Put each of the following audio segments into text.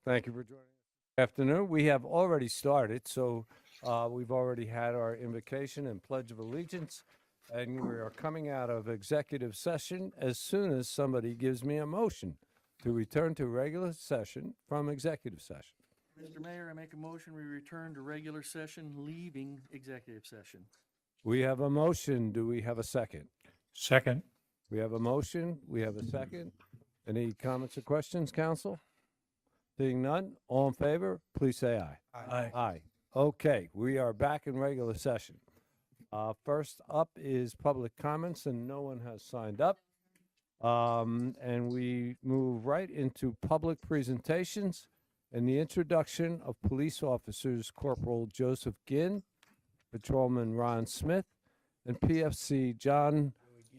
Thank you for joining us this afternoon. We have already started, so we've already had our invocation and Pledge of Allegiance, and we are coming out of executive session as soon as somebody gives me a motion to return to regular session from executive session. Mr. Mayor, I make a motion, we return to regular session, leaving executive session. We have a motion. Do we have a second? Second. We have a motion. We have a second. Any comments or questions, council? Seeing none, all in favor, please say aye. Aye. Aye. Okay, we are back in regular session. First up is public comments, and no one has signed up. And we move right into public presentations and the introduction of police officers Corporal Joseph Ginn, Patrolman Ron Smith, and PFC John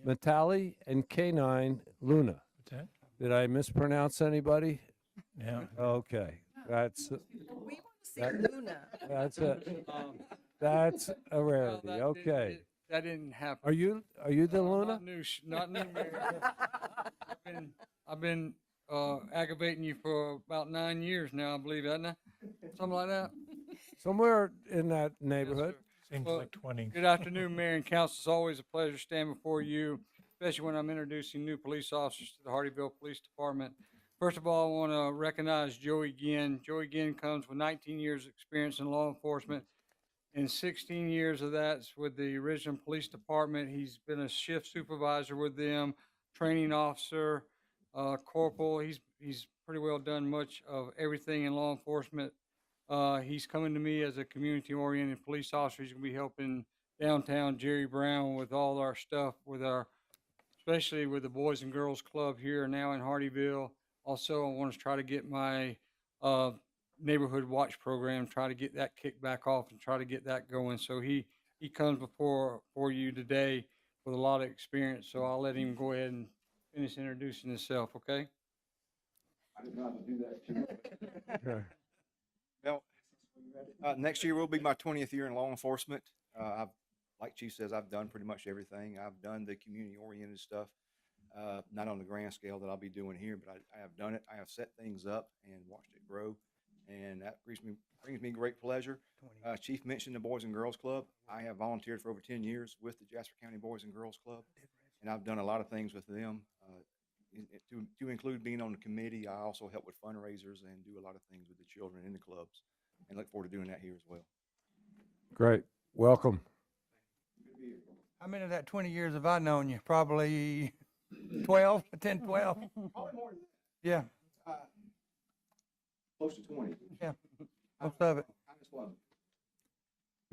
Matali, and K9 Luna. What's that? Did I mispronounce anybody? Yeah. Okay, that's We want to see Luna. that's a rarity. Well, Okay, that didn't happen. are you the Luna? Not new, Mayor. I've been aggravating you for about 9 years now, I believe, hasn't I? Something like that. Somewhere in that Yes, neighborhood. sir. Seems Well, like 20. Good afternoon, Mayor and Council. It's always a pleasure standing before you, especially when I'm introducing new police officers to the Hardeeville Police Department. First of all, I want to recognize Joey Ginn. Joey Ginn comes with 19 years' experience in law enforcement, and 16 years of that's with the Richmond Police Department. He's been a shift supervisor with them, training officer, corporal. He's pretty well done much of everything in law enforcement. He's coming to me as a community-oriented police officer. He's going to be helping downtown Jerry Brown with all our stuff, especially with the Boys and Girls Club here now in Hardeeville. Also, I want to try to get my neighborhood watch program, try to get that kicked back off and try to get that going. So he comes for you today with a lot of experience. So I'll let him go ahead and finish introducing himself, okay? I did not do that. Okay. Well, next year will be my 20th year in law enforcement. Like Chief says, I've done pretty much everything. I've done the community-oriented stuff, not on the grand scale that I'll be doing here, but I have done it. I have set things up and watched it grow, and that brings me great pleasure. Chief mentioned the Boys and Girls Club. I have volunteered for over 10 years with the Jasper County Boys and Girls Club, and I've done a lot of things with them. To include being on the committee, I also help with fundraisers and do a lot of things with the children in the clubs, and look forward to doing that here as well. Great. Welcome. How many of that 20 years have I known you? Probably 12, 10, 12. Probably more than Yeah, that. Close to 20. yeah, most of it. I just love it.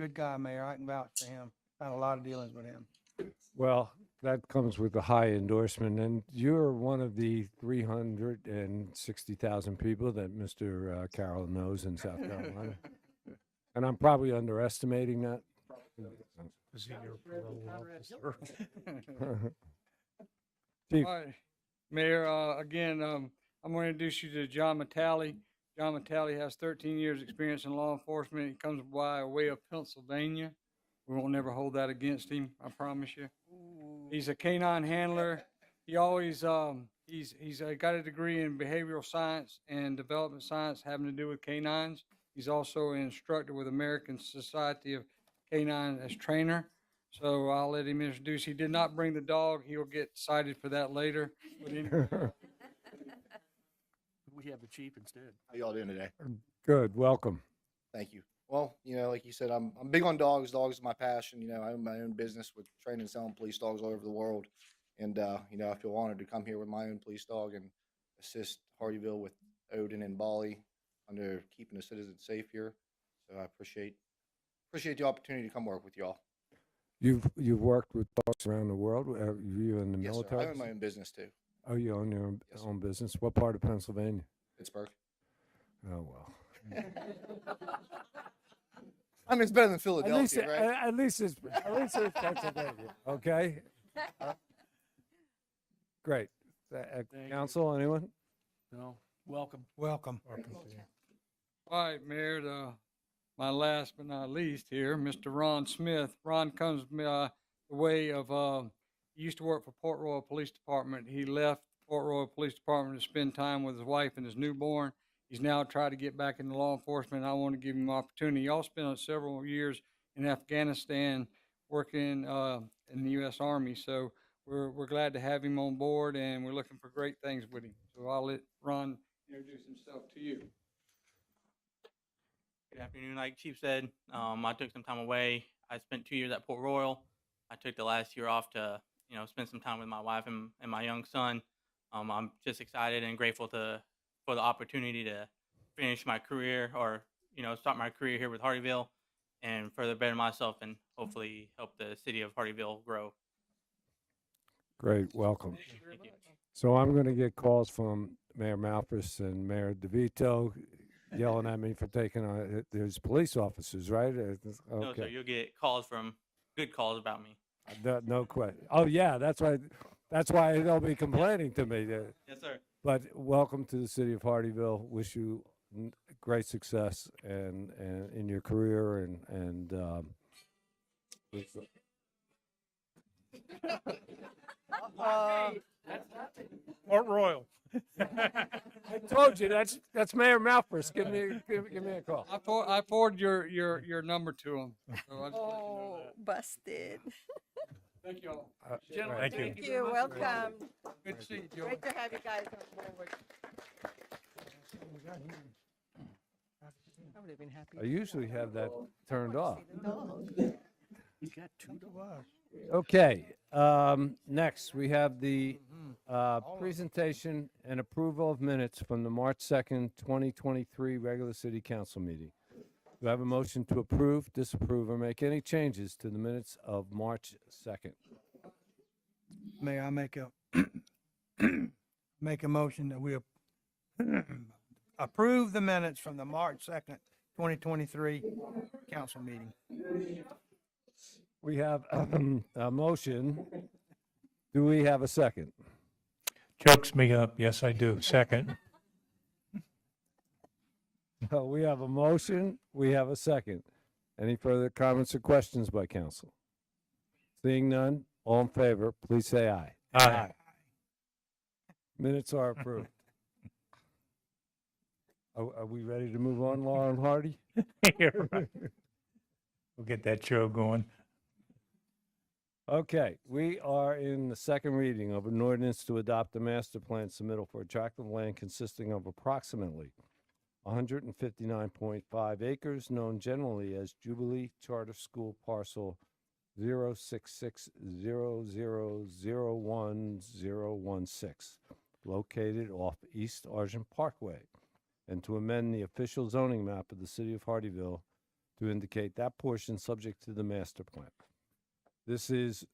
Good guy, Mayor. I can vouch for him. Had a lot of dealings with him. Well, that comes with a high endorsement, and you're one of the 360,000 people that Mr. Carroll knows in South Carolina. And I'm probably underestimating that. Is he your parole officer? Chief, All right, Mayor, again, I'm going to introduce you to John Matali. John Matali has 13 years' experience in law enforcement. He comes by way of Pennsylvania. We won't never hold that against him, I promise you. He's a canine handler. He always, he's got a degree in behavioral science and development science having to do with canines. He's also an instructor with American Society of Canine as trainer. So I'll let him introduce. He did not bring the dog. He'll get cited for that later. But We have the chief instead. How y'all doing today? good. Welcome. Thank you. Well, like you said, I'm big on dogs. Dogs are my passion. I own my own business with training and selling police dogs all over the world. And, I feel honored to come here with my own police dog and assist Hardeeville with Odin and Bali under keeping the citizens safe here. So I appreciate the opportunity to come work with y'all. You've worked with dogs around the world. Are you in the Yes, sir. military? I own my own business too. Oh, you own your own, Yes, sir. own business? What part of Pennsylvania? Pittsburgh. Oh, well. I mean, it's better than At least, Philadelphia, right? at least it's Pennsylvania. Okay. Great. you. Council, anyone? No, welcome. Welcome. Welcome to you. all right, Mayor, my last but not least here, Mr. Ron Smith. Ron comes the way of, he used to work for Port Royal Police Department. He left Port Royal Police Department to spend time with his wife and his newborn. He's now tried to get back into law enforcement. I want to give him an opportunity. Y'all spent several years in Afghanistan working in the U.S. Army, so we're glad to have him on board, and we're looking for great things with him. So I'll let Ron introduce himself to you. Good afternoon. Like Chief said, I took some time away. I spent 2 years at Port Royal. I took the last year off to, spend some time with my wife and my young son. I'm just excited and grateful for the opportunity to finish my career or, start my career here with Hardeeville and further better myself and hopefully help the city of Hardeeville grow. Great, welcome. Thank you. So I'm going to get calls from Mayor Malphus and Mayor DeVito yelling at me for taking on, there's police officers, right? No, sir, you'll get good calls about me. No question. Oh, yeah, that's why they'll be complaining to me. Yes, sir. But welcome to the city of Hardeeville. Wish you great success and in your career and Port Royal. I told you that's Mayor Malphus. Give me a call. I forwarded your number to him. So I just let you know Oh, that. busted. Thank you all. Gentlemen, Thank you. Thank you, welcome. Good to see you, Joey. Great to have you guys on board. I would have been happy. I usually have that turned off. He's got 2 dogs. Okay, next we have the presentation and approval of minutes from the March 2nd, 2023 regular city council meeting. Do I have a motion to approve, disapprove, or make any changes to the minutes of March 2nd? May I make a, make a motion that we approve the minutes from the March 2nd, 2023 council meeting? We have a motion. Do we have a second? Chokes me up. Yes, I do. Second. We have a motion. We have a second. Any further comments or questions by council? Seeing none, all in favor, please say aye. Aye. Minutes are approved. Are we ready to move on, Lauren Hardy? You're right. We'll get that show going. Okay, we are in the second reading of an ordinance to adopt a master plan submittal for a tract of land consisting of approximately 159.5 acres, known generally as Jubilee Charter School Parcel 06600011016, located off East Argent Parkway, and to amend the official zoning map of the city of Hardeeville to indicate that portion subject to the master plan. This is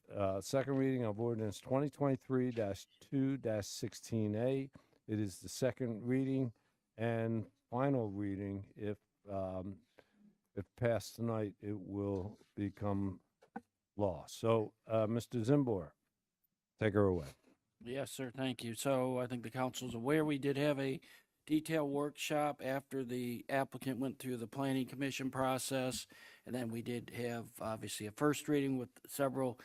second reading of ordinance 2023-2-16A. It is the second reading and final reading. If passed tonight, it will become law. So, Mr. Zimbor, take her away. Yes, sir. Thank you. So I think the council's aware we did have a detailed workshop after the applicant went through the planning commission process. And then we did have obviously a first reading with several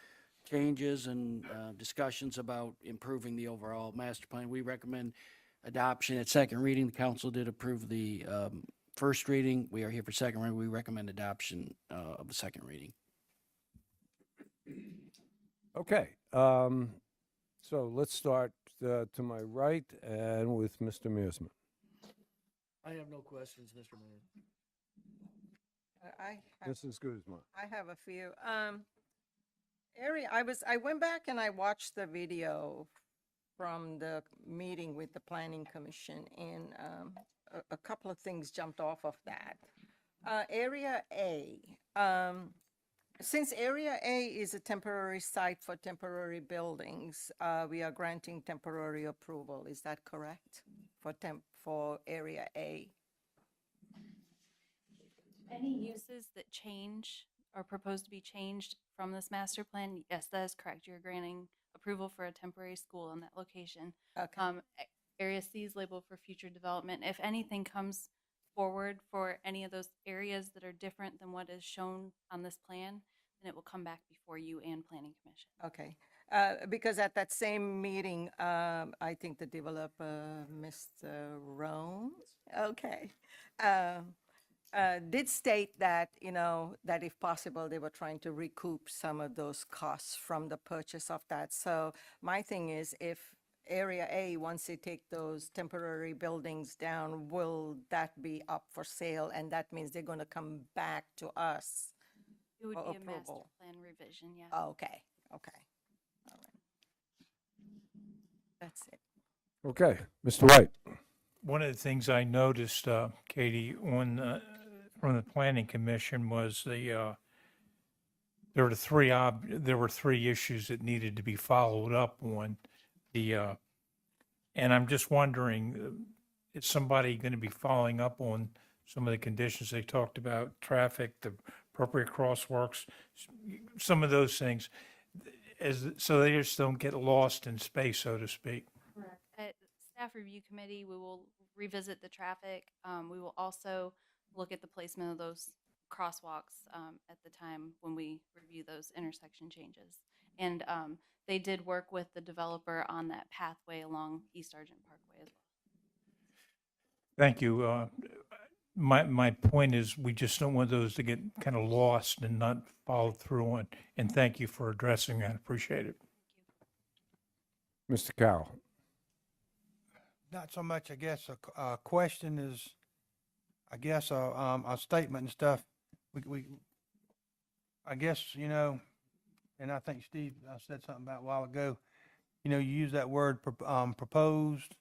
changes and discussions about improving the overall master plan. We recommend adoption at second reading. The council did approve the first reading. We are here for second reading. We recommend adoption of the second reading. Okay, so let's start to my right and with Mr. Mearsman. I have no questions, Mr. Mayor. Mrs. Guzman. I have a few. I went back and I watched the video from the meeting with the planning commission, and a couple of things jumped off of that. Area A, since Area A is a temporary site for temporary buildings, we are granting temporary approval. Is that correct? For Area A? Any uses that change or proposed to be changed from this master plan, yes, that is correct. You're granting approval for a temporary school in that location. Okay. Area C is labeled for future development. If anything comes forward for any of those areas that are different than what is shown on this plan, then it will come back before you and Planning Commission. Okay, because at that same meeting, I think the developer, Mr. Rome, okay, did state that, that if possible, they were trying to recoup some of those costs from the purchase of that. So my thing is, if Area A, once they take those temporary buildings down, will that be up for sale? And that means they're going to come back to us? It would For be a master approval. plan revision, yeah. Okay, okay, all right. That's it. Okay, Mr. White. One of the things I noticed, Katie, from the planning commission was there were three issues that needed to be followed up on. And I'm just wondering, is somebody going to be following up on some of the conditions they talked about, traffic, the appropriate crosswalks, some of those things, so they just don't get lost in space, so to speak? Correct. At staff review committee, we will revisit the traffic. We will also look at the placement of those crosswalks at the time when we review those intersection changes. And they did work with the developer on that pathway along East Argent Parkway as well. Thank you. My point is, we just don't want those to get kind of lost and not followed through on. And thank you for addressing that. Appreciate it. Mr. Carroll. Not so much, I guess, a question is, I guess, a statement and stuff. I guess, and I think Steve said something about a while ago, you use that word proposed.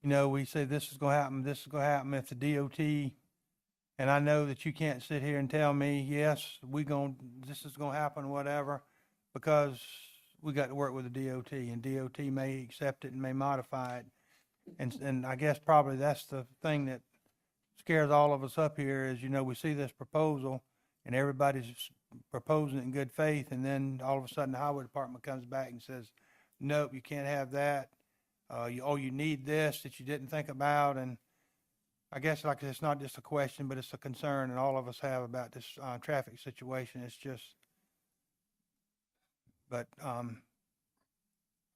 We say this is going to happen, this is going to happen if the DOT, and I know that you can't sit here and tell me, yes, this is going to happen, whatever, because we got to work with the DOT, and DOT may accept it and may modify it. And I guess probably that's the thing that scares all of us up here is, we see this proposal and everybody's proposing it in good faith, and then all of a sudden the highway department comes back and says, nope, you can't have that. You need this that you didn't think about. And I guess like it's not just a question, but it's a concern that all of us have about this traffic situation. It's just, but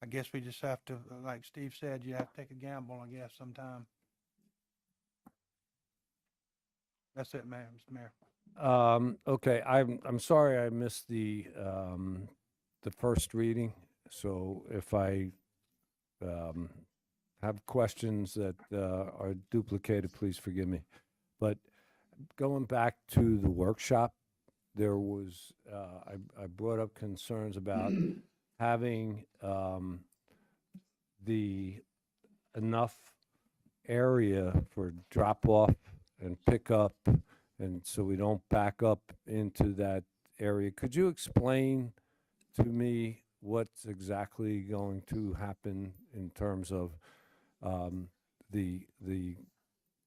I guess we just have to, like Steve said, you have to take a gamble, I guess, sometime. That's it, Mr. Mayor. Okay, I'm sorry I missed the first reading. So if I have questions that are duplicated, please forgive me. But going back to the workshop, there was I brought up concerns about having the enough area for drop off and pick up, and so we don't back up into that area. Could you explain to me what's exactly going to happen in terms of the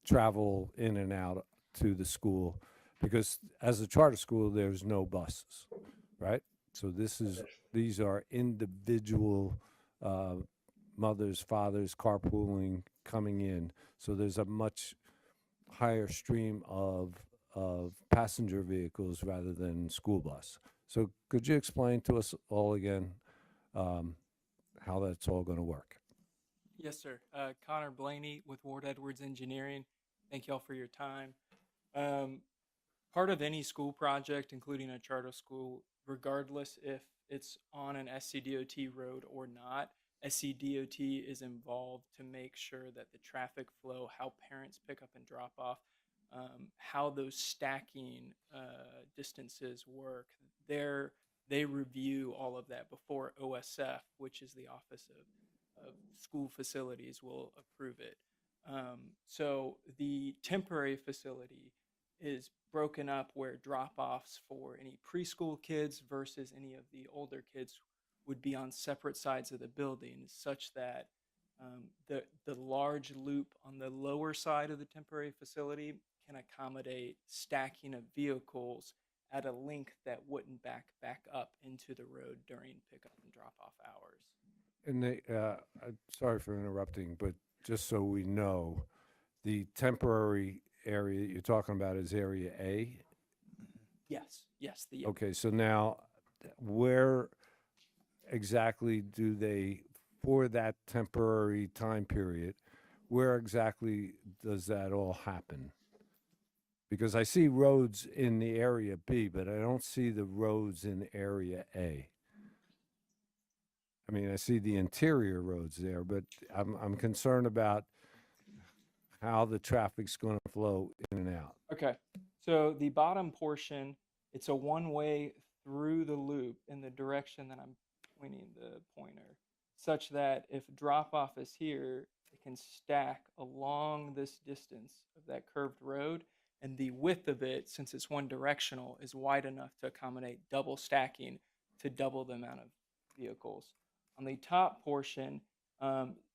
travel in and out to the school? Because as a charter school, there's no buses, right? So these are individual mothers, fathers carpooling coming in. So there's a much higher stream of passenger vehicles rather than school bus. So could you explain to us all again how that's all going to work? Yes, sir. Connor Blaney with Ward Edwards Engineering. Thank you all for your time. Part of any school project, including a charter school, regardless if it's on an SCDOT road or not, SCDOT is involved to make sure that the traffic flow, how parents pick up and drop off, how those stacking distances work. They review all of that before OSF, which is the Office of School Facilities, will approve it. So the temporary facility is broken up where drop-offs for any preschool kids versus any of the older kids would be on separate sides of the building, such that the large loop on the lower side of the temporary facility can accommodate stacking of vehicles at a length that wouldn't back up into the road during pickup and drop-off hours. And I'm sorry for interrupting, but just so we know, the temporary area that you're talking about is Area A? Yes, the yellow. Okay, so now where exactly do they, for that temporary time period, where exactly does that all happen? Because I see roads in the area B, but I don't see the roads in area A. I mean, I see the interior roads there, but I'm concerned about how the traffic's going to flow in and out. Okay. So the bottom portion, it's a one-way through the loop in the direction that I'm pointing the pointer, such that if drop-off is here, it can stack along this distance of that curved road, and the width of it, since it's one directional, is wide enough to accommodate double stacking to double the amount of vehicles. On the top portion,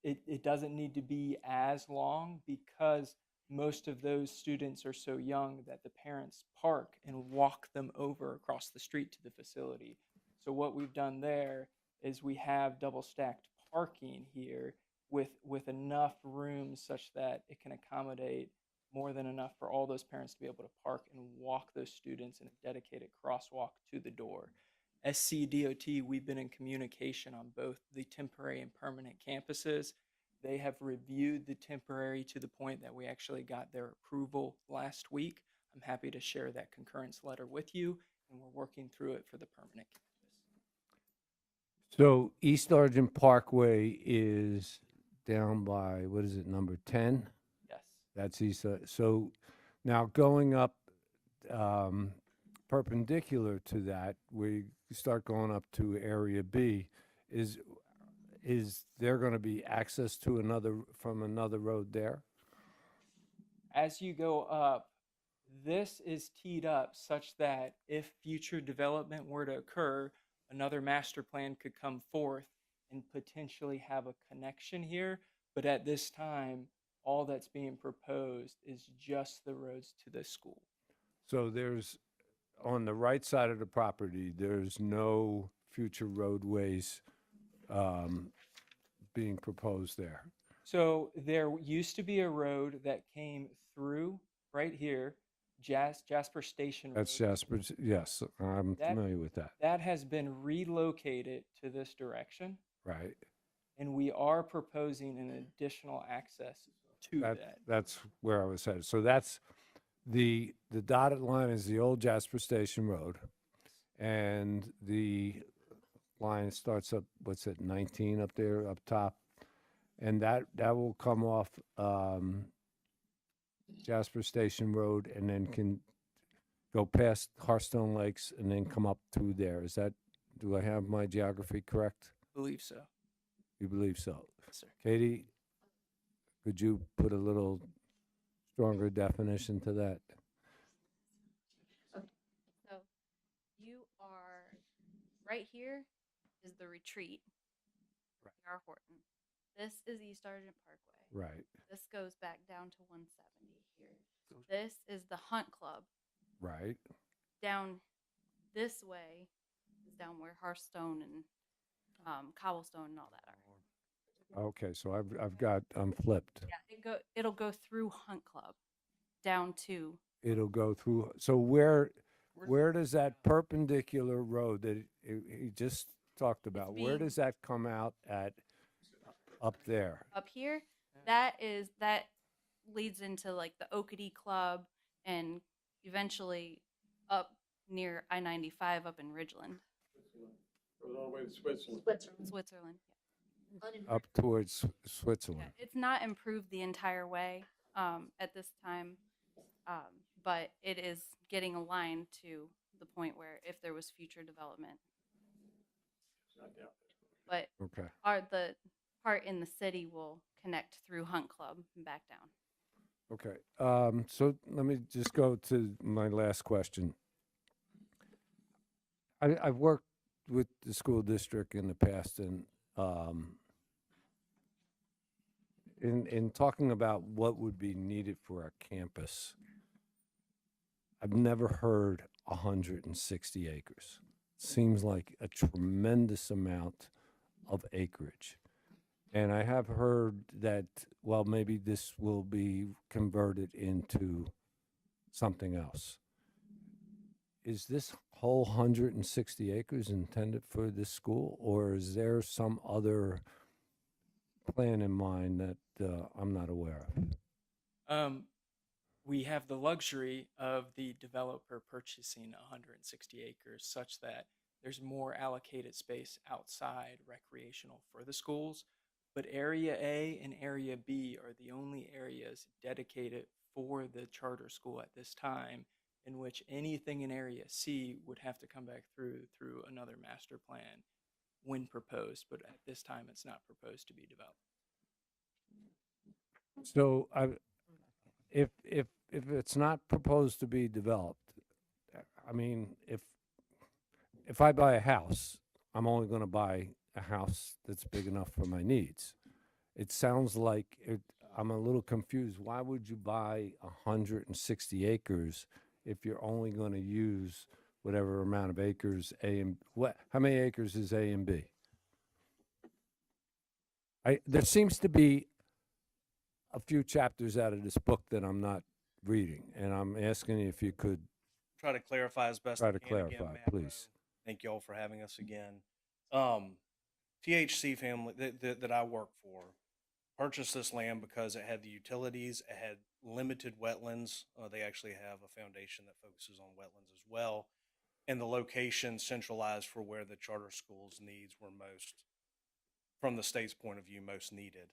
it doesn't need to be as long because most of those students are so young that the parents park and walk them over across the street to the facility. So what we've done there is we have double stacked parking here with enough room such that it can accommodate more than enough for all those parents to be able to park and walk those students in a dedicated crosswalk to the door. SCDOT, we've been in communication on both the temporary and permanent campuses. They have reviewed the temporary to the point that we actually got their approval last week. I'm happy to share that concurrence letter with you, and we're working through it for the permanent campus. So East Argent Parkway is down by, what is it, number 10? Yes. That's east. So now going up perpendicular to that, we start going up to area B. Is there going to be access to from another road there? As you go up, this is teed up such that if future development were to occur, another master plan could come forth and potentially have a connection here. But at this time, all that's being proposed is just the roads to the school. So there's, on the right side of the property, there's no future roadways being proposed there. So there used to be a road that came through right here, Jasper Station Road. That's Jasper's, yes, I'm That- familiar with that. That has been relocated to this direction, Right. and we are proposing an additional access to that. That's where I was headed. So that's the dotted line is the old Jasper Station Road, and the line starts up, what's it, 19 up there, up top, and that will come off Jasper Station Road and then can go past Hearthstone Lakes and then come up through there. Do I have my geography correct? I believe so. You believe so? Yes, sir. Katie, could you put a little stronger definition to that? So you are, right here is the retreat. Right. R. Horton. This is East Argent Parkway. Right, This goes back down to 170 here. This is the Hunt Club. right. Down this way is down where Hearthstone and Cobblestone and all that are. Okay, so I'm flipped. Yeah, it'll go through Hunt Club down to It'll go through, so where does that perpendicular road that he just talked about, where being- does that come out at, up there? up here. That leads into like the Oakady Club and eventually up near I-95 up in Ridgeland. Goes all the way to Switzerland. Switzerland. Up towards Switzerland? It's not improved the entire way at this time, but it is getting aligned to the point where if there was future development. But Okay, the part in the city will connect through Hunt Club and back down. okay. So let me just go to my last question. I've worked with the school district in the past, and in talking about what would be needed for a campus, I've never heard 160 acres. Seems like a tremendous amount of acreage. And I have heard that, well, maybe this will be converted into something else. is this whole 160 acres intended for this school, or is there some other plan in mind that I'm not aware of? We have the luxury of the developer purchasing 160 acres such that there's more allocated space outside recreational for the schools. But Area A and Area B are the only areas dedicated for the charter school at this time, in which anything in Area C would have to come back through another master plan when proposed, but at this time it's not proposed to be developed. So if it's not proposed to be developed, I mean, if I buy a house, I'm only going to buy a house that's big enough for my needs. It sounds like I'm a little confused. Why would you buy 160 acres if you're only going to use whatever amount of acres A and how many acres is A and B? There seems to be a few chapters out of this book that I'm not reading, and I'm asking you if you could Try to clarify as best try I to can again, clarify, Matt please. Rowe. Thank you all for having us again. THC family that I work for purchased this land because it had the utilities, it had limited wetlands. They actually have a foundation that focuses on wetlands as well, and the location centralized for where the charter schools needs were most, from the state's point of view, most needed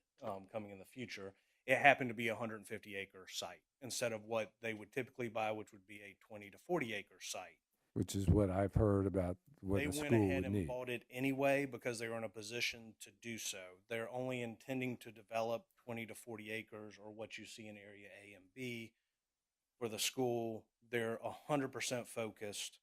coming in the future. It happened to be a 150-acre site instead of what they would typically buy, which would be a 20 to 40-acre site. Which is what I've heard about what They the went school ahead would and need. bought it anyway because they were in a position to do so. They're only intending to develop 20 to 40 acres, or what you see in Area A and B for the school. They're 100% focused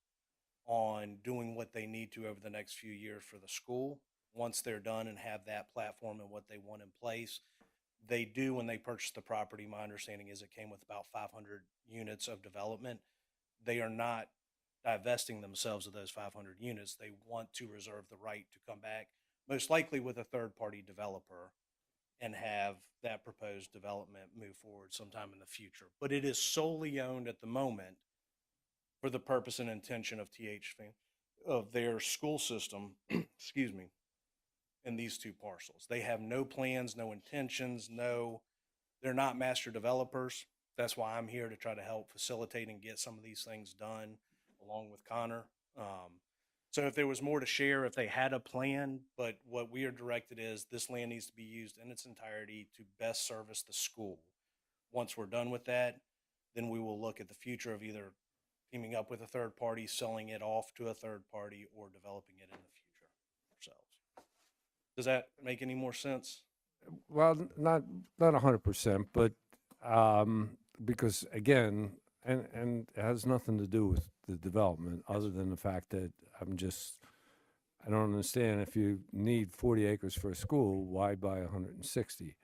on doing what they need to over the next few years for the school. Once they're done and have that platform and what they want in place, they do, when they purchased the property, my understanding is it came with about 500 units of development. They are not divesting themselves of those 500 units. They want to reserve the right to come back, most likely with a third-party developer, and have that proposed development move forward sometime in the future. But it is solely owned at the moment for the purpose and intention of of their school system, excuse me, in these two parcels. They have no plans, no intentions, they're not master developers. That's why I'm here to try to help facilitate and get some of these things done along with Connor. So if there was more to share, if they had a plan, but what we are directed is this land needs to be used in its entirety to best service the school. Once we're done with that, then we will look at the future of either teaming up with a third party, selling it off to a third party, or developing it in the future ourselves. Does that make any more sense? Well, not 100%, but because again, and it has nothing to do with the development, other than the fact that I don't understand, if you need 40 acres for a school, why buy 160?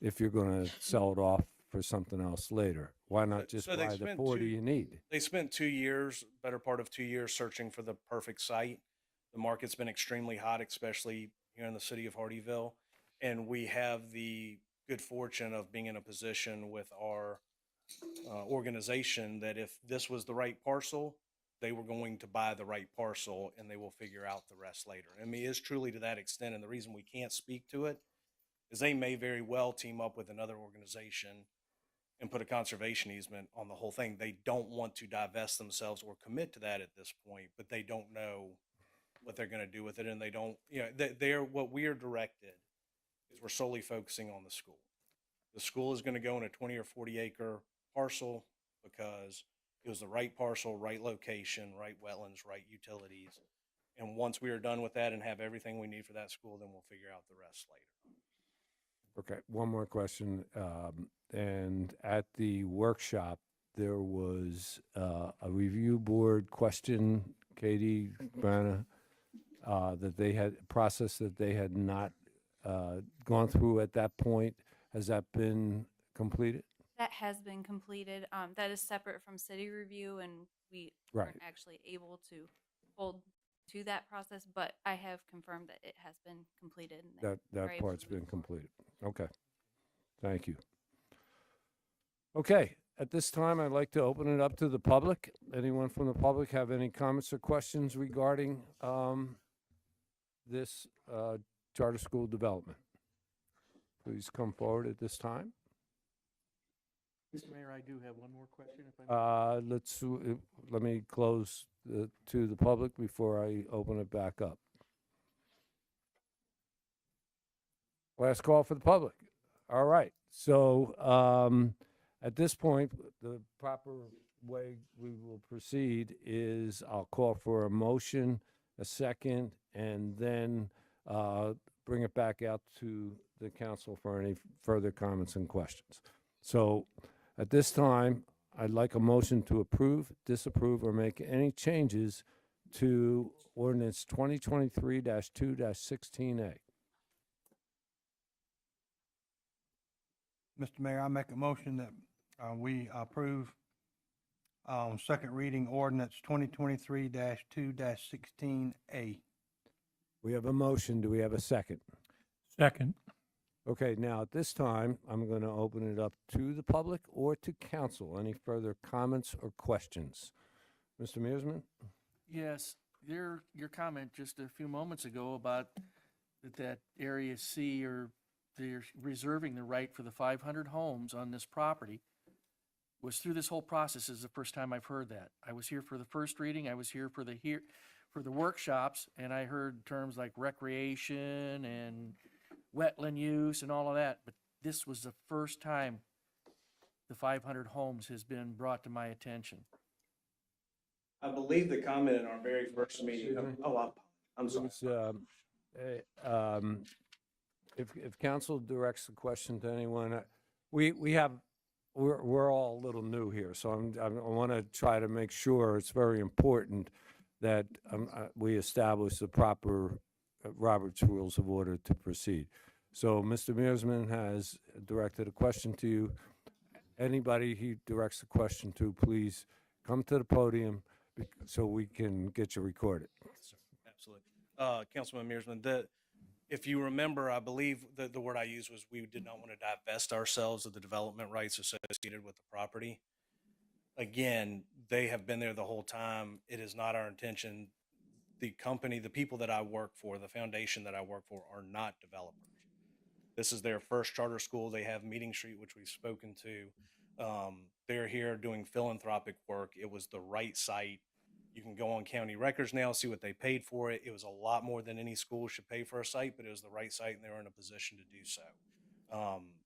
If you're going to sell it off for something else later, why not just So they buy the spent 40 you need? They spent 2 years, better part of 2 years, searching for the perfect site. The market's been extremely hot, especially here in the city of Hardeeville. And we have the good fortune of being in a position with our organization that if this was the right parcel, they were going to buy the right parcel, and they will figure out the rest later. I mean, it's truly to that extent. And the reason we can't speak to it is they may very well team up with another organization and put a conservation easement on the whole thing. They don't want to divest themselves or commit to that at this point, but they don't know what they're going to do with it. And they don't, they're what we are directed is we're solely focusing on the school. The school is going to go in a 20 or 40 acre parcel because it was the right parcel, right location, right wetlands, right utilities. And once we are done with that and have everything we need for that school, then we'll figure out the rest later. Okay, one more question. And at the workshop, there was a review board question, Katie Brana, that they had a process that they had not gone through at that point. Has that been completed? That has been completed. That is separate from city review, and we Right. weren't actually able to hold to that process, but I have confirmed that it has been completed. And That they're able part's to move been forward. completed. Okay. Thank you. Okay, At this time, I'd like to open it up to the public. Anyone from the public have any comments or questions regarding this charter school development? Please come forward at this time. Mr. Mayor, I do have one more question if I may. Let me close to the public before I open it back up. Last call for the public. All right. So at this point, the proper way we will proceed is I'll call for a motion, a second, and then bring it back out to the council for any further comments and questions. So at this time, I'd like a motion to approve, disapprove, or make any changes to ordinance 2023-2-16A. Mr. Mayor, I make a motion that we approve second reading ordinance 2023-2-16A. We have a motion. Do we have a second? Second. Okay, now at this time, I'm going to open it up to the public or to council. Any further comments or questions? Mr. Mearsman? Yes, your comment just a few moments ago about that Area C, or they're reserving the right for the 500 homes on this property, was through this whole process is the first time I've heard that. I was here for the first reading, I was here for the workshops, and I heard terms like recreation and wetland use and all of that, but this was the first time the 500 homes has been brought to my attention. I believe the comment in our very first meeting. I'm sorry. If council directs the question to anyone, we're all a little new here, so I want to try to make sure it's very important that we establish the proper Robert's Rules of Order to proceed. So Mr. Mearsman has directed a question to you. Anybody he directs the question to, please come to the podium so we can get you recorded. Absolutely. Councilman Mearsman, if you remember, I believe the word I used was we did not want to divest ourselves of the development rights associated with the property. Again, they have been there the whole time. It is not our intention. The company, the people that I work for, the foundation that I work for, are not developers. This is their first charter school. They have Meeting Street, which we've spoken to. They're here doing philanthropic work. It was the right site. You can go on county records now, see what they paid for it. It was a lot more than any school should pay for a site, but it was the right site, and they were in a position to do so.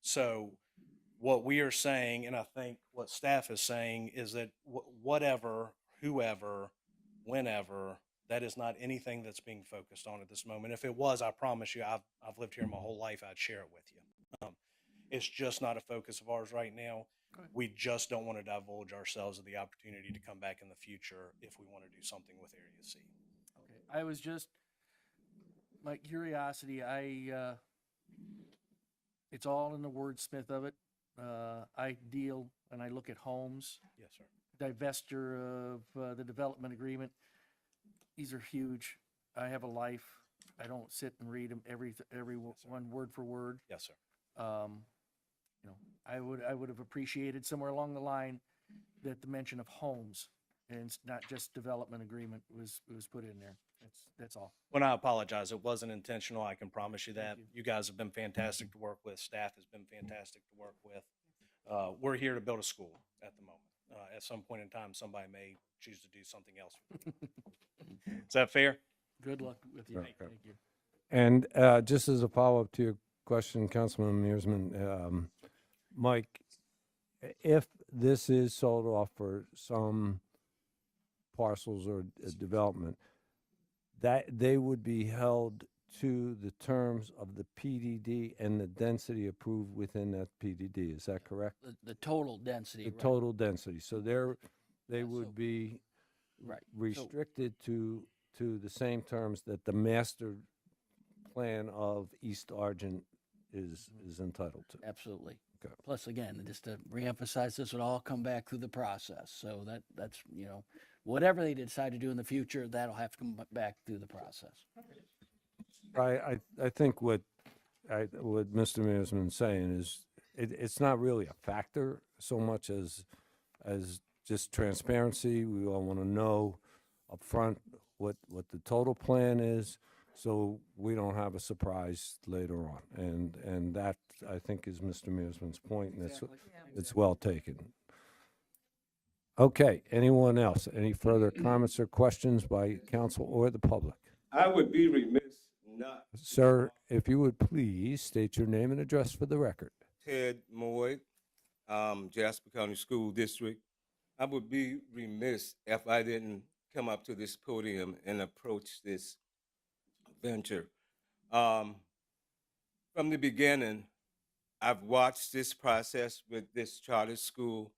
So what we are saying, and I think what staff is saying, is that whatever, whoever, whenever, that is not anything that's being focused on at this moment. If it was, I promise you, I've lived here my whole life, I'd share it with you. It's just not a focus of ours right now. We just don't want to divulge ourselves of the opportunity to come back in the future if we want to do something with Area C. Okay, I was just, my curiosity, it's all in the wordsmith of it. I deal and I look at homes. Yes, sir. Divestiture of the development agreement. These are huge. I have a life. I don't sit and read them every one word for word. Yes, sir. I would have appreciated somewhere along the line that the mention of homes and not just development agreement was put in there. That's all. When I apologize, it wasn't intentional. I can promise you that. You guys have been fantastic to work with. Staff has been fantastic to work with. We're here to build a school at the moment. At some point in time, somebody may choose to do something else. Is that fair? Good luck with you. Okay. Thank you. And just as a follow-up to your question, Councilman Mearsman, Mike, if this is sold off for some parcels or development, that they would be held to the terms of the PDD and the density approved within that PDD. Is that correct? The total density. The right. total density. So they Yeah, would so- be Right. So- restricted to the same terms that the master plan of East Argent is entitled to. Absolutely. Okay. Plus, again, just to reemphasize, this would all come back through the process. So that's, whatever they decide to do in the future, that'll have to come back through the process. I think what Mr. Mearsman's saying is it's not really a factor so much as as just transparency. We all want to know up front what the total plan is, so we don't have a surprise later on. And that, I think, is Mr. Mearsman's point, and it's well taken. Okay, anyone else? Any further comments or questions by council or the public? I would be remiss not. Sir, if you would please state your name and address for the record. Ted Moy, Jasper County School District. I would be remiss if I didn't come up to this podium and approach this venture. From the beginning, I've watched this process with this charter school,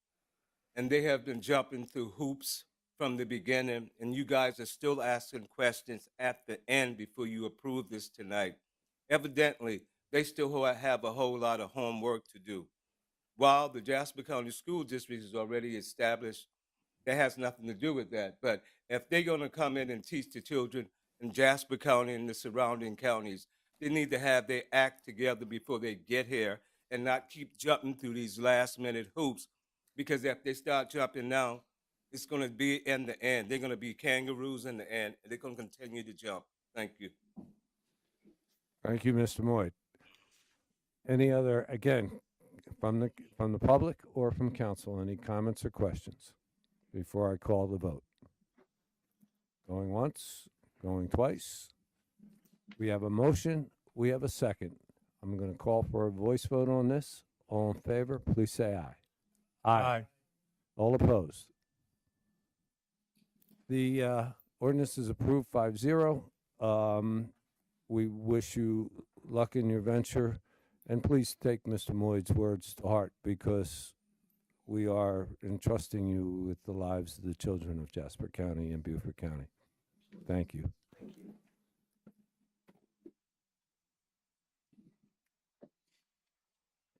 and they have been jumping through hoops from the beginning, and you guys are still asking questions at the end before you approve this tonight. Evidently, they still have a whole lot of homework to do. While the Jasper County School District is already established, that has nothing to do with that. But if they're going to come in and teach the children in Jasper County and the surrounding counties, they need to have their act together before they get here and not keep jumping through these last-minute hoops, because if they start jumping now, it's going to be in the end. They're going to be kangaroos in the end, and they're going to continue to jump. Thank you. Thank you, Mr. Moy. Any other, again, from the public or from council, any comments or questions before I call the vote? Going once, going twice. We have a motion, we have a second. I'm going to call for a voice vote on this. All in favor, please say aye. Aye. All opposed? The ordinance is approved 5-0. We wish you luck in your venture, and please take Mr. Moyd's words to heart, because we are entrusting you with the lives of the children of Jasper County and Beaufort County. Thank you.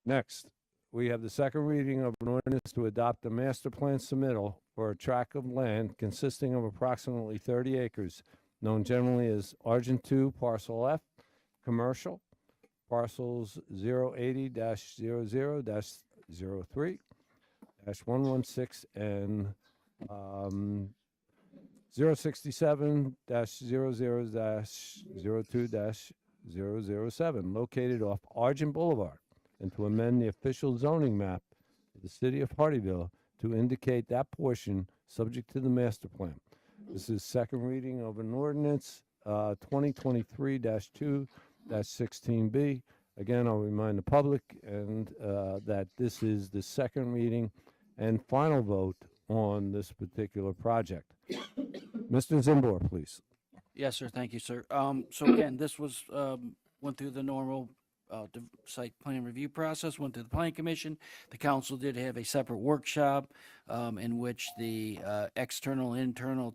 Next, we have the second reading of an ordinance to adopt a master plan submittal for a tract of land consisting of approximately 30 acres, known generally as Argent 2, Parcel F, Commercial, parcels 080-00-03, -116, and 067-00-02-007, located off Argent Boulevard, and to amend the official zoning map of the city of Hardeeville to indicate that portion subject to the master plan. This is second reading of an ordinance 2023-2-16B. Again, I'll remind the public that this is the second reading and final vote on this particular project. Mr. Zimbor, please. Yes, sir. Thank you, sir. So again, this was, went through the normal site plan review process, went to the planning commission. The council did have a separate workshop in which the external, internal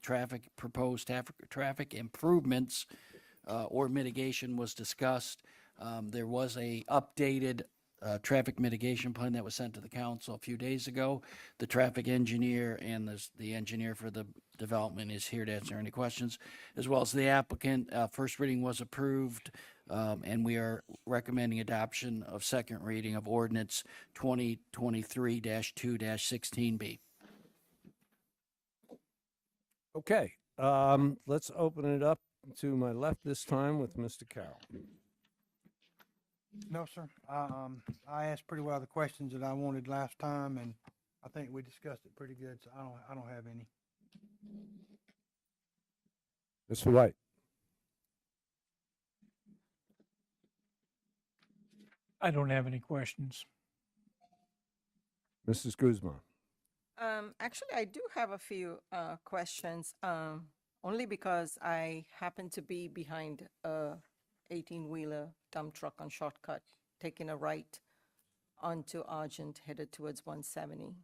proposed traffic improvements or mitigation was discussed. There was a updated traffic mitigation plan that was sent to the council a few days ago. The traffic engineer and the engineer for the development is here to answer any questions, as well as the applicant. First reading was approved, and we are recommending adoption of second reading of ordinance 2023-2-16B. Okay, let's open it up to my left this time with Mr. Carroll. No, sir. I asked pretty well the questions that I wanted last time, and I think we discussed it pretty good, so I don't have any. Mr. White. I don't have any questions. Mrs. Guzman. Actually, I do have a few questions, only because I happen to be behind a 18-wheeler dump truck on Shortcut, taking a right onto Argent, headed towards 170.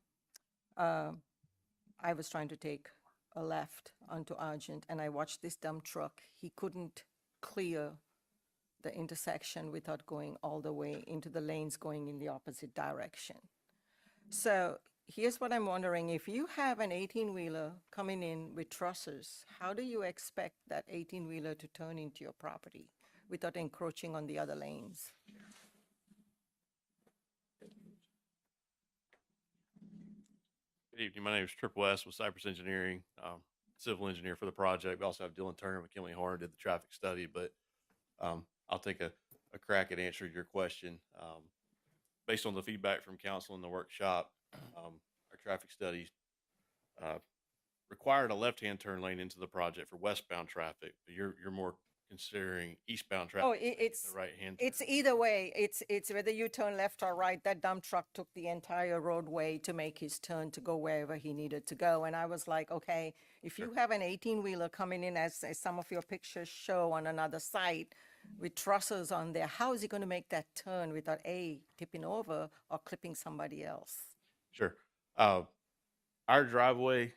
I was trying to take a left onto Argent, and I watched this dump truck. He couldn't clear the intersection without going all the way into the lanes going in the opposite direction. So here's what I'm wondering. If you have an 18-wheeler coming in with trusses, how do you expect that 18-wheeler to turn into your property without encroaching on the other lanes? Good evening. My name is Trip West with Cypress Engineering, civil engineer for the project. We also have Dylan Turner and McKinley Horn did the traffic study, but I'll take a crack at answering your question. Based on the feedback from council in the workshop, our traffic studies uh, required a left-hand turn lane into the project for westbound traffic. But you're more considering eastbound traffic. Oh, making it's, the right-hand. it's either way. It's whether you turn left or right. That dump truck took the entire roadway to make his turn to go wherever he needed to go. And I was like, okay, if you have an 18-wheeler coming in, as some of your pictures show on another site, with trusses on there, how is he going to make that turn without A, tipping over or clipping somebody else? Sure. Our driveway,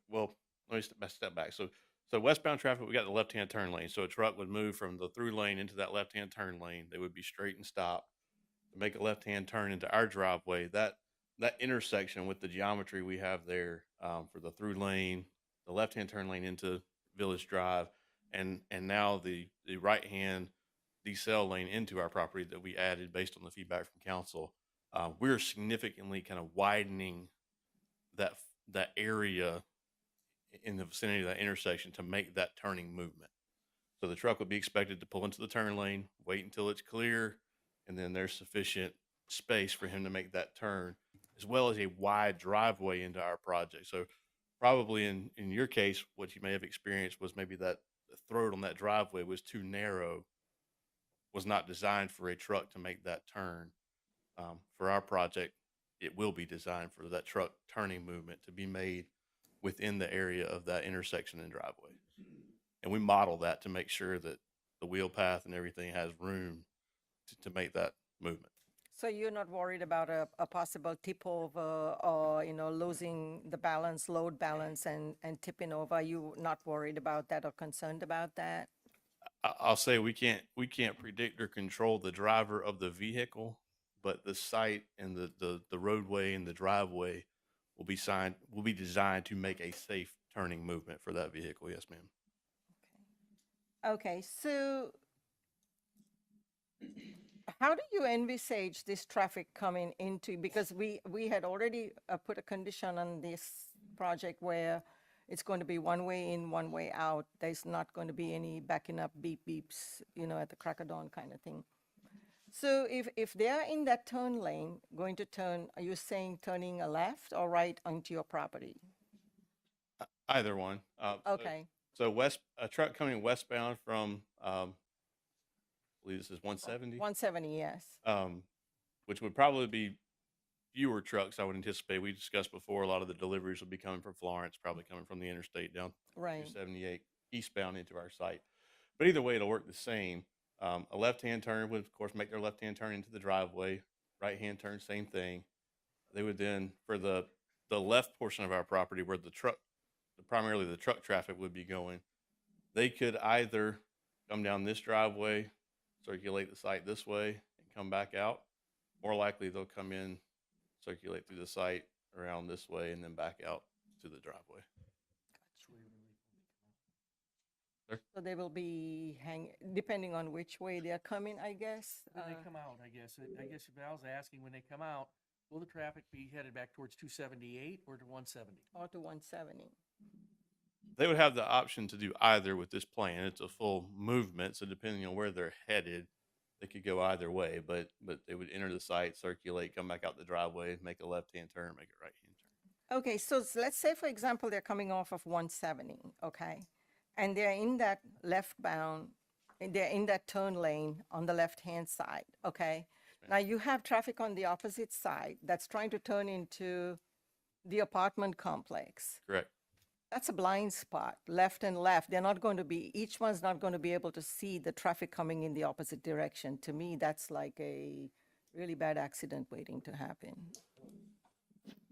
well, let me step back. So westbound traffic, we got the left-hand turn lane. So a truck would move from the through lane into that left-hand turn lane. They would be straight and stop to make a left-hand turn into our driveway. That intersection with the geometry we have there for the through lane, the left-hand turn lane into Village Drive, and now the right-hand decel lane into our property that we added based on the feedback from council. We're significantly kind of widening that area in the vicinity of that intersection to make that turning movement. So the truck would be expected to pull into the turn lane, wait until it's clear, and then there's sufficient space for him to make that turn, as well as a wide driveway into our project. So probably in your case, what you may have experienced was maybe that the throat on that driveway was too narrow, was not designed for a truck to make that turn. For our project, it will be designed for that truck turning movement to be made within the area of that intersection and driveway. And we model that to make sure that the wheel path and everything has room to make that movement. So you're not worried about a possible tip over or, losing the balance, load balance and tipping over? Are you not worried about that or concerned about that? I'll say we can't predict or control the driver of the vehicle, but the site and the roadway and the driveway will be designed to make a safe turning movement for that vehicle. Yes, ma'am. Okay, so how do you envisage this traffic coming into, because we had already put a condition on this project where it's going to be one way in, one way out. There's not going to be any backing up beep beeps, at the crack of dawn kind of thing. So if they're in that turn lane, going to turn, are you saying turning a left or right onto your property? Either one. Okay. So a truck coming westbound from, I believe this is 170. 170, yes. Which would probably be fewer trucks, I would anticipate. We discussed before, a lot of the deliveries will be coming from Florence, probably coming from the interstate down Right. 278 eastbound into our site. But either way, it'll work the same. A left-hand turn would, of course, make their left-hand turn into the driveway. Right-hand turn, same thing. They would then, for the left portion of our property where primarily the truck traffic would be going, they could either come down this driveway, circulate the site this way, and come back out. More likely, they'll come in, circulate through the site around this way, and then back out to the driveway. So they will be depending on which way they're coming, I guess. When they come out, I guess if I was asking, when they come out, will the traffic be headed back towards 278 or to 170? Or to 170. They would have the option to do either with this plan. It's a full movement, so depending on where they're headed, they could go either way. But they would enter the site, circulate, come back out the driveway, make a left-hand turn, make a right-hand turn. Okay, so let's say, for example, they're coming off of 170, okay? And they're in that left-bound, and they're in that turn lane on the left-hand side, okay? Now you have traffic on the opposite side that's trying to turn into the apartment complex. Correct. That's a blind spot, left and left. Each one's not going to be able to see the traffic coming in the opposite direction. To me, that's like a really bad accident waiting to happen.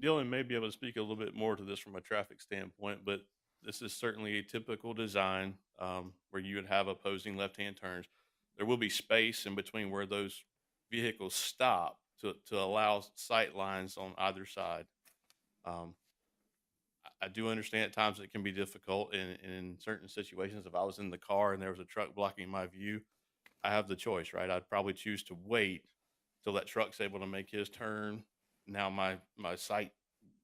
Dylan may be able to speak a little bit more to this from a traffic standpoint, but this is certainly a typical design where you would have opposing left-hand turns. There will be space in between where those vehicles stop to allow sight lines on either side. I do understand at times it can be difficult, and in certain situations, if I was in the car and there was a truck blocking my view, I have the choice, right? I'd probably choose to wait till that truck's able to make his turn now my sight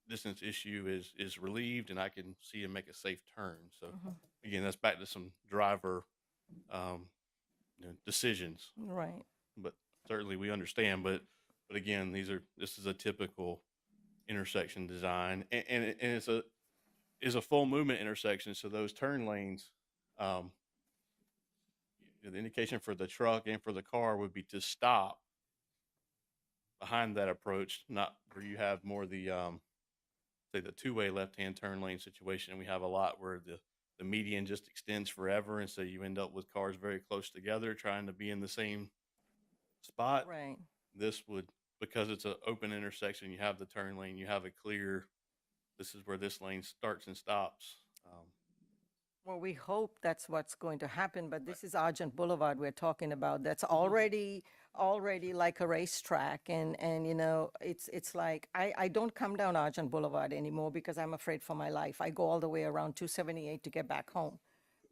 distance issue is relieved, and I can see and make a safe turn. So again, that's back to some driver decisions. Right. But certainly we understand. But again, this is a typical intersection design, and it's a full movement intersection. So those turn lanes, the indication for the truck and for the car would be to stop behind that approach, not where you have more the say the two-way left-hand turn lane situation. We have a lot where the median just extends forever, and so you end up with cars very close together trying to be in the same spot. Right. This would, because it's an open intersection, you have the turn lane, you have a clear, this is where this lane starts and stops. Well, we hope that's what's going to happen, but this is Argent Boulevard we're talking about. That's already like a racetrack, and you know, it's like I don't come down Argent Boulevard anymore because I'm afraid for my life. I go all the way around 278 to get back home.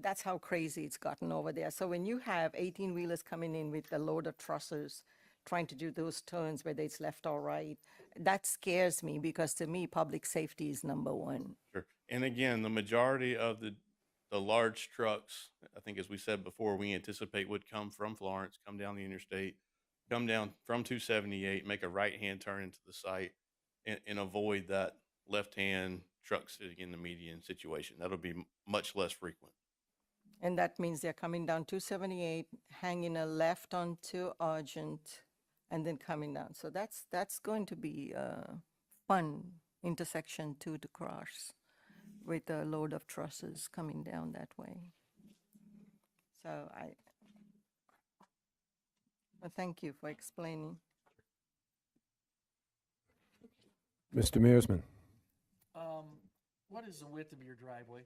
That's how crazy it's gotten over there. So when you have 18-wheelers coming in with a load of trussers trying to do those turns, whether it's left or right, that scares me because to me, public safety is number one. Sure. And again, the majority of the large trucks, I think as we said before, we anticipate would come from Florence, come down the interstate, come down from 278, make a right-hand turn into the site, and avoid that left-hand truck sitting in the median situation. That'll be much less frequent. And that means they're coming down 278, hanging a left onto Argent, and then coming down. So that's going to be a fun intersection too to cross with a load of trusses coming down that way. So well, thank you for explaining. Mr. Mearsman. What is the width of your driveway?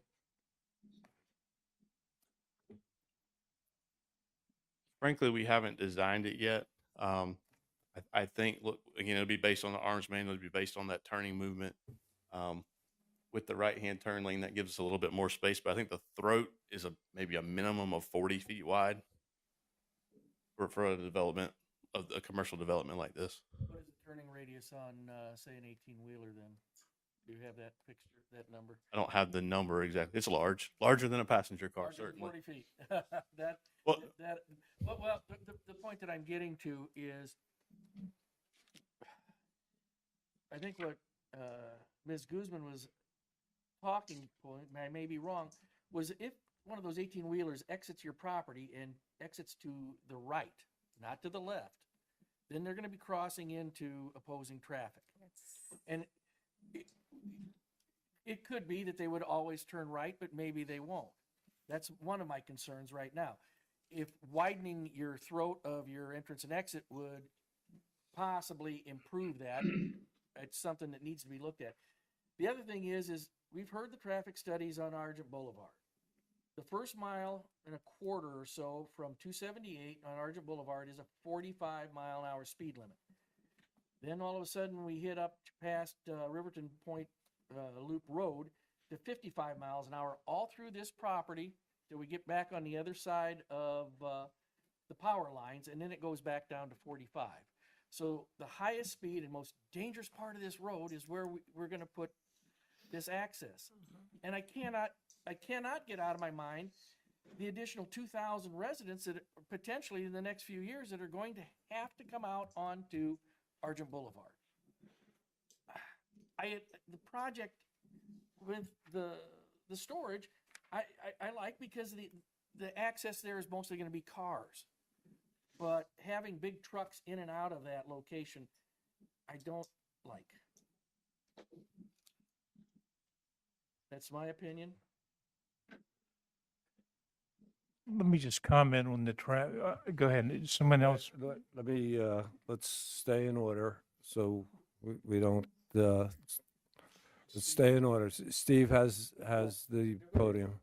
Frankly, we haven't designed it yet. I think, look, again, it'll be based on the arms manual, it'll be based on that turning movement. With the right-hand turn lane, that gives us a little bit more space, but I think the throat is maybe a minimum of 40 feet wide for a development of a commercial development like this. What is the turning radius on, say, an 18-wheeler then? Do you have that fixture, that number? I don't have the number exactly. It's larger than a passenger car, Larger than certainly. 40 feet. Well, The point that I'm getting to is, I think what Ms. Guzman was talking point, and I may be wrong, was if one of those 18-wheelers exits your property and exits to the right, not to the left, then they're going to be crossing into opposing traffic. And it could be that they would always turn right, but maybe they won't. That's one of my concerns right now. If widening your throat of your entrance and exit would possibly improve that, it's something that needs to be looked at. The other thing is we've heard the traffic studies on Argent Boulevard. The first mile and a quarter or so from 278 on Argent Boulevard is a 45-mile-an-hour speed limit. Then all of a sudden we hit up past Riverton Point Loop Road to 55 miles an hour all through this property till we get back on the other side of the power lines, and then it goes back down to 45. So the highest speed and most dangerous part of this road is where we're going to put this access. And I cannot get out of my mind the additional 2,000 residents that potentially in the next few years that are going to have to come out onto Argent Boulevard. The project with the storage, I like because the access there is mostly going to be cars. But having big trucks in and out of that location, I don't like. That's my opinion. Let me just comment on the go ahead. Someone else. Let me, let's stay in order so we don't, let's stay in order. Steve has the podium.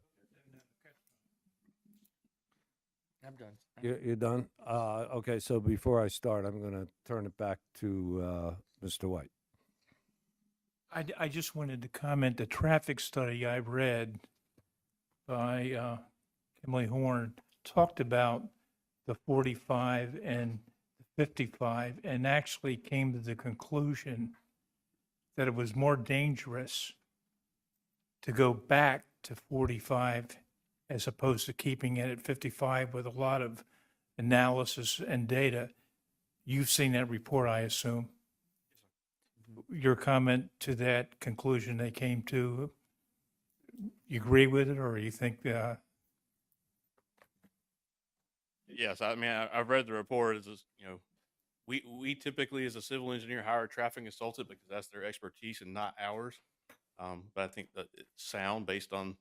I'm done. You're done? Okay, so before I start, I'm going to turn it back to Mr. White. I just wanted to comment, the traffic study I read by Kimberly Horn talked about the 45 and 55 and actually came to the conclusion that it was more dangerous to go back to 45 as opposed to keeping it at 55 with a lot of analysis and data. You've seen that report, I assume. Your comment to that conclusion they came to, you agree with it, or you think, Yes, I mean, I've read the report. It's just, we typically, as a civil engineer, hire a traffic consultant because that's their expertise and not ours. But I think that it's sound based on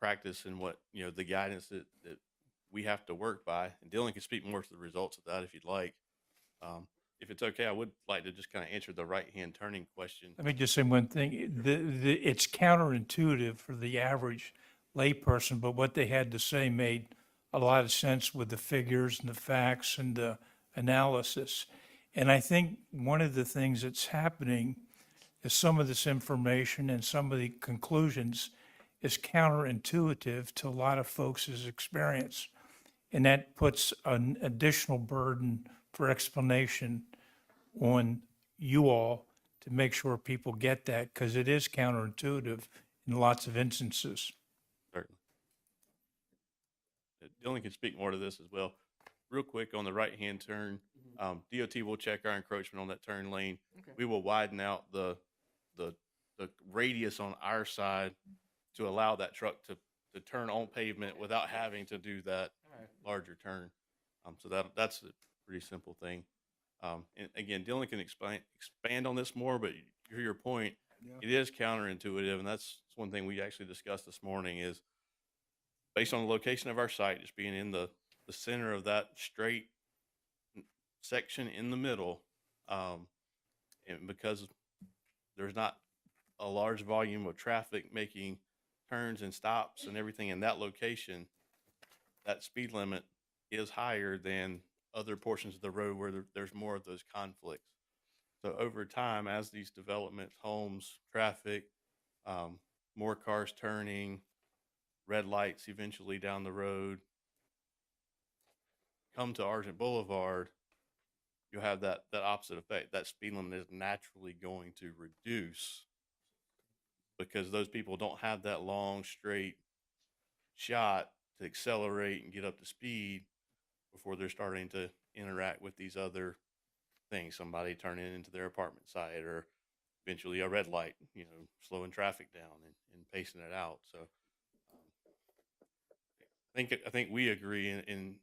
practice and what, the guidance that we have to work by. And Dylan can speak more to the results of that if you'd like. If it's okay, I would like to just kind of answer the right-hand turning question. let me just say one thing. It's counterintuitive for the average layperson, but what they had to say made a lot of sense with the figures and the facts and the analysis. And I think one of the things that's happening is some of this information and some of the conclusions is counterintuitive to a lot of folks' experience. And that puts an additional burden for explanation on you all to make sure people get that, because it is counterintuitive in lots of instances. Certainly. Dylan can speak more to this as well. Real quick on the right-hand turn, DOT will check our encroachment on that turn lane. Okay. We will widen out the radius on our side to allow that truck to turn on pavement without having to do that larger turn. So that's a pretty simple thing. And again, Dylan can expand on this more, but to your point, it is counterintuitive, and that's one thing we actually discussed this morning is based on the location of our site, just being in the center of that straight section in the middle, and because there's not a large volume of traffic making turns and stops and everything in that location, that speed limit is higher than other portions of the road where there's more of those conflicts. So over time, as these developments, homes, traffic, more cars turning, red lights eventually down the road, come to Argent Boulevard, you'll have that opposite effect. That speed limit is naturally going to reduce because those people don't have that long, straight shot to accelerate and get up to speed before they're starting to interact with these other things, somebody turning into their apartment site or eventually a red light, slowing traffic down and pacing it out. So I think we agree in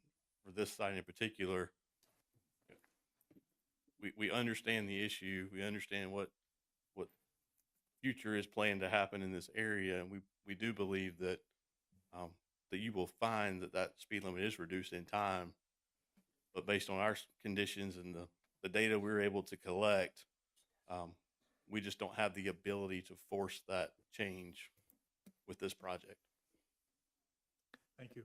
for this site in particular, we understand the issue. We understand what future is planned to happen in this area. And we do believe that that you will find that speed limit is reduced in time, but based on our conditions and the data we're able to collect, we just don't have the ability to force that change with this project. Thank you.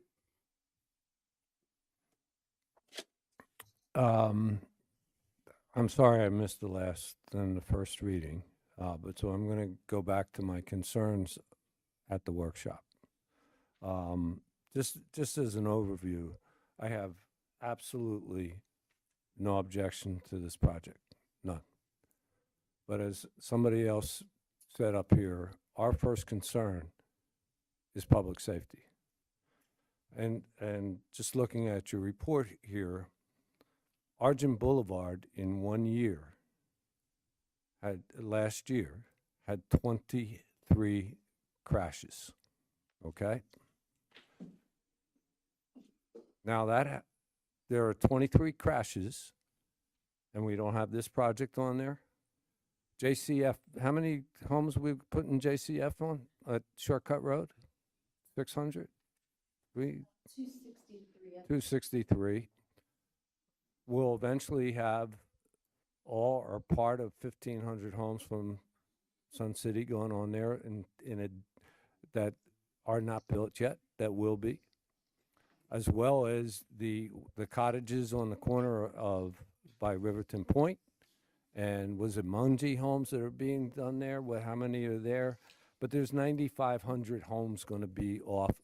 I'm sorry I missed the first reading, but so I'm going to go back to my concerns at the workshop. Just as an overview, I have absolutely no objection to this project, none. But as somebody else said up here, our first concern is public safety. And just looking at your report here, Argent Boulevard in 1 year last year had 23 crashes. Okay? Now there are 23 crashes, and we don't have this project on there. JCF, how many homes we put in JCF on at Shortcut Road? 600? 263. We'll eventually have all or part of 1,500 homes from Sun City going on there that are not built yet, that will be, as well as the cottages on the corner by Riverton Point. And was it Mungie homes that are being done there? How many are there? But there's 9,500 homes going to be off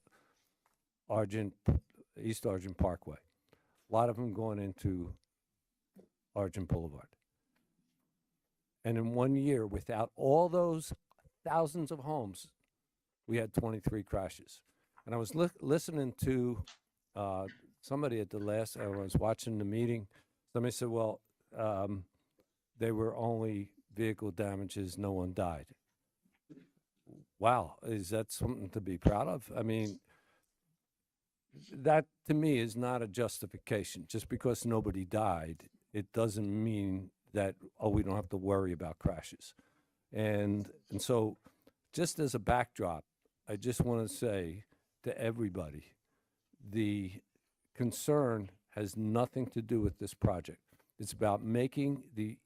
East Argent Parkway. A lot of them going into Argent Boulevard. And in 1 year, without all those thousands of homes, we had 23 crashes. And I was listening to somebody at the last, I was watching the meeting. Somebody said, well, they were only vehicle damages, no one died. Wow, is that something to be proud of? I mean, that to me is not a justification. Just because nobody died, it doesn't mean that, oh, we don't have to worry about crashes. And so just as a backdrop, I just want to say to everybody, the concern has nothing to do with this project. It's about making the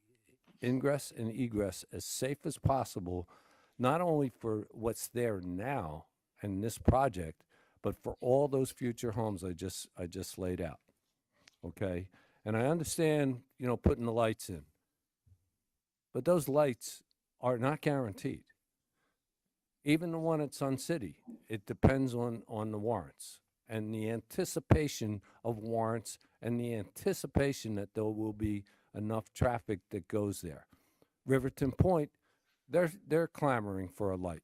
ingress and egress as safe as possible, not only for what's there now and this project, but for all those future homes I just laid out. Okay? And I understand, putting the lights in. But those lights are not guaranteed. Even the one at Sun City, it depends on the warrants and the anticipation of warrants and the anticipation that there will be enough traffic that goes there. Riverton Point, they're clamoring for a light.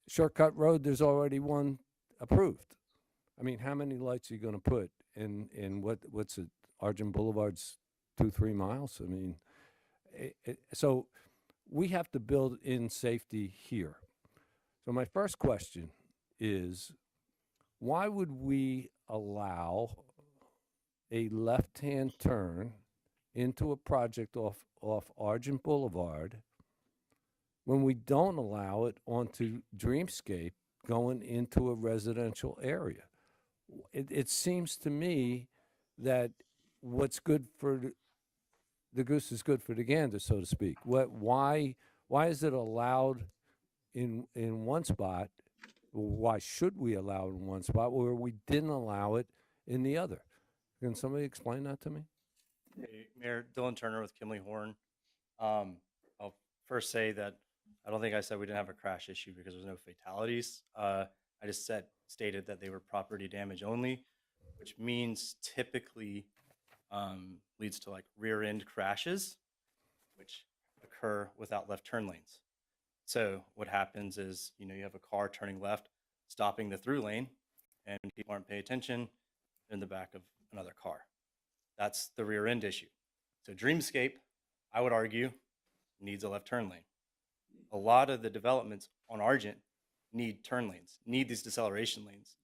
Shortcut Road, there's already one approved. I mean, how many lights are you going to put in what's it? Argent Boulevard's 2-3 miles. I mean, so we have to build in safety here. So my first question is, why would we allow a left-hand turn into a project off Argent Boulevard when we don't allow it onto Dreamscape going into a residential area? It seems to me that what's good for the goose is good for the gander, so to speak. Why is it allowed in one spot? Why should we allow it in one spot where we didn't allow it in the other? Can somebody explain that to me? Hey, Mayor Dylan Turner with Kimley Horn. I'll first say that I don't think I said we didn't have a crash issue because there's no fatalities. I just stated that they were property damage only, which means typically leads to like rear end crashes, which occur without left turn lanes. So what happens is, you have a car turning left, stopping the through lane, and people aren't paying attention in the back of another car. That's the rear end issue. So Dreamscape, I would argue, needs a left turn lane. A lot of the developments on Argent need turn lanes, need these deceleration lanes.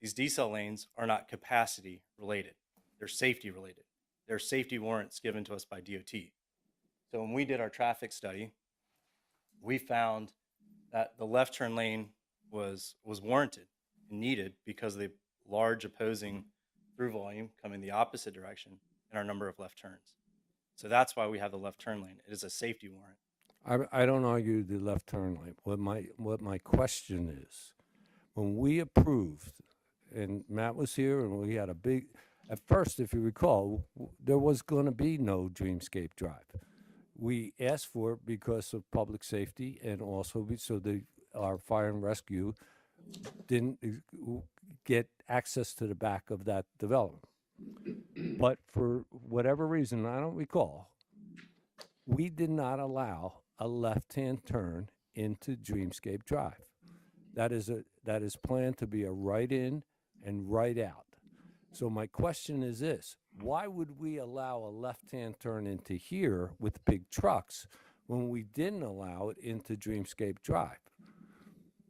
These decel lanes are not capacity related. They're safety related. They're safety warrants given to us by DOT. So when we did our traffic study, we found that the left turn lane was warranted and needed because of the large opposing through volume coming the opposite direction and our number of left turns. So that's why we have the left turn lane. It is a safety warrant. I don't argue the left turn lane. What my question is, when we approved, and Matt was here, and we had a big, at first, if you recall, there was going to be no Dreamscape Drive. We asked for it because of public safety and also so our fire and rescue didn't get access to the back of that development. But for whatever reason, I don't recall, we did not allow a left-hand turn into Dreamscape Drive. That is planned to be a right in and right out. So my question is this: why would we allow a left-hand turn into here with big trucks when we didn't allow it into Dreamscape Drive?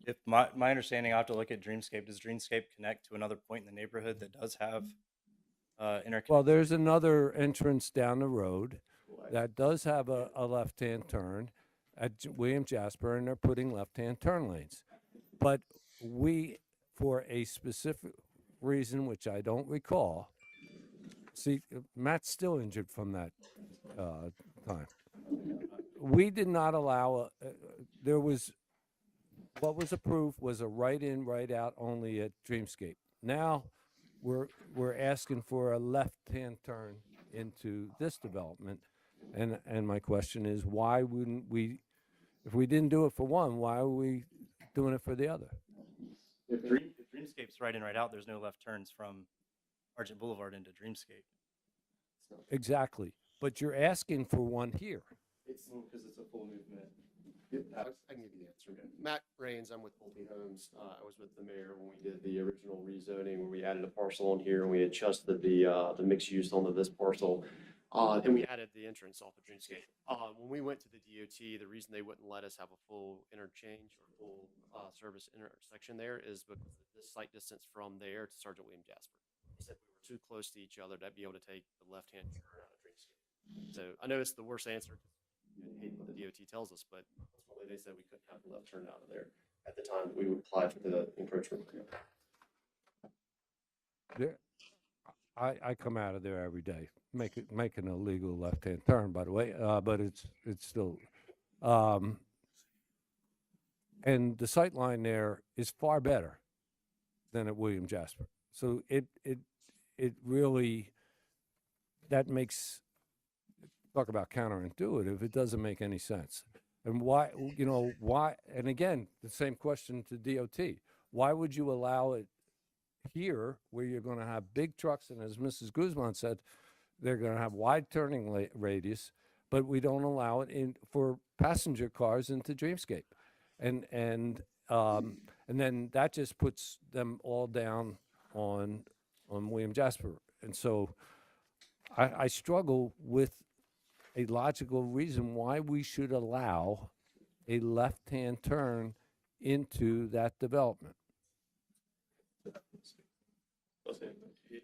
If my understanding, I have to look at Dreamscape. Does Dreamscape connect to another point in the neighborhood that does have interconnection? Well, there's another entrance down the road that does have a left-hand turn at William Jasper, and they're putting left-hand turn lanes. But we, for a specific reason, which I don't recall, see, Matt's still injured from that time. We did not allow, what was approved was a right in, right out only at Dreamscape. Now, we're asking for a left-hand turn into this development. And my question is, why wouldn't we, if we didn't do it for one, why are we doing it for the other? If Dreamscape's right in, right out, there's no left turns from Argent Boulevard into Dreamscape. Exactly. but you're asking for one here. It's because it's a full movement. I can give you the answer. Matt Rains, I'm with Pulte Homes. I was with the mayor when we did the original rezoning, where we added a parcel on here and we adjusted the mixed use onto this parcel. And we added the entrance off of Dreamscape. When we went to the DOT, the reason they wouldn't let us have a full interchange or full service intersection there is because the site distance from there to Sergeant William Jasper. They said we were too close to each other to be able to take the left-hand turn out of Dreamscape. So I know it's the worst answer. I hate what the DOT tells us, but ultimately they said we couldn't have the left turn out of there at the time that we would apply for the encroachment. There, I come out of there every day, making a legal left-hand turn, by the way, but it's still, and the sight line there is far better than at William Jasper. So it really, that makes, talk about counterintuitive, it doesn't make any sense. And why, why, and again, the same question to DOT, why would you allow it here where you're going to have big trucks, and as Mrs. Guzman said, they're going to have wide turning radius, but we don't allow it in for passenger cars into Dreamscape, and then that just puts them all down on William Jasper, and so I struggle with a logical reason why we should allow a left-hand turn into that development.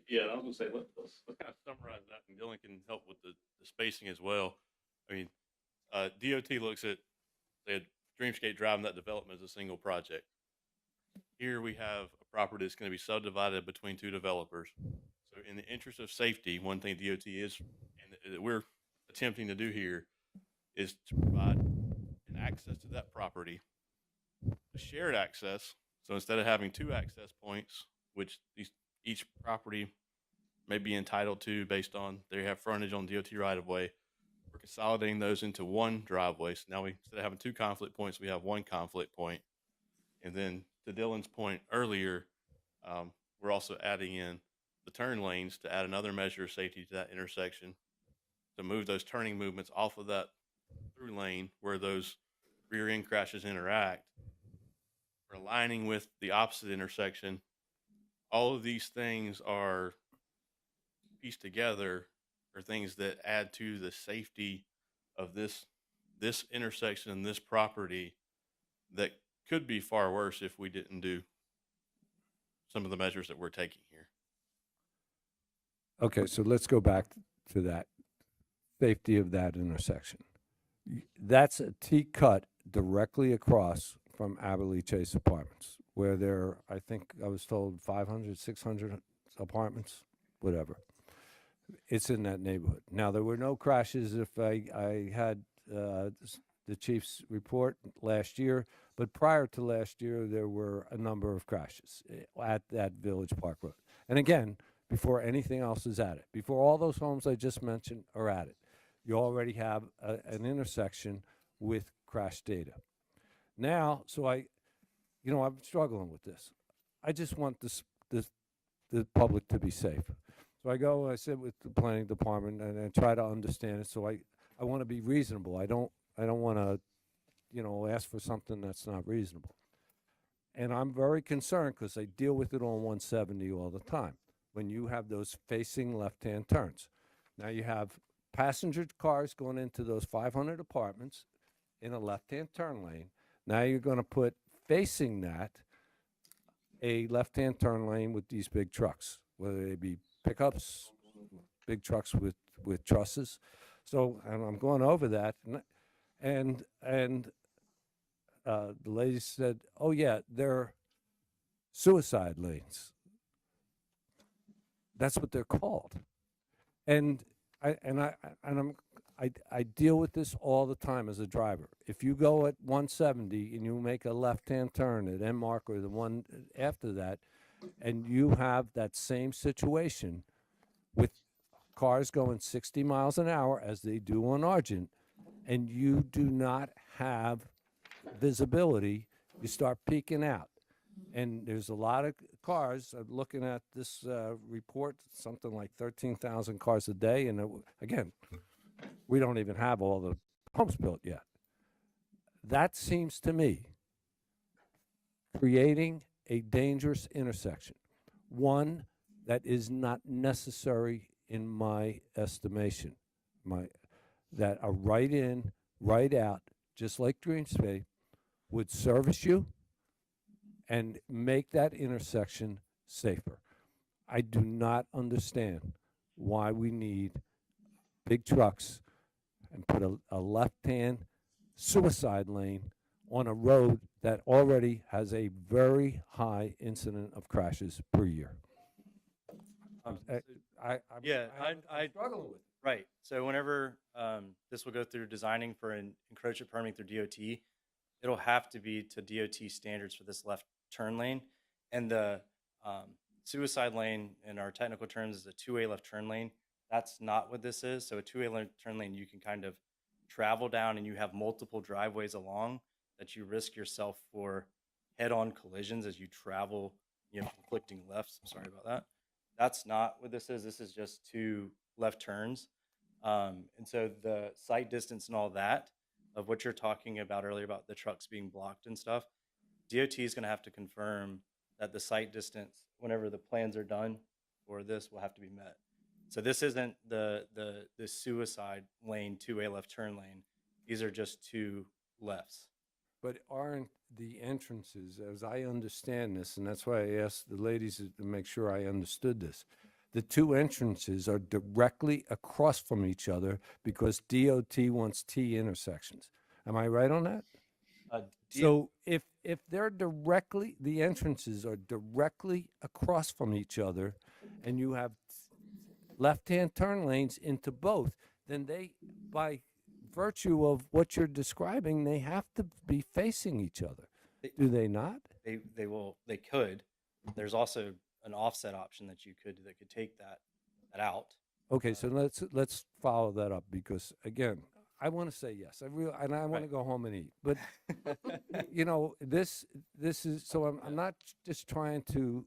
Yeah, I was gonna say, let's kind of summarize that, and Dylan can help with the spacing as well. I mean, DOT looks at, they had Dreamscape driving that development as a single project. Here we have a property that's going to be subdivided between two developers. So in the interest of safety, one thing DOT is, and that we're attempting to do here, is to provide an access to that property, a shared access. So instead of having two access points, which each property may be entitled to based on they have frontage on DOT right of way, we're consolidating those into one driveway. So now instead of having two conflict points, we have one conflict point. And then to Dylan's point earlier, we're also adding in the turn lanes to add another measure of safety to that intersection, to move those turning movements off of that through lane where those rear end crashes interact. We're aligning with the opposite intersection. All of these things are pieced together, are things that add to the safety of this intersection and this property that could be far worse if we didn't do some of the measures that we're taking here. Okay, so let's go back to that safety of that intersection. That's a T-cut directly across from Aberley Chase Apartments, where there, I think I was told 500, 600 apartments, whatever. It's in that neighborhood. Now, there were no crashes if I had the chief's report last year, but prior to last year, there were a number of crashes at that Village Park Road. And again, before anything else is added, before all those homes I just mentioned are added, you already have an intersection with crash data. Now, so I'm struggling with this. I just want the public to be safe. So I go and I sit with the planning department and I try to understand it. So I want to be reasonable. I don't want to, ask for something that's not reasonable. And I'm very concerned because I deal with it on 170 all the time. When you have those facing left-hand turns. Now you have passenger cars going into those 500 apartments in a left-hand turn lane. Now you're going to put facing that a left-hand turn lane with these big trucks, whether they be pickups, big trucks with trusses. So, and I'm going over that, and the lady said, "Oh yeah, they're suicide lanes." That's what they're called, and I deal with this all the time as a driver. If you go at 170 and you make a left-hand turn at N Mark or the one after that, and you have that same situation with cars going 60 miles an hour as they do on Argent, and you do not have visibility, you start peeking out. And there's a lot of cars. I'm looking at this report, something like 13,000 cars a day. And again, We don't even have all the homes built yet. That seems to me creating a dangerous intersection, one that is not necessary in my estimation. That a right in, right out, just like Green Space, would service you and make that intersection safer. I do not understand why we need big trucks and put a left-hand suicide lane on a road that already has a very high incident of crashes per year. I'm struggling with it. Right. So whenever this will go through designing for an encroachment permitting through DOT, it'll have to be to DOT standards for this left turn lane. And the suicide lane, in our technical terms, is a two-way left turn lane. That's not what this is. So a two-way left turn lane, you can kind of travel down, and you have multiple driveways along that you risk yourself for head-on collisions as you travel, conflicting lefts. I'm sorry about that. That's not what this is. This is just two left turns. And so the sight distance and all that of what you're talking about earlier about the trucks being blocked and stuff, DOT is going to have to confirm that the sight distance, whenever the plans are done for this, will have to be met. So this isn't the suicide lane, two-way left turn lane. These are just two lefts. But aren't the entrances, as I understand this, and that's why I asked the ladies to make sure I understood this, the two entrances are directly across from each other because DOT wants T intersections. Am I right on that? So if they're directly, the entrances are directly across from each other, and you have left-hand turn lanes into both, then they, by virtue of what you're describing, they have to be facing each other. Do they not? They could. There's also an offset option that could take that out. Okay, so let's follow that up, because again, I want to say yes. I want to go home and eat. But this is so. I'm not just trying to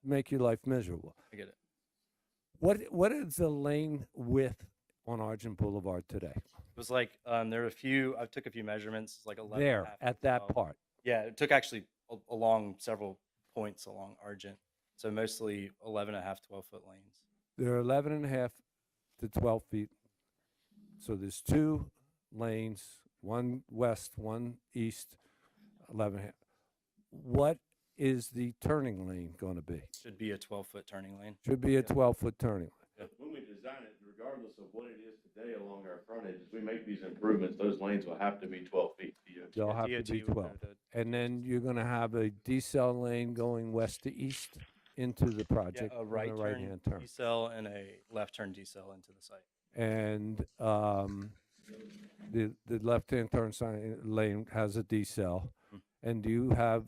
make your life miserable. I get it. What is the lane width on Argent Boulevard today? It was like there were a few. I took a few measurements. Like 11. There at that part. Yeah, it took actually along several points along Argent. So mostly 11.5, 12-foot lanes. They're 11.5 to 12 feet. So there's two lanes, one west, one east, 11.5. What is the turning lane going to be? Should be a 12-foot turning lane. Should be a 12-foot turning lane. When we design it, regardless of what it is today along our frontage, as we make these improvements, those lanes will have to be 12 feet. They'll have to be 12. And then you're going to have a decel lane going west to east into the project. Yeah, a right-hand turn. decel and a left turn decel into the site. And the left-hand turn lane has a decel. And do you have,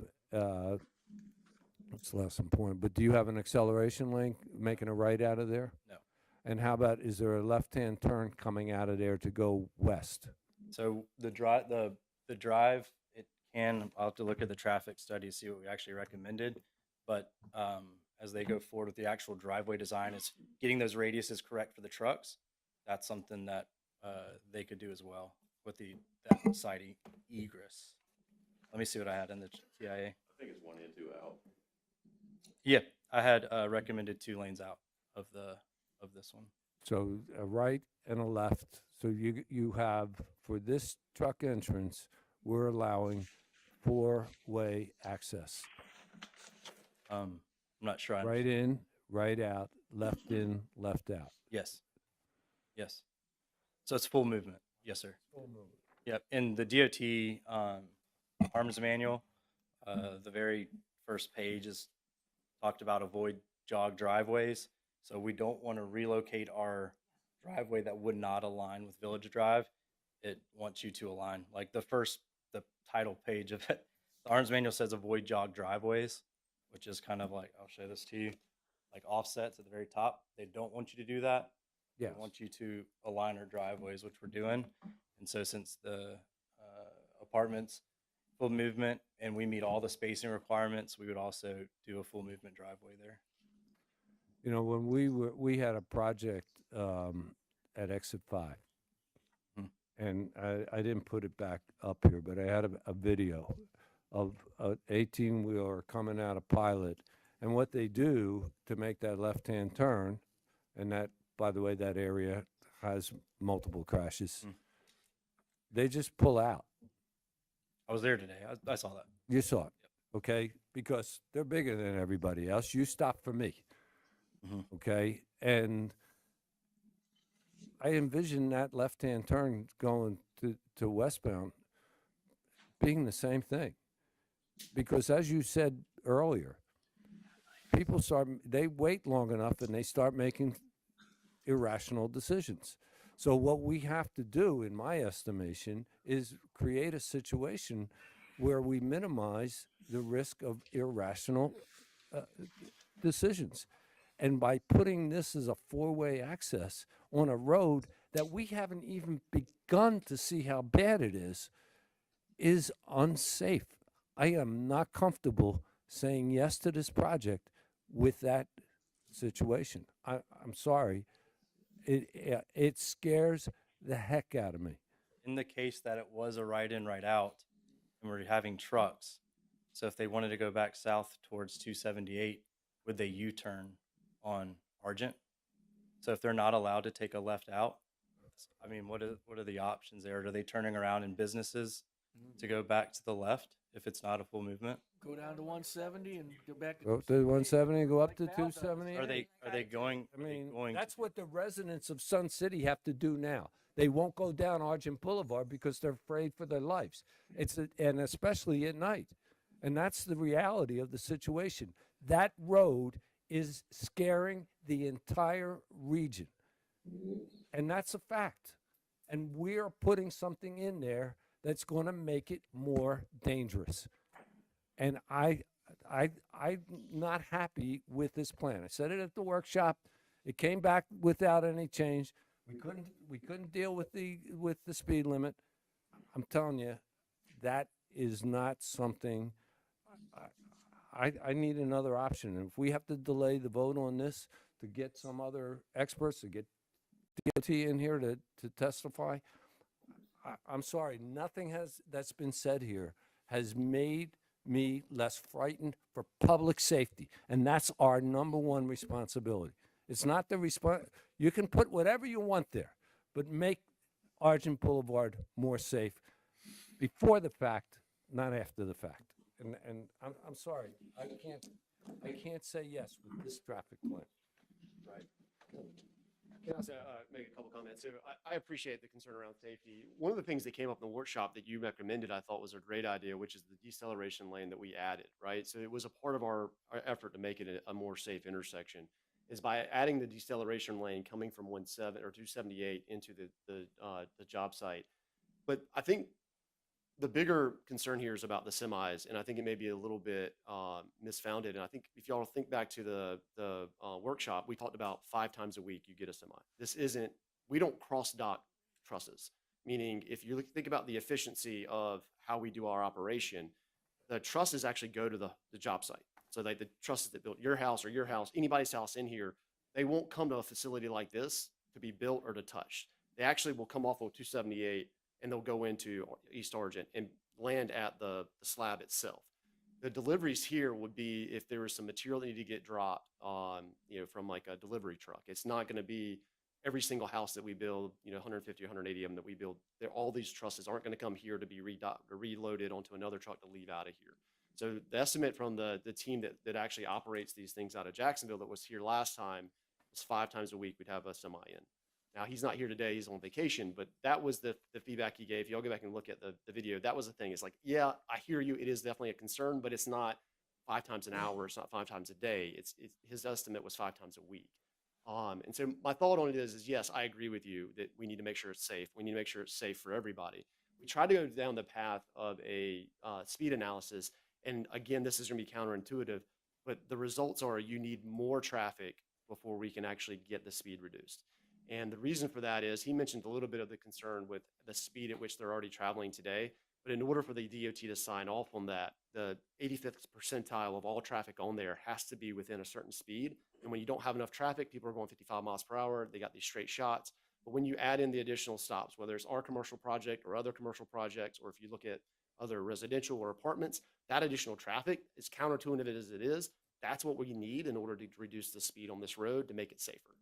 it's less important, but do you have an acceleration lane making a right out of there? No. And how about, is there a left-hand turn coming out of there to go west? So the drive, it can, I'll have to look at the traffic study to see what we actually recommended. But as they go forward with the actual driveway design, is getting those radiuses correct for the trucks. That's something that they could do as well with that side egress. Let me see what I had in the TIA. I think it's 1 in, 2 out. Yeah, I had recommended 2 lanes out of this one. So a right and a left. So you have, for this truck entrance, we're allowing 4-way access. I'm not sure. Right in, right out, left in, left out. Yes. Yes. So it's full movement. Yes, sir. Full movement. Yep. In the DOT arms manual, the very first page is talked about avoid jog driveways. So we don't want to relocate our driveway that would not align with Village Drive. It wants you to align. Like the title page of it, the arms manual says avoid jog driveways, which is kind of like, I'll show this to you, like offsets at the very top. They don't want you to do that. Yes. They want you to align our driveways, which we're doing. And so since the apartments full movement and we meet all the spacing requirements, we would also do a full movement driveway there. When we had a project at exit 5. Hmm. And I didn't put it back up here, but I had a video of an 18-wheeler coming out of Pilot. And what they do to make that left-hand turn, and that, by the way, that area has multiple crashes, Hmm. they just pull out. I was there today. I saw that. You saw it, okay? Because they're bigger than everybody else. You stop for me, Mhm. okay? And I envision that left-hand turn going to westbound being the same thing. Because as you said earlier, people they wait long enough and they start making irrational decisions. So what we have to do, in my estimation, is create a situation where we minimize the risk of irrational uh, decisions. And by putting this as a four-way access on a road that we haven't even begun to see how bad it is unsafe. I am not comfortable saying yes to this project with that situation. I'm sorry. It scares the heck out of me. In the case that it was a right in, right out, and we're having trucks, so if they wanted to go back south towards 278, would they U-turn on Argent? So if they're not allowed to take a left out, I mean, what are the options there? Are they turning around in businesses to go back to the left if it's not a full movement? Go down to 170 and go back to. Go to 170 and go up to Like Val does. 278. Are they going? I are they mean, going that's what the residents of Sun City have to do now. They won't go down Argent Boulevard because they're afraid for their lives. And especially at night. And that's the reality of the situation. That road is scaring the entire region. And that's a fact. And we're putting something in there that's going to make it more dangerous. And I'm not happy with this plan. I said it at the workshop. It came back without any change. We couldn't deal with the speed limit. I'm telling you, that is not something. I need another option. And if we have to delay the vote on this to get some other experts, to get DOT in here to testify, I'm sorry. Nothing that's been said here has made me less frightened for public safety. And that's our number one responsibility. It's not the you can put whatever you want there, but make Argent Boulevard more safe before the fact, not after the fact. And I'm sorry, I can't say yes with this traffic plan. Right. Can I also make a couple comments? So I appreciate the concern around safety. One of the things that came up in the workshop that you recommended, I thought was a great idea, which is the deceleration lane that we added, right? So it was a part of our effort to make it a more safe intersection, is by adding the deceleration lane coming from 278 into the job site. But I think the bigger concern here is about the semis, and I think it may be a little bit misfounded. And I think if y'all think back to the workshop, we talked about 5 times a week you get a semi. We don't cross dock trusses, meaning if you think about the efficiency of how we do our operation, the trusses actually go to the job site. So the trusses that built your house or anybody's house in here, they won't come to a facility like this to be built or to touch. They actually will come off of 278 and they'll go into East Argent and land at the slab itself. The deliveries here would be if there was some material that needed to get dropped from like a delivery truck. It's not going to be every single house that we build, 150, 180 of them that we build. All these trusses aren't going to come here to be reloaded onto another truck to leave out of here. So the estimate from the team that actually operates these things out of Jacksonville that was here last time was 5 times a week we'd have a semi in. Now, he's not here today, he's on vacation, but that was the feedback he gave. If y'all go back and look at the video, that was the thing. It's like, yeah, I hear you. It is definitely a concern, but it's not 5 times an hour. It's not 5 times a day. His estimate was 5 times a week. And so my thought on it is yes, I agree with you that we need to make sure it's safe. We need to make sure it's safe for everybody. We try to go down the path of a speed analysis. And again, this is going to be counterintuitive, but the results are you need more traffic before we can actually get the speed reduced. And the reason for that is he mentioned a little bit of the concern with the speed at which they're already traveling today. But in order for the DOT to sign off on that, the 85th percentile of all traffic on there has to be within a certain speed. And when you don't have enough traffic, people are going 55 miles per hour. They got these straight shots. But when you add in the additional stops, whether it's our commercial project or other commercial projects, or if you look at other residential or apartments, that additional traffic, as counterintuitive as it is, that's what we need in order to reduce the speed on this road to make it safer.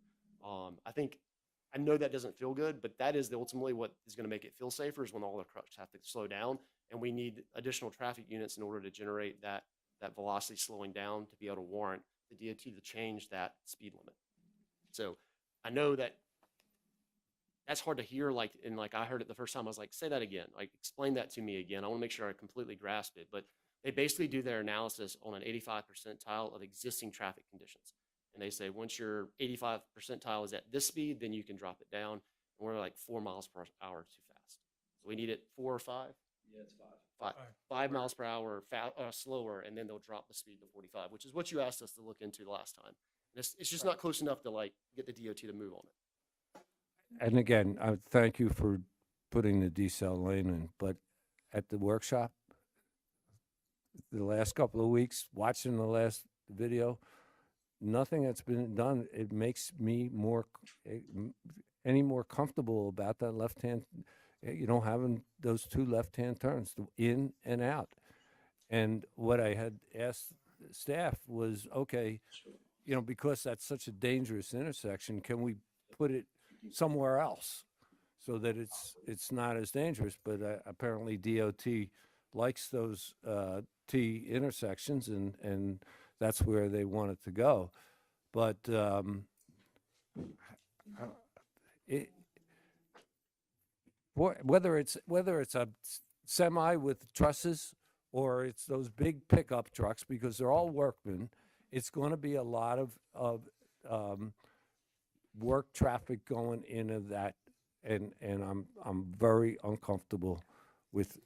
I know that doesn't feel good, but that is ultimately what is going to make it feel safer, is when all the trucks have to slow down, and we need additional traffic units in order to generate that velocity slowing down to be able to warrant the DOT to change that speed limit. So I know that that's hard to hear. Like I heard it the first time. I was like, say that again. Like, explain that to me again. I want to make sure I completely grasp it. But they basically do their analysis on an 85 percentile of existing traffic conditions. And they say, once your 85 percentile is at this speed, then you can drop it down. And we're like 4 miles per hour too fast. So we need it 4 or 5? Yeah, it's 5. 5 miles per hour slower, and then they'll drop the speed to 45, which is what you asked us to look into last time. And it's just not close enough to like get the DOT to move on it. And again, I thank you for putting the decel lane in, but at the workshop, the last couple of weeks, watching the last video, nothing that's been done, it makes me any more comfortable about that left-hand, having those 2 left-hand turns, in and out. And what I had asked staff was, okay, because that's such a dangerous intersection, can we put it somewhere else so that it's not as dangerous? But apparently DOT likes those T intersections, and that's where they want it to go. But whether it's a semi with trusses or it's those big pickup trucks, because they're all workmen, it's going to be a lot of work traffic going into that, and I'm very uncomfortable with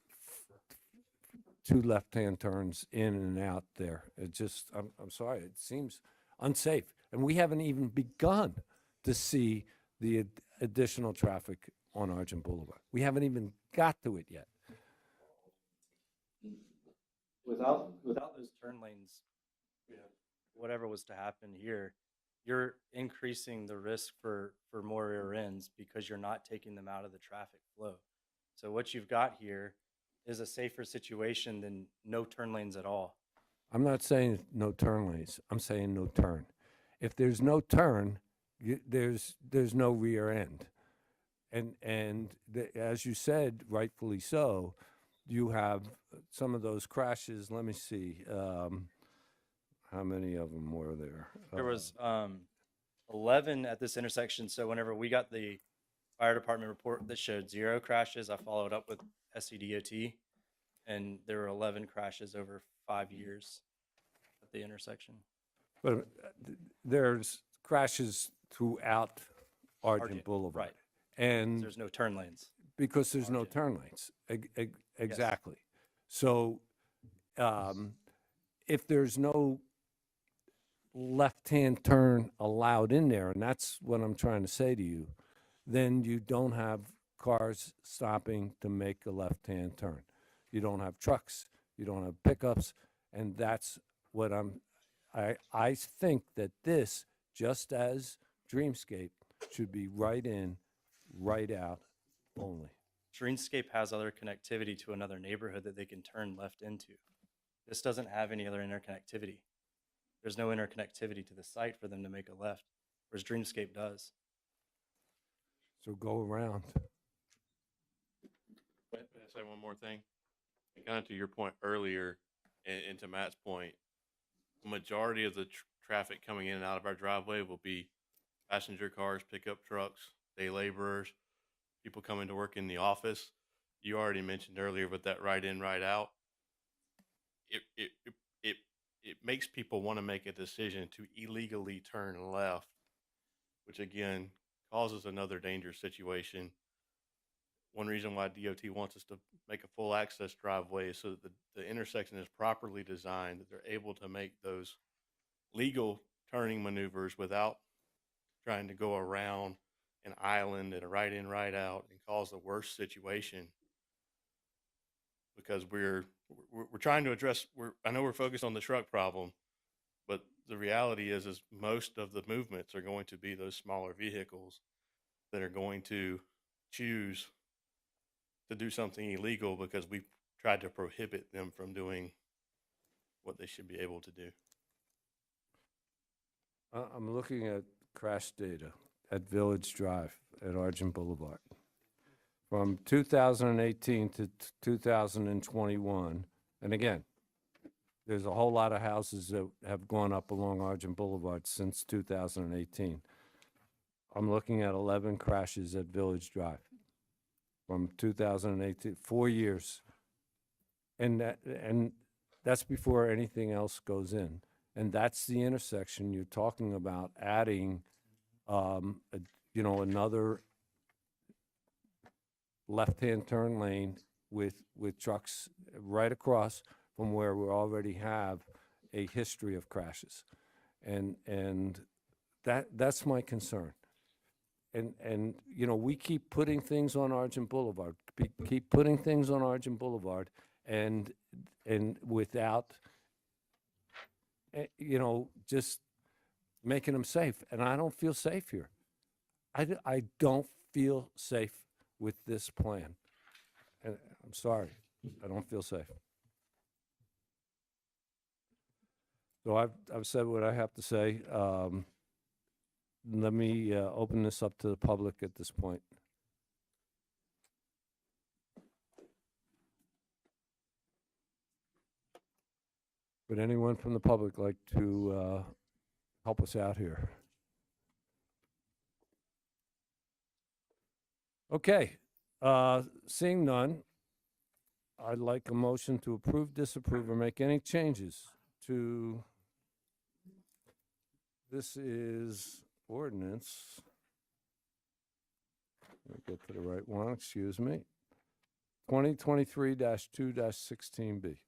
2 left-hand turns in and out there. It just, I'm sorry, it seems unsafe, and we haven't even begun to see the additional traffic on Argent Boulevard. We haven't even got to it yet. Without those turn lanes, whatever was to happen here, you're increasing the risk for more rear ends because you're not taking them out of the traffic flow. So what you've got here is a safer situation than no turn lanes at all. I'm not saying no turn lanes. I'm saying no turn. If there's no turn, there's no rear end. And as you said, rightfully so, you have some of those crashes. Let me see. How many of them were there? There was 11 at this intersection. So whenever we got the fire department report that showed 0 crashes, I followed up with SCDOT, and there were 11 crashes over 5 years at the intersection. But there's crashes throughout Argent Boulevard. Right. And there's no turn lanes. Because there's no turn lanes. Exactly. So if there's no left-hand turn allowed in there, and that's what I'm trying to say to you, then you don't have cars stopping to make a left-hand turn. You don't have trucks, you don't have pickups, and that's what I think that this, just as Dreamscape, should be right in, right out only. Dreamscape has other connectivity to another neighborhood that they can turn left into. This doesn't have any other interconnectivity. There's no interconnectivity to the site for them to make a left, whereas Dreamscape does. So go around. May I say one more thing? Kind of to your point earlier, and to Matt's point, the majority of the traffic coming in and out of our driveway will be passenger cars, pickup trucks, day laborers, people coming to work in the office. You already mentioned earlier with that right in, right out. It makes people want to make a decision to illegally turn left, which again causes another dangerous situation. One reason why DOT wants us to make a full access driveway is so that the intersection is properly designed, that they're able to make those legal turning maneuvers without trying to go around an island and a right in, right out and cause a worse situation. Because we're trying to address, I know we're focused on the truck problem, but the reality is most of the movements are going to be those smaller vehicles. that are going to choose to do something illegal because we tried to prohibit them from doing what they should be able to do. I'm looking at crash data at Village Drive at Argent Boulevard. From 2018 to 2021, and again, there's a whole lot of houses that have gone up along Argent Boulevard since 2018. I'm looking at 11 crashes at Village Drive from 2018, 4 years. And that's before anything else goes in. And that's the intersection you're talking about adding, another left-hand turn lane with trucks right across from where we already have a history of crashes. And that's my concern. And we keep putting things on Argent Boulevard, keep putting things on Argent Boulevard, and without, just making them safe. And I don't feel safe here. I don't feel safe with this plan. And I'm sorry, I don't feel safe. So I've said what I have to say. Let me open this up to the public at this point. Would anyone from the public like to help us out here? Okay, seeing none, I'd like a motion to approve, disapprove, or make any changes to, this is ordinance. Let me get to the right one, excuse me. 2023-2-16B.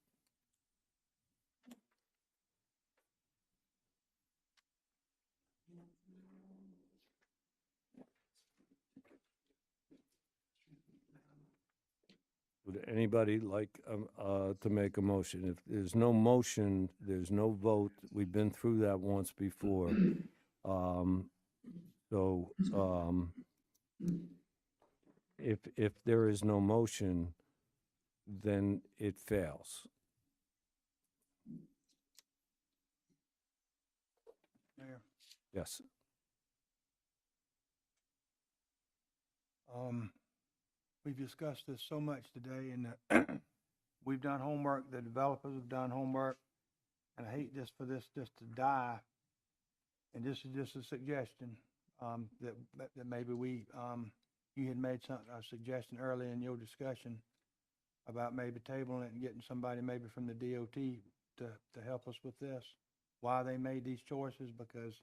Would anybody like to make a motion? If there's no motion, there's no vote. We've been through that once before. If there is no motion, then it fails. Mayor, Yes. we've discussed this so much today, and we've done homework, the developers have done homework, and I hate this for this just to die. And this is just a suggestion, that maybe you had made a suggestion earlier in your discussion about maybe tabling it and getting somebody maybe from the DOT to help us with this, why they made these choices, because,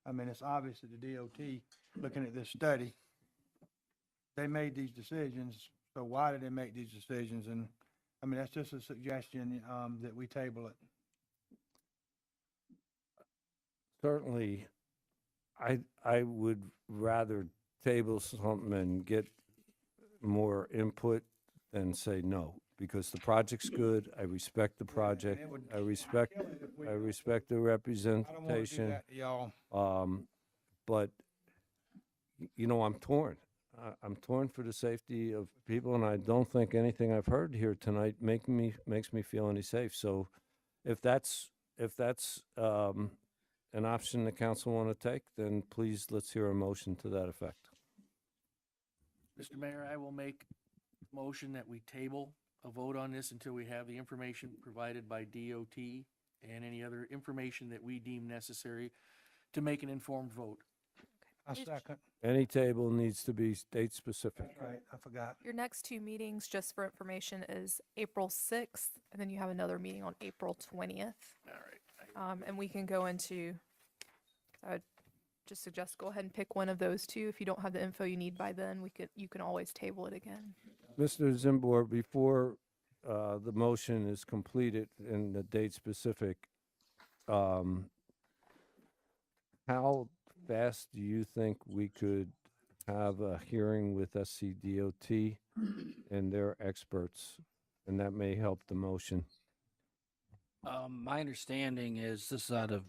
it's obvious that the DOT, looking at this study, they made these decisions, so why did they make these decisions? And, that's just a suggestion, that we table it. Certainly, I would rather table something and get more input than say no, because the project's good. I respect the project. I respect the I don't want to do representation. that to y'all. But, I'm torn. I'm torn for the safety of people, and I don't think anything I've heard here tonight makes me feel any safe. So if that's an option the council want to take, then please, let's hear a motion to that effect. Mr. Mayor, I will make a motion that we table a vote on this until we have the information provided by DOT and any other information that we deem necessary to make an informed vote. A second. Any table needs to be date specific. Right, I forgot. Your next two meetings, just for information, is April 6th, and then you have another meeting on April 20th. All right. And we can go into, I would just suggest go ahead and pick one of those two. If you don't have the info you need by then, you can always table it again. Mr. Zimbor, before the motion is completed and the date specific, how fast do you think we could have a hearing with SCDOT and their experts, and that may help the motion? My understanding is this is out of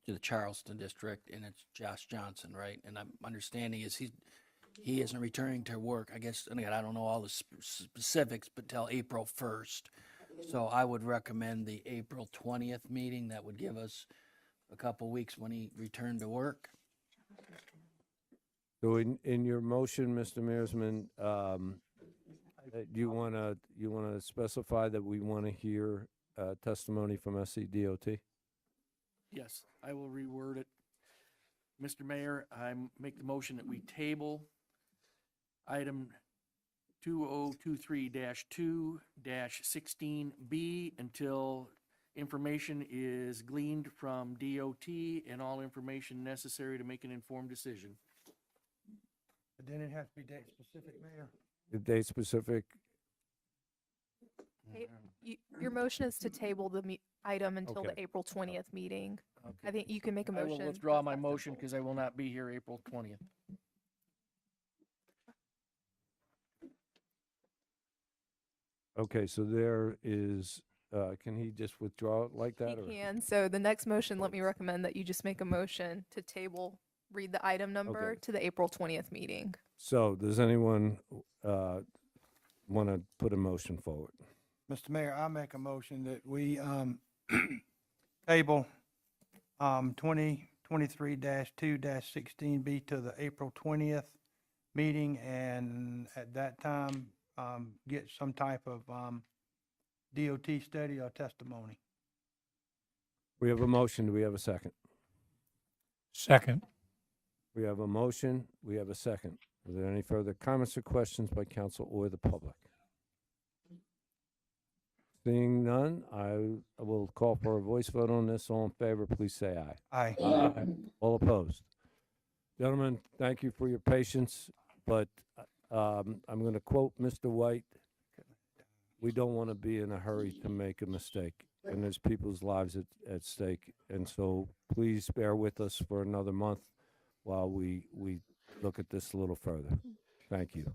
the Charleston district, and it's Josh Johnson, right? And my understanding is he isn't returning to work, I guess, and again, I don't know all the specifics, but till April 1st. So I would recommend the April 20th meeting. That would give us a couple weeks when he returned to work. So in your motion, Mr. Mearsman, do you wanna specify that we wanna hear testimony from SCDOT? Yes, I will reword it. Mr. Mayor, make the motion that we table item 2023-2-16B until information is gleaned from DOT and all information necessary to make an informed decision. But then it has to be date specific, Mayor. The date specific? Your motion is to table the item until Okay. the April 20th meeting. Okay. I think you can make a I motion. will withdraw my motion because I will not be here April 20th. Okay, so there is, can he just withdraw it like that? He or- can. So the next motion, let me recommend that you just make a motion to table, read the item number Okay. to the April 20th meeting. So does anyone want to put a motion forward? Mr. Mayor, I make a motion that we, table, 2023-2-16B to the April 20th meeting, and at that time, get some type of, DOT study or testimony. We have a motion. Do we have a second? Second. We have a motion. We have a second. Are there any further comments or questions by council or the public? Seeing none, I will call for a voice vote on this. All in favor, please say aye. Aye. All opposed? Gentlemen, thank you for your patience, but I'm going to quote Mr. White. We don't want to be in a hurry to make a mistake, and there's people's lives at stake. And so please bear with us for another month while we look at this a little further. Thank you.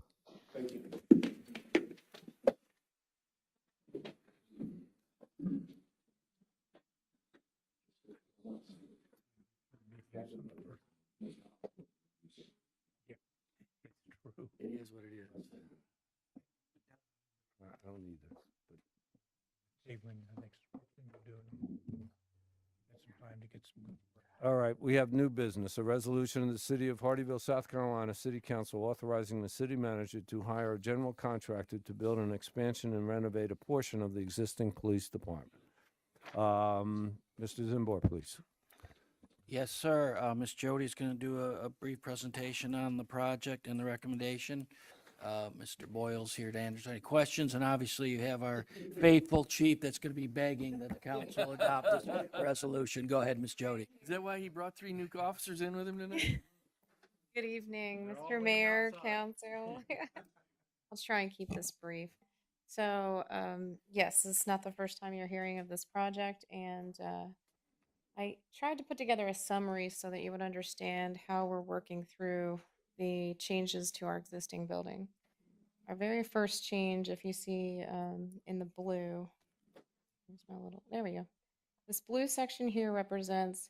Thank you. It is what it is. I don't either. Tabling, I think, is the thing to do. Get some time to get some. All right, we have new business, a resolution of the City of Hardeeville, South Carolina City Council authorizing the city manager to hire a general contractor to build an expansion and renovate a portion of the existing police department. Mr. Zimbor, please. Yes, sir. Ms. Jody's going to do a brief presentation on the project and the recommendation. Mr. Boyle's here to answer any questions, and obviously you have our faithful chief that's going to be begging that the council adopt this resolution. Go ahead, Ms. Jody. Is that why he brought 3 new officers in with him tonight? Good evening, Mr. Mayor, Council. I'll try and keep this brief. So, yes, this is not the first time you're hearing of this project, and I tried to put together a summary so that you would understand how we're working through the changes to our existing building. Our very first change, if you see in the blue, there we go. This blue section here represents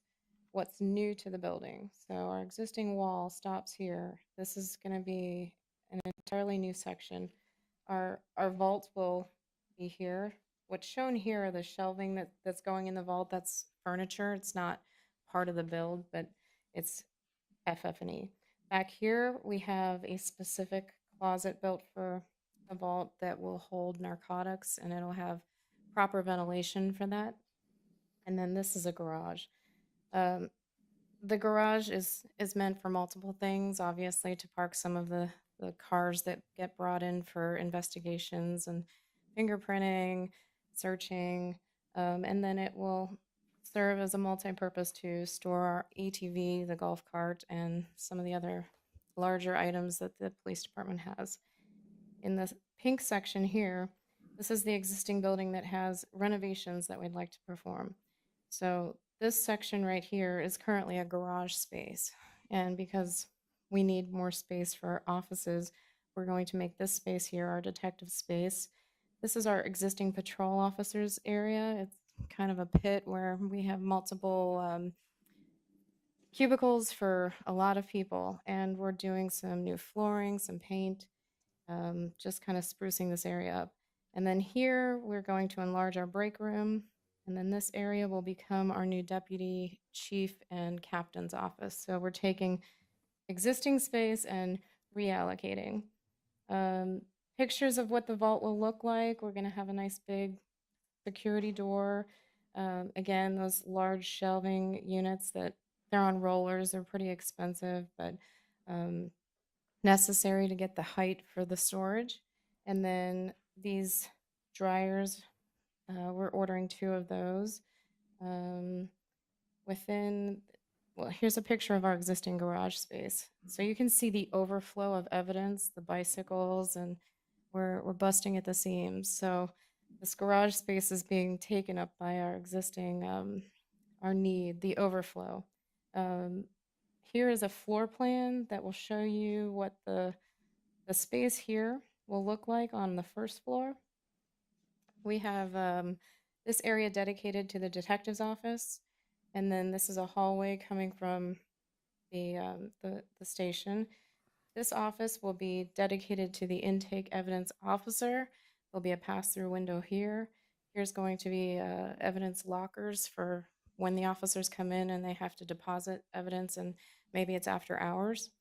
what's new to the building. So our existing wall stops here. This is going to be an entirely new section. Our vault will be here. What's shown here are the shelving that's going in the vault. That's furniture. It's not part of the build, but it's FF&E. Back here, we have a specific closet built for the vault that will hold narcotics, and it'll have proper ventilation for that. And then this is a garage. The garage is meant for multiple things, obviously, to park some of the cars that get brought in for investigations and fingerprinting, searching, and then it will serve as a multi-purpose to store our ATV, the golf cart, and some of the other larger items that the police department has. In the pink section here, this is the existing building that has renovations that we'd like to perform. So this section right here is currently a garage space, and because we need more space for offices, we're going to make this space here our detective space. This is our existing patrol officers area. It's kind of a pit where we have multiple cubicles for a lot of people, and we're doing some new flooring, some paint, just kind of sprucing this area up. And then here we're going to enlarge our break room, and then this area will become our new deputy chief and captain's office. So we're taking existing space and reallocating. Um, Pictures of what the vault will look like. We're going to have a nice big security door. Again, those large shelving units that they're on rollers are pretty expensive, but necessary to get the height for the storage. And then these dryers, we're ordering 2 of those. Within, well, here's a picture of our existing garage space. So you can see the overflow of evidence, the bicycles, and we're busting at the seams. So this garage space is being taken up by our existing, our need, the overflow. Here is a floor plan that will show you what the space here will look like on the first floor. We have this area dedicated to the detective's office, and then this is a hallway coming from the station. This office will be dedicated to the intake evidence officer. There'll be a pass-through window here. Here's going to be evidence lockers for when the officers come in and they have to deposit evidence, and maybe it's after hours.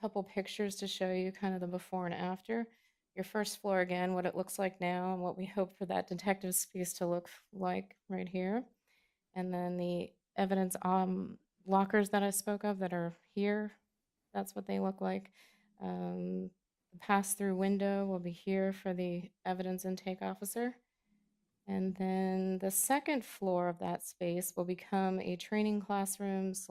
Couple pictures to show you kind of the before and after. Your first floor again, what it looks like now, and what we hope for that detective space to look like right here. And then the evidence lockers that I spoke of that are here, that's what they look like. The pass-through window will be here for the evidence intake officer. And then the second floor of that space will become a training classroom /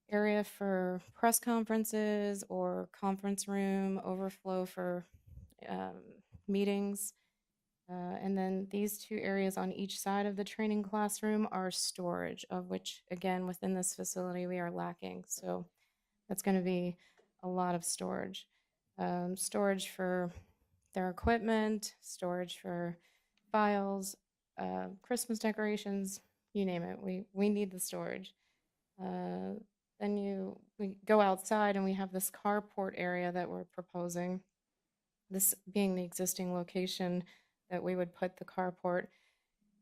area for press conferences or conference room overflow for meetings. And then these 2 areas on each side of the training classroom are storage, of which, again, within this facility, we are lacking. So that's going to be a lot of storage. Storage for their equipment, storage for files, Christmas decorations, you name it. We need the storage. Then we go outside and we have this carport area that we're proposing. This being the existing location that we would put the carport.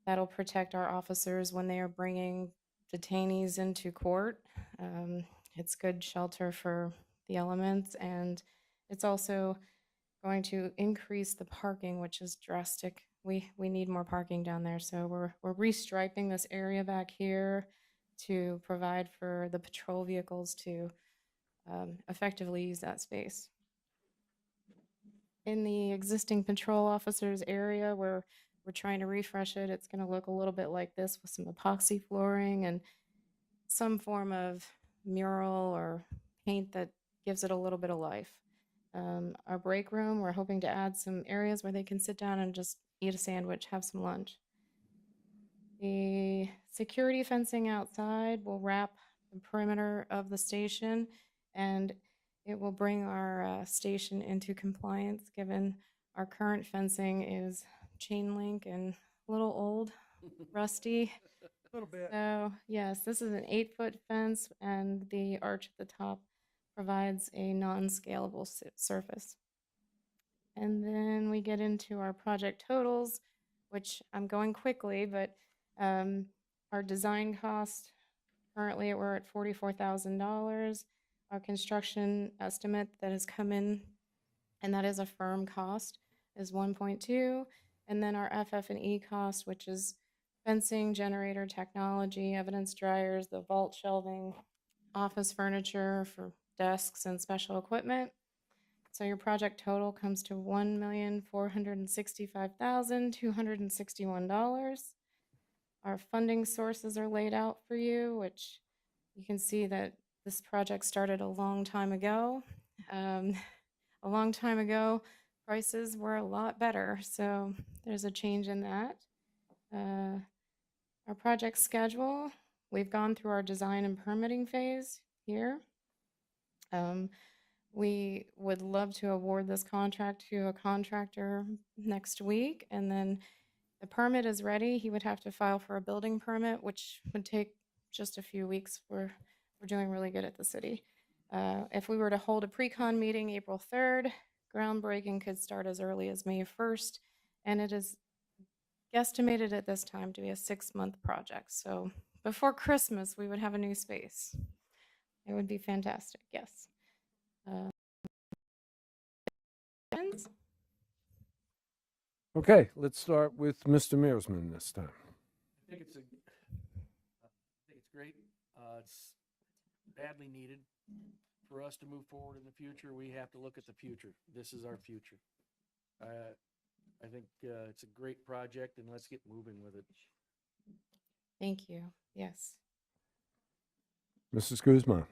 That'll protect our officers when they are bringing detainees into court. It's good shelter for the elements, and it's also going to increase the parking, which is drastic. We need more parking down there, so we're restriping this area back here to provide for the patrol vehicles to effectively use that space. In the existing patrol officers area, we're trying to refresh it. It's going to look a little bit like this with some epoxy flooring and some form of mural or paint that gives it a little bit of life. Our break room, we're hoping to add some areas where they can sit down and just eat a sandwich, have some lunch. The security fencing outside will wrap the perimeter of the station, and it will bring our station into compliance, given our current fencing is chain link and a little old, rusty. A little bit. So yes, this is an 8-foot fence, and the arch at the top provides a non-scalable surface. And then we get into our project totals, which I'm going quickly, but our design cost, currently we're at $44,000. Our construction estimate that has come in, and that is a firm cost, is 1.2. And then our FF&E cost, which is fencing, generator technology, evidence dryers, the vault shelving, office furniture for desks and special equipment. So your project total comes to $1,465,261. Our funding sources are laid out for you, which you can see that this project started a long time ago. A long time ago, prices were a lot better, so there's a change in that. Our project schedule, we've gone through our design and permitting phase here. We would love to award this contract to a contractor next week, and then the permit is ready. He would have to file for a building permit, which would take just a few weeks, we're doing really good at the city. If we were to hold a pre-con meeting April 3rd, groundbreaking could start as early as May 1st, and it is guesstimated at this time to be a 6-month project. So before Christmas, we would have a new space. It would be fantastic, yes. Questions? Okay, let's start with Mr. Mearsman this time. I think it's great. It's badly needed. For us to move forward in the future, we have to look at the future. This is our future. I think it's a great project, and let's get moving with it. Thank you. Yes. Mrs. Guzman.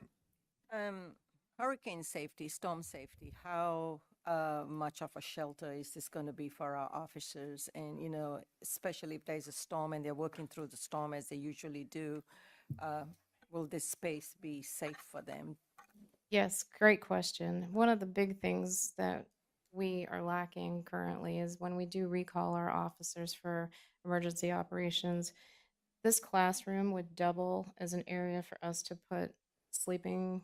Hurricane safety, storm safety, how much of a shelter is this going to be for our officers? And, you know, especially if there's a storm and they're working through the storm as they usually do, will this space be safe for them? Yes, great question. One of the big things that we are lacking currently is when we do recall our officers for emergency operations, this classroom would double as an area for us to put sleeping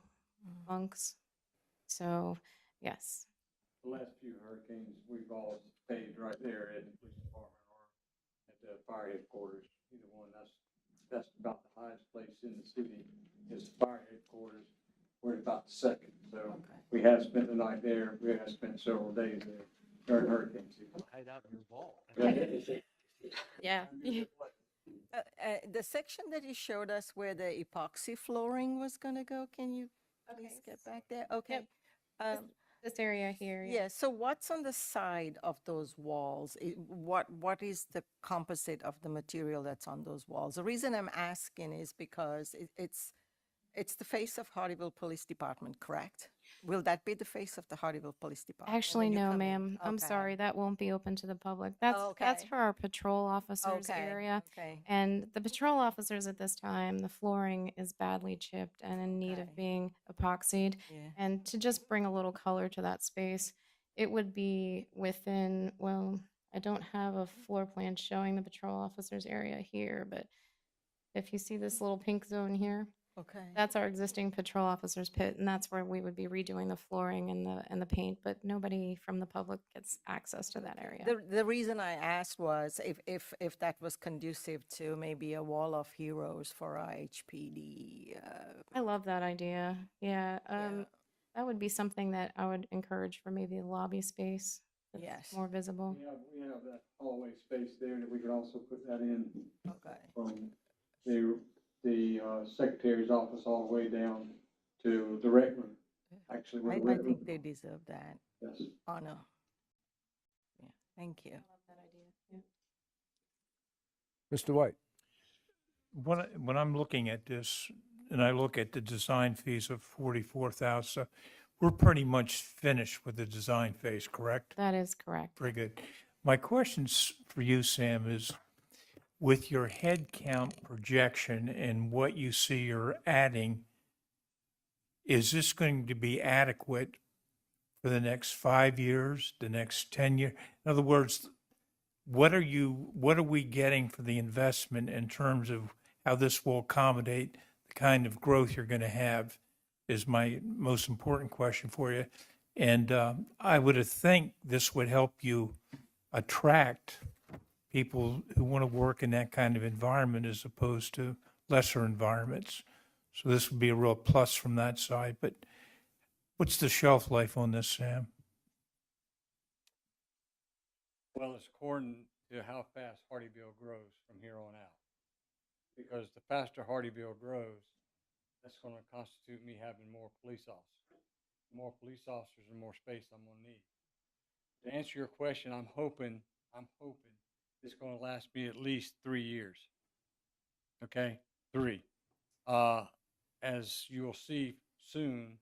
bunks. So, yes. The last few hurricanes, we've all stayed right there at the police department or at the fire headquarters, either one. That's about the highest place in the city is fire headquarters. We're at about the second. So we have spent the night there. We have spent several days there during hurricane season. Hide out in your vault. Yeah. The section that you showed us where the epoxy flooring was going to go, can you please get back there? Okay. Yep. This area here. Yeah, so what's on the side of those walls? What is the composite of the material that's on those walls? The reason I'm asking is because it's the face of Hardeeville Police Department, correct? Will that be the face of the Hardeeville Police Department? Actually, when you no, come in? ma'am. I'm Okay. sorry. That won't be open to the public. That's Okay. for our patrol officers Okay, area. okay. And the patrol officers at this time, the flooring is badly chipped and in need of Okay. being epoxied. Yeah. And to just bring a little color to that space, it would be within, well, I don't have a floor plan showing the patrol officers area here, but if you see this little pink zone here, Okay. that's our existing patrol officers pit, and that's where we would be redoing the flooring and the paint, but nobody from the public gets access to that area. The reason I asked was if that was conducive to maybe a wall of heroes for our HPD. I love that idea. Yeah. That would be something that I would encourage for maybe the lobby space. That's Yes. more visible. We have that hallway space there that we could also put that in Okay. from the secretary's office all the way down to the rec room. Actually, where the I rec room. think they deserve that Yes. honor. Yeah, thank you. I love that idea. Yeah. Mr. White. When I'm looking at this, and I look at the design fees of 44,000, we're pretty much finished with the design phase, correct? That is correct. Very good. My questions for you, Sam, is with your head count projection and what you see you're adding, is this going to be adequate for the next 5 years, the next 10 years? In other words, what are we getting for the investment in terms of how this will accommodate the kind of growth you're going to have is my most important question for you. And I would think this would help you attract people who want to work in that kind of environment as opposed to lesser environments. So this would be a real plus from that side. But what's the shelf life on this, Sam? Well, it's according to how fast Hardeeville grows from here on out. Because the faster Hardeeville grows, that's going to constitute me having more police officers. More police officers and more space I'm going to need. To answer your question, I'm hoping it's going to last me at least 3 years. Okay? 3. As you will see soon,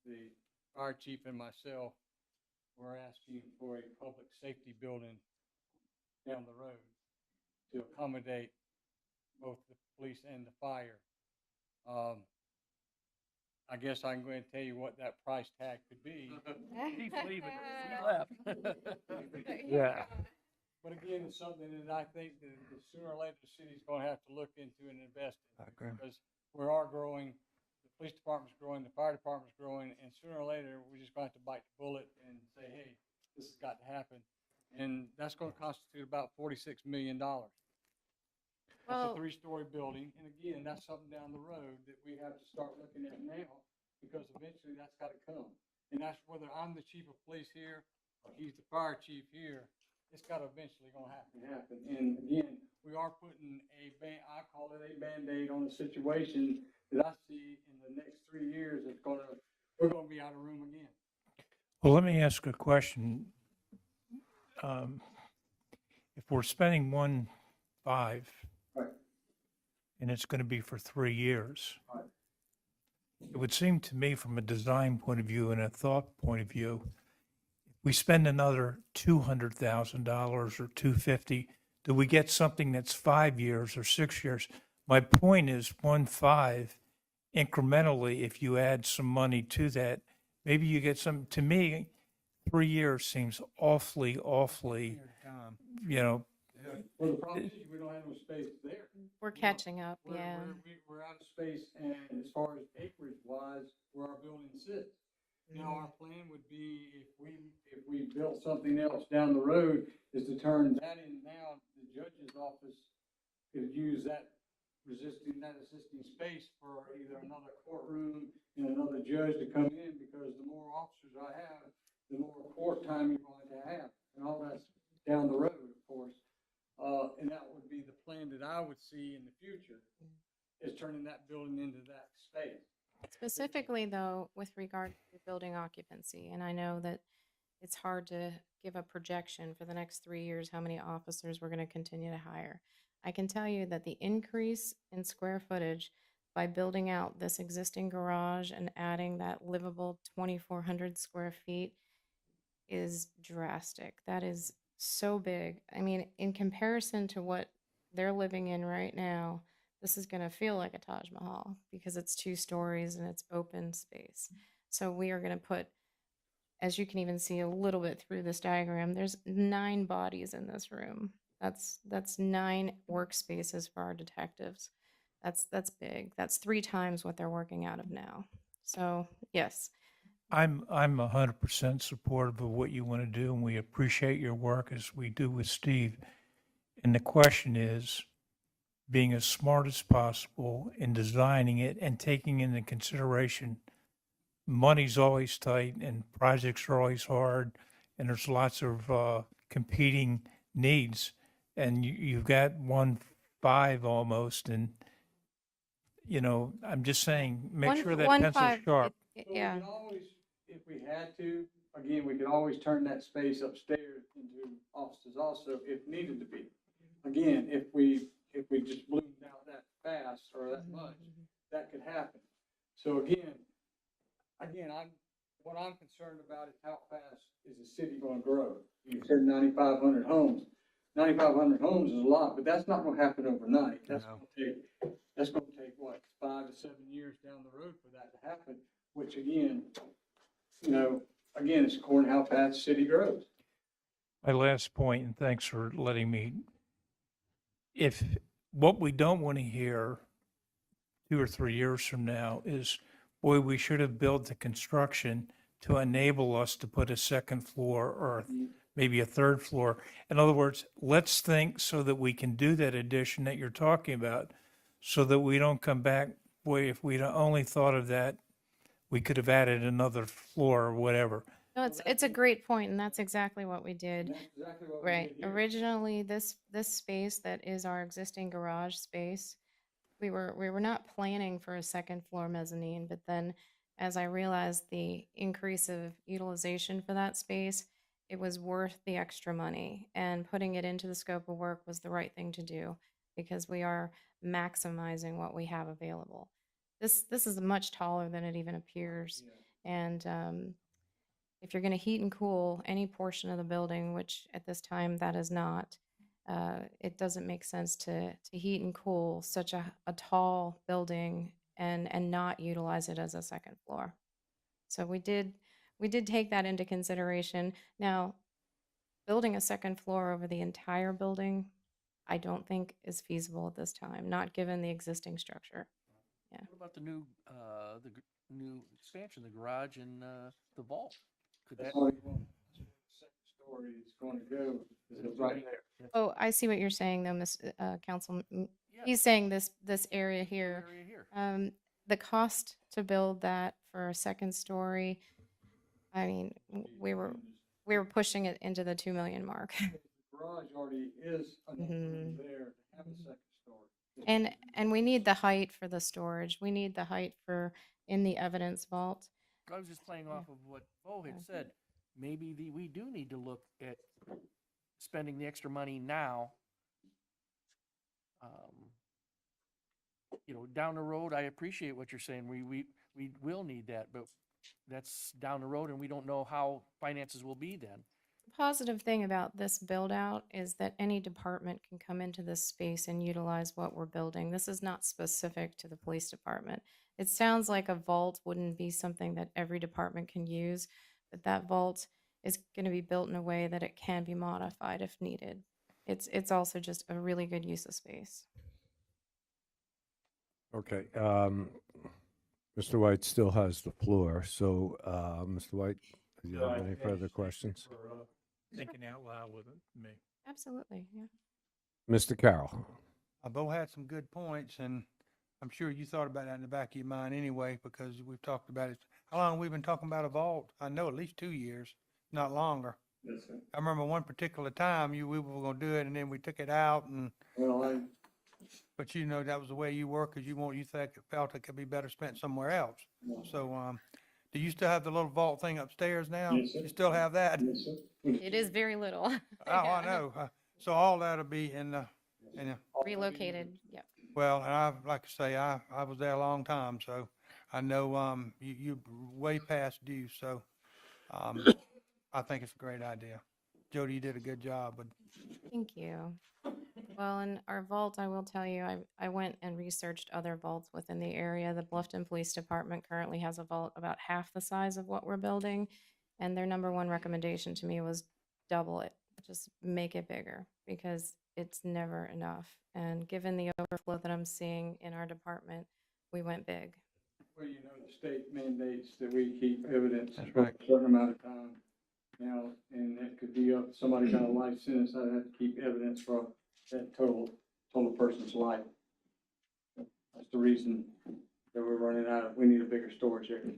the fire chief and myself, we're asking for a public safety building down the road to accommodate both the police and the fire. I guess I'm going to tell you what that price tag could be. He's leaving. He left. Yeah. But again, it's something that I think that sooner or later the city's gonna have to look into and invest in. I agree. Because we are growing, the police department's growing, the fire department's growing, and sooner or later, we're just gonna have to bite the bullet and say, hey, this has got to happen. And that's gonna constitute about $46 million. That's a Well, 3-story building, and again, that's something down the road that we have to start looking at now, because eventually that's gotta come. And that's whether I'm the chief of police here, or he's the fire chief here, it's gotta eventually gonna have to happen. And again, we are putting I call it a Band-Aid on the situation that I see in the next 3 years, we're gonna be out of room again. Well, let me ask a question. Um, If we're spending 1.5 Right. and it's going to be for 3 years, Right. it would seem to me from a design point of view and a thought point of view, if we spend another $200,000 or 250, do we get something that's 5 years or 6 years? My point is 1.5 incrementally, if you add some money to that, maybe you get some, to me, 3 years seems awfully, you know, Well, the problem is, we don't have no space there. we're catching up, yeah. We're out of space, and as far as acreage wise, where our building sits. Now, our plan would be, if we built something else down the road, is to turn that in now, the judge's office could use that assisting space for either another courtroom and another judge to come in, because the more officers I have, the more court time you're going to have, and all that's down the road, of course. And that would be the plan that I would see in the future, is turning that building into that space. Specifically, though, with regard to building occupancy, and I know that it's hard to give a projection for the next 3 years how many officers we're going to continue to hire. I can tell you that the increase in square footage by building out this existing garage and adding that livable 2,400 square feet is drastic. That is so big. I mean, in comparison to what they're living in right now, this is going to feel like a Taj Mahal because it's 2 stories and it's open space. So we are going to put, as you can even see a little bit through this diagram, there's 9 bodies in this room. That's 9 workspaces for our detectives. That's big. That's 3 times what they're working out of now. So yes, I'm 100% supportive of what you want to do, and we appreciate your work as we do with Steve. And the question is, being as smart as possible in designing it and taking into consideration money's always tight and projects are always hard, and there's lots of competing needs, and you've got 1.5 almost, and I'm just saying, make sure that pencil's 1.5, sharp. So yeah. we can always, if we had to, again, we could always turn that space upstairs into offices also if needed to be. Again, if we just bloomed out that fast or that much, that could happen. So what I'm concerned about is how fast is the city gonna grow? You said 9,500 homes. 9,500 homes is a lot, but that's not gonna happen overnight. That's gonna take what, 5 to 7 years down the road for that to happen, which again, it's according to how fast the city grows. My last point, and thanks for letting me, if what we don't want to hear 2 or 3 years from now is, boy, we should have built the construction to enable us to put a second floor or maybe a third floor. In other words, let's think so that we can do that addition that you're talking about, so that we don't come back, boy, if we'd only thought of that, we could have added another floor or whatever. No, it's a great point, and that's exactly what we did. That's exactly what we Right. did here. Originally, this space that is our existing garage space, we were not planning for a second floor mezzanine, but then as I realized the increase of utilization for that space, it was worth the extra money, and putting it into the scope of work was the right thing to do because we are maximizing what we have available. This is much taller than it even appears, and if you're going to heat and cool any portion of the building, which at this time that is not, it doesn't make sense to heat and cool such a tall building and not utilize it as a second floor. So we did take that into consideration. Now, building a second floor over the entire building, I don't think is feasible at this time, not given the existing structure. Yeah. What about the new, new expansion, the garage and, the vault? Could that? Second story is going to go, is it right there? Oh, I see what you're saying though, Miss Councilman. Yeah. He's saying this area here. Area here. The cost to build that for a second story, I mean, we were pushing it into the 2 million mark. The garage already is enough room there to have a second story. And we need the height for the storage. We need the height for in the evidence vault. I was just playing off of what Bo had said. Maybe we do need to look at spending the extra money now. You know, down the road, I appreciate what you're saying. We will need that, but that's down the road and we don't know how finances will be then. The positive thing about this build out is that any department can come into this space and utilize what we're building. This is not specific to the police department. It sounds like a vault wouldn't be something that every department can use, but that vault is going to be built in a way that it can be modified if needed. It's also just a really good use of space. Okay, Mr. White still has the floor, so, Mr. White, do you have any further questions? Thinking out loud with me. Absolutely, yeah. Mr. Carroll? Bo had some good points, and I'm sure you thought about that in the back of your mind anyway, because we've talked about it. How long have we been talking about a vault? I know at least 2 years, not longer. Yes, sir. I remember one particular time we were gonna do it, and then we took it out, and Well, but you know that was the way you work, because you felt it could be better spent somewhere else. So, do you still have the little vault thing upstairs now? Yes, sir. You still have that? yes, sir. It is very little. Oh, I know. So all that'll be in the. Relocated, yep. Well, and like I say, I was there a long time, so I know, you're way past due, so, I think it's a great idea. Jody, you did a good job, but Thank you. Well, in our vault, I will tell you, I went and researched other vaults within the area. The Bluffton Police Department currently has a vault about half the size of what we're building. And their number one recommendation to me was double it, just make it bigger because it's never enough. And given the overflow that I'm seeing in our department, we went big. Well, you know, the state mandates that we keep evidence That's for right. a certain amount of time. Now, and that could be up, somebody got a life sentence, I'd have to keep evidence for that total person's life. That's the reason that we're running out of, we need a bigger storage area.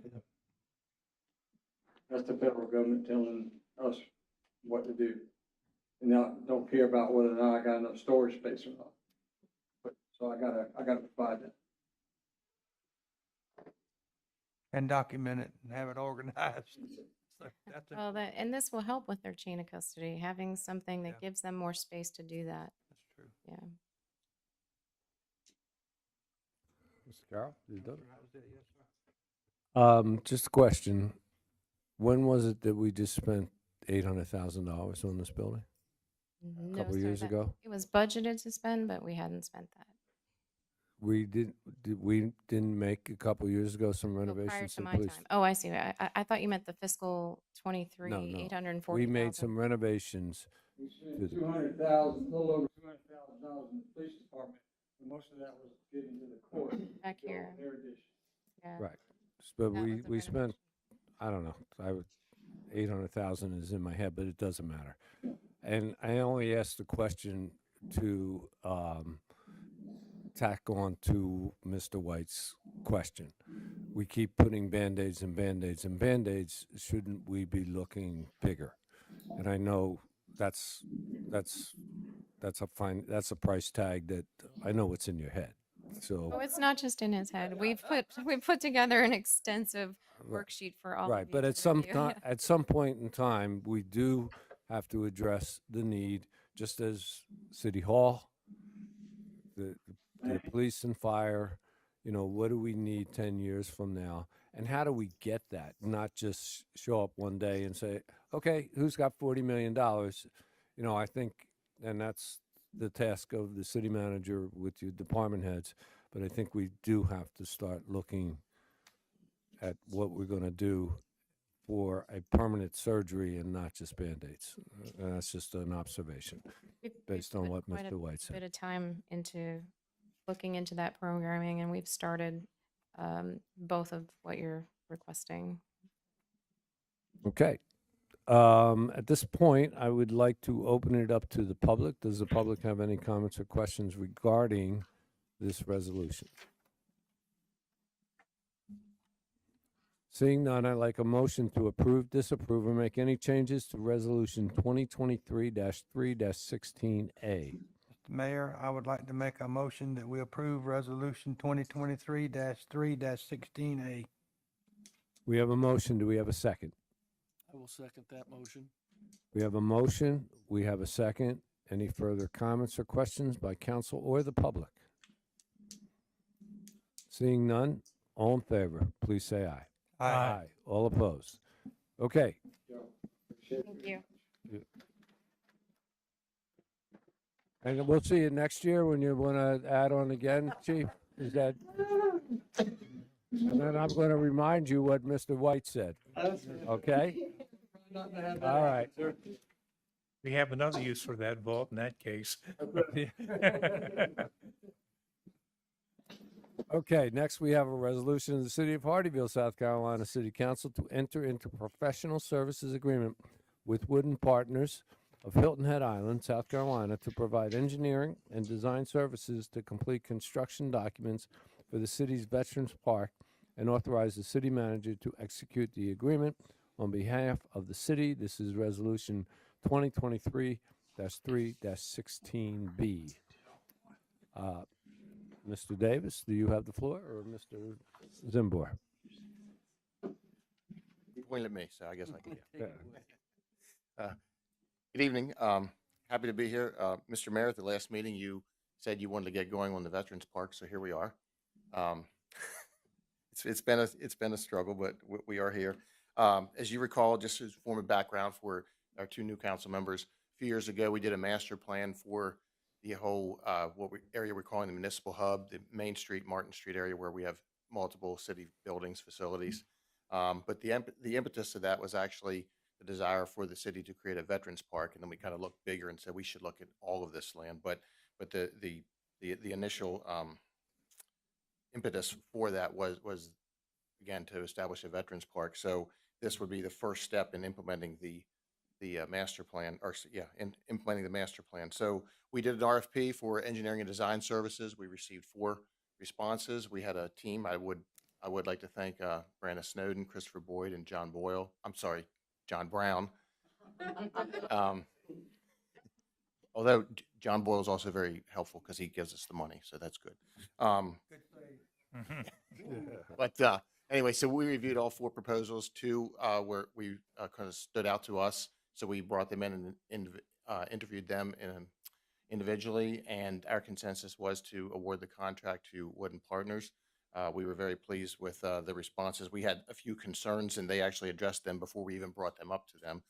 That's the federal government telling us what to do. And now, don't care about whether or not I got enough storage space or not. But, so I gotta provide that. and document it and have it organized. So that's it. Well, and this will help with their chain of custody, having something that Yeah. gives them more space to do that. That's true. Yeah. Mr. Carroll, you done? That was it, yes, sir. Just a question. When was it that we just spent $800,000 on this building? No, Couple sir, years that- ago? It was budgeted to spend, but we hadn't spent that. We didn't make a couple years ago some Oh, prior renovations to in my police? time. Oh, I see. I thought you meant the fiscal 23, No. 840,000. We made some renovations. We To spent the- 200,000, a little over $200,000 in the police department, and most of that was given to the court. Back to here. Their addition. Yeah. Right. But That was the we spent, I don't know, 800,000 is in my head, but it doesn't matter. And I only asked the question to tack on to Mr. White's question. We keep putting Band-Aids and Band-Aids and Band-Aids. Shouldn't we be looking bigger? And I know that's a price tag that I know what's in your head. So. Oh, it's not just in his head. We put together an extensive worksheet for all of Right, you but to at some review. time, at some point in time, we do have to address the need, just as City Hall, the police and fire, what do we need 10 years from now? And how do we get that? Not just show up one day and say, okay, who's got $40 million? I think, and that's the task of the city manager with your department heads, but I think we do have to start looking at what we're going to do for a permanent surgery and not just Band-Aids. That's just an observation We've based on put what quite Mr. White bit said. of time into looking into that programming, and we've started both of what you're requesting. Okay. At this point, I would like to open it up to the public. Does the public have any comments or questions regarding this resolution? Seeing none, I'd like a motion to approve, disapprove, or make any changes to Resolution 2023-3-16A. Mayor, I would like to make a motion that we approve Resolution 2023-3-16A. We have a motion. Do we have a second? I will second that motion. We have a motion. We have a second. Any further comments or questions by council or the public? Seeing none, all in favor, please say aye. Aye. All opposed? Okay. Thank you. And we'll see you next year when you want to add on again, Chief? Is that? And then I'm going to remind you what Mr. White said. Okay? All right. We have another use for that vault in that case. Okay, next we have a resolution of the City of Hardeeville, South Carolina City Council to enter into professional services agreement with Wooden Partners of Hilton Head Island, South Carolina, to provide engineering and design services to complete construction documents for the city's Veterans Park and authorize the city manager to execute the agreement on behalf of the city. This is Resolution 2023-3-16B. Mr. Davis, do you have the floor, or Mr. Zimbor? You pointed at me, so I guess I can. Yeah. Good evening. Happy to be here. Mr. Mayor, at the last meeting, you said you wanted to get going on the Veterans Park, so here we are. It's been a struggle, but we are here. As you recall, just as form of background for our two new council members, a few years ago, we did a master plan for the whole area we're calling the municipal hub, the Main Street, Martin Street area where we have multiple city buildings, facilities. But the impetus of that was actually the desire for the city to create a veterans park, and then we kind of looked bigger and said we should look at all of this land. But the initial impetus for that was again to establish a veterans park. So this would be the first step in implementing the master plan, implementing the master plan. So we did an RFP for engineering and design services. We received 4 responses. We had a team. I would like to thank Brandon Snowden, Christopher Boyd, and John Brown. Although John Boyle is also very helpful because he gives us the money, so that's good. But anyway, so we reviewed all 4 proposals. 2 where we kind of stood out to us. So we brought them in and interviewed them individually, and our consensus was to award the contract to Wooden Partners. We were very pleased with the responses. We had a few concerns, and they actually addressed them before we even brought them up to them.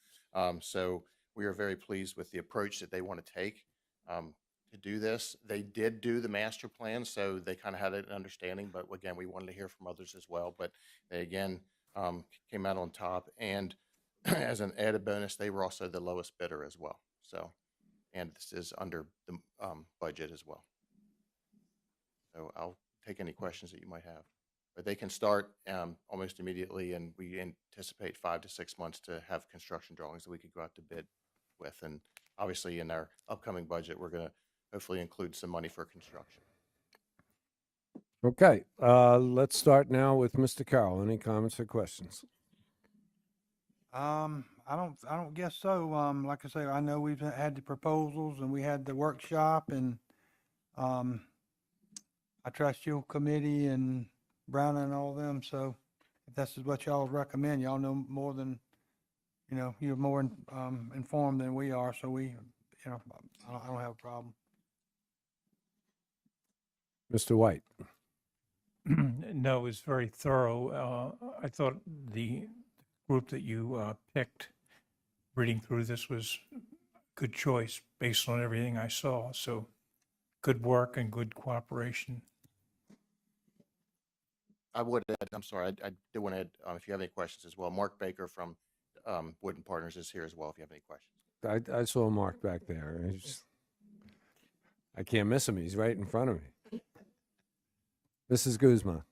So we are very pleased with the approach that they want to take to do this. They did do the master plan, so they kind of had an understanding, but again, we wanted to hear from others as well. But they again came out on top, and as an added bonus, they were also the lowest bidder as well. So, and this is under the budget as well. So I'll take any questions that you might have, but they can start almost immediately, and we anticipate 5 to 6 months to have construction drawings that we could go out to bid with. And obviously in our upcoming budget, we're going to hopefully include some money for construction. Okay, let's start now with Mr. Carroll. Any comments or questions? I don't guess so. Like I say, I know we've had the proposals and we had the workshop, and I trust your committee and Brown and all them. So if this is what y'all recommend, y'all know more than, you're more informed than we are. So I don't have a problem. Mr. White. No, it was very thorough. I thought the group that you picked, reading through this, was a good choice based on everything I saw. So good work and good cooperation. I would add, I'm sorry, I do want to add, if you have any questions as well, Mark Baker from Wood and Partners is here as well, if you have any questions. I saw Mark back there. I can't miss him. He's right in front of me. Mrs. Guzman.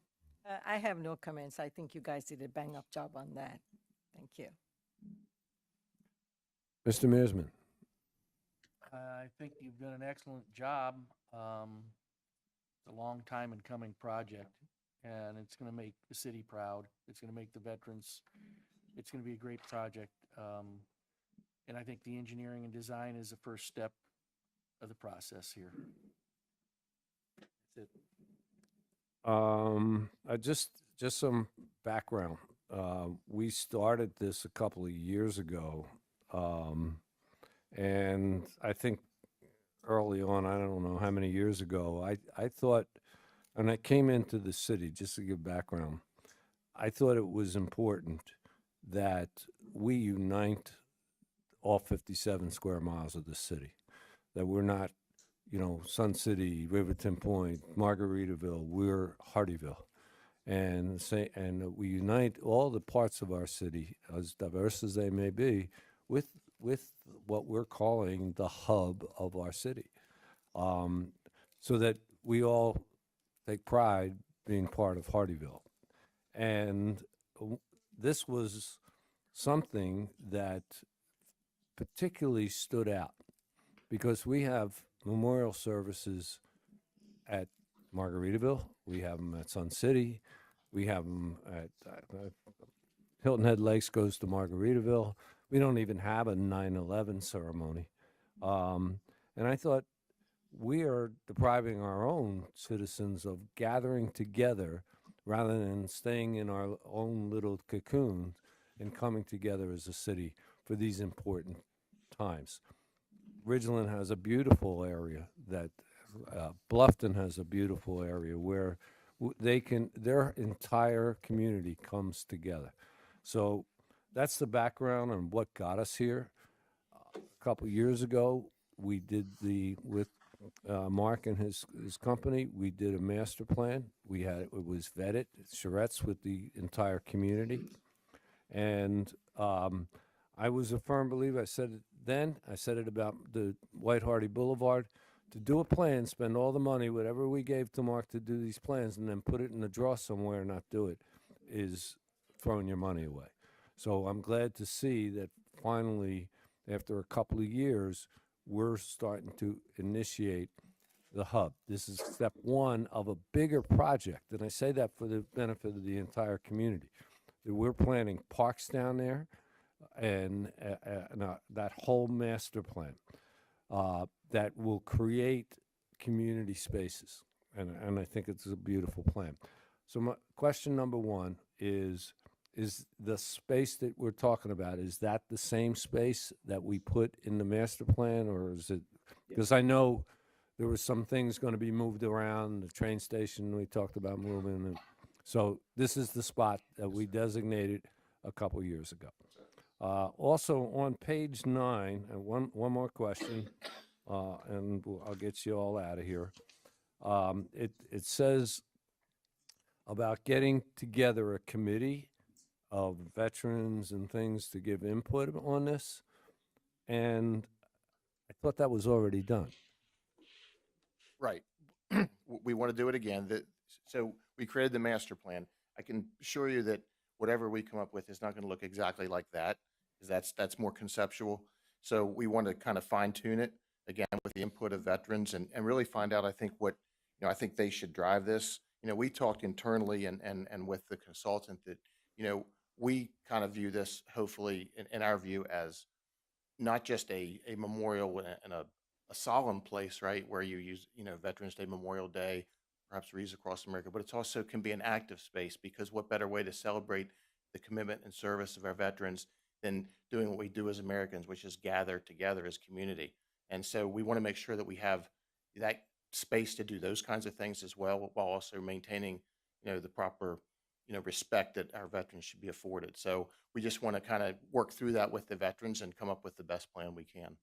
I have no comments. I think you guys did a bang-up job on that. Thank you. Mr. Mearsman. I think you've done an excellent job. It's a long time in coming project, and it's going to make the city proud. It's going to make the veterans. It's going to be a great project. And I think the engineering and design is the first step of the process here. That's it. Just some background. We started this a couple of years ago, and I think early on, I don't know how many years ago, I thought, and I came into the city, just to give background, I thought it was important that we unite all 57 square miles of the city, that we're not, Sun City, Riverton Point, Margaritaville, we're Hardeeville. And we unite all the parts of our city, as diverse as they may be, with what we're calling the hub of our city, so that we all take pride being part of Hardeeville. And this was something that particularly stood out because we have memorial services at Margaritaville, we have them at Sun City, we have them at Hilton Head Lakes goes to Margaritaville. We don't even have a 9/11 ceremony. And I thought we are depriving our own citizens of gathering together rather than staying in our own little cocoon and coming together as a city for these important times. Ridgeland has a beautiful area that Bluffton has a beautiful area where their entire community comes together. So that's the background on what got us here. A couple years ago, we did with Mark and his company, we did a master plan. It was vetted, charrettes with the entire community. And I was a firm believer. I said it then, I said it about the White Hardy Boulevard. To do a plan, spend all the money, whatever we gave to Mark to do these plans, and then put it in a drawer somewhere and not do it, is throwing your money away. So I'm glad to see that finally, after a couple of years, we're starting to initiate the hub. This is step one of a bigger project, and I say that for the benefit of the entire community. We're planning parks down there and that whole master plan that will create community spaces, and I think it's a beautiful plan. So my question number one is the space that we're talking about, is that the same space that we put in the master plan, or is it, because I know there were some things going to be moved around, the train station we talked about moving, and so this is the spot that we designated a couple years ago. Also on page 9, and one more question, and I'll get you all out of here. It says about getting together a committee of veterans and things to give input on this, and I thought that was already done. Right. We want to do it again. So we created the master plan. I can assure you that whatever we come up with is not going to look exactly like that, because that's more conceptual. So we want to kind of fine tune it again with the input of veterans and really find out, I think, what, I think they should drive this. We talked internally and with the consultant that, we kind of view this, hopefully, in our view, as not just a memorial and a solemn place, right, where you use, Veterans Day, Memorial Day, perhaps wreaths across America, but it's also can be an active space, because what better way to celebrate the commitment and service of our veterans than doing what we do as Americans, which is gather together as community. And so we want to make sure that we have that space to do those kinds of things as well, while also maintaining, the proper, respect that our veterans should be afforded. So we just want to kind of work through that with the veterans and come up with the best plan we can.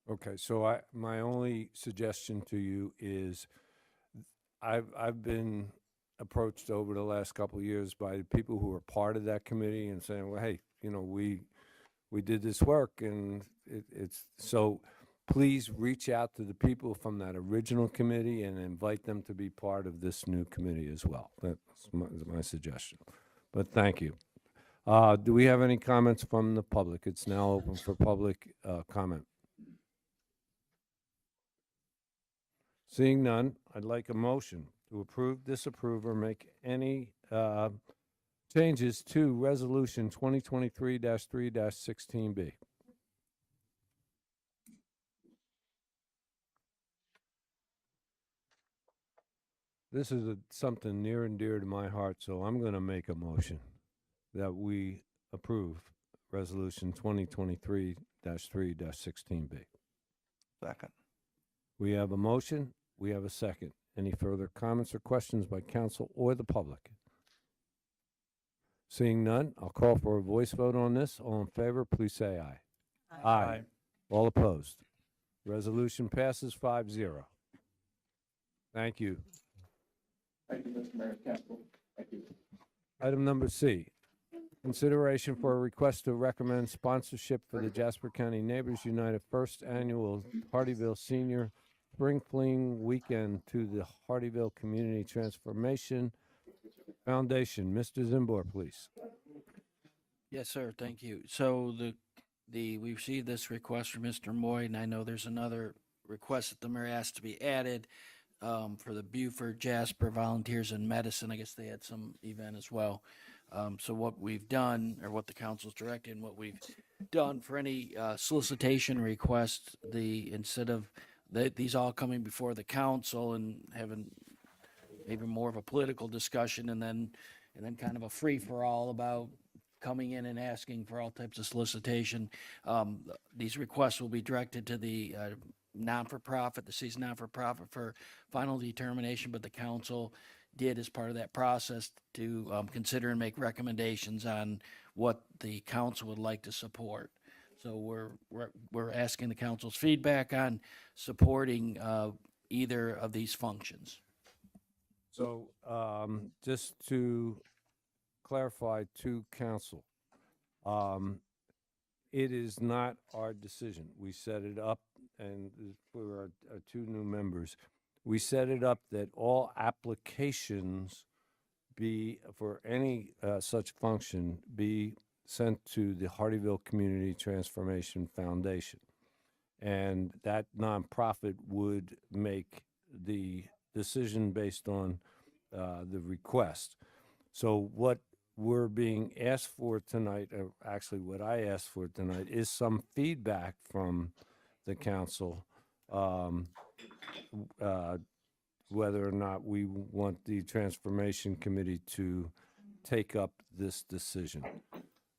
Okay, so my only suggestion to you is I've been approached over the last couple of years by the people who were part of that committee and saying, well, hey, we did this work, and it's so please reach out to the people from that original committee and invite them to be part of this new committee as well. That's my suggestion. But thank you. Do we have any comments from the public? It's now open for public comment. Seeing none, I'd like a motion to approve, disapprove, or make any changes to Resolution 2023-3-16B. This is something near and dear to my heart, so I'm going to make a motion that we approve Resolution 2023-3-16B. Second. We have a motion. We have a second. Any further comments or questions by council or the public? Seeing none, I'll call for a voice vote on this. All in favor, please say aye. Aye. All opposed? Resolution passes 5-0. Thank you. Thank you, Mr. Mayor, Council. Thank you. Item number C, consideration for a request to recommend sponsorship for the Jasper County Neighbors United First Annual Hardeeville Senior Spring Fling Weekend to the Hardeeville Community Transformation Foundation. Mr. Zimbor, please. Yes, sir. Thank you. So we received this request from Mr. Moy, and I know there's another request that the mayor asked to be added for the Buford Jasper Volunteers in Medicine. I guess they had some event as well. So what we've done, or what the council's directed, and what we've done for any solicitation requests, instead of these all coming before the council and having maybe more of a political discussion, and then kind of a free-for-all about coming in and asking for all types of solicitation. These requests will be directed to the non-for-profit, the city's non-for-profit for final determination, but the council did, as part of that process, to consider and make recommendations on what the council would like to support. So we're asking the council's feedback on supporting either of these functions. So just to clarify to council, it is not our decision. We set it up, and for our two new members, we set it up that all applications be, for any such function, be sent to the Hardeeville Community Transformation Foundation. And that nonprofit would make the decision based on the request. So what we're being asked for tonight, or actually what I asked for tonight, is some feedback from the council, whether or not we want the Transformation Committee to take up this decision.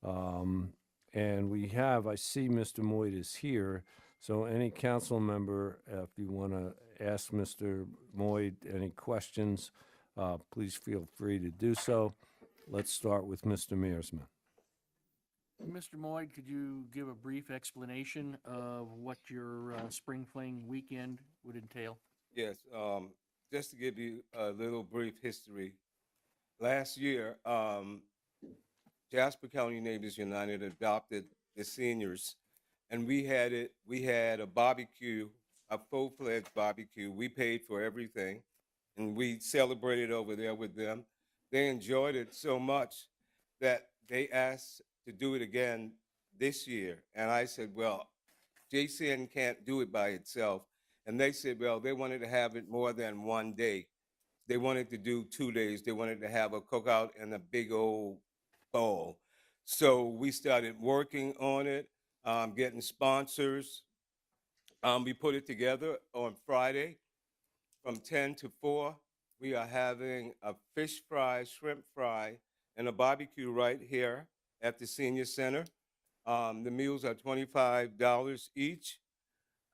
And we have, I see Mr. Moyd is here, so any council member, if you want to ask Mr. Moyd any questions, please feel free to do so. Let's start with Mr. Mearsman. Mr. Moyd, could you give a brief explanation of what your Spring Fling weekend would entail? Yes, just to give you a little brief history. Last year, Jasper County Neighbors United adopted the seniors, and we had a barbecue, a full-fledged barbecue. We paid for everything, and we celebrated over there with them. They enjoyed it so much that they asked to do it again this year. And I said, well, JCN can't do it by itself. And they said, well, they wanted to have it more than one day. They wanted to do 2 days. They wanted to have a cookout and a big old bowl. So we started working on it, getting sponsors. We put it together on Friday from 10 to 4. We are having a fish fry, shrimp fry, and a barbecue right here at the Senior Center. The meals are $25 each.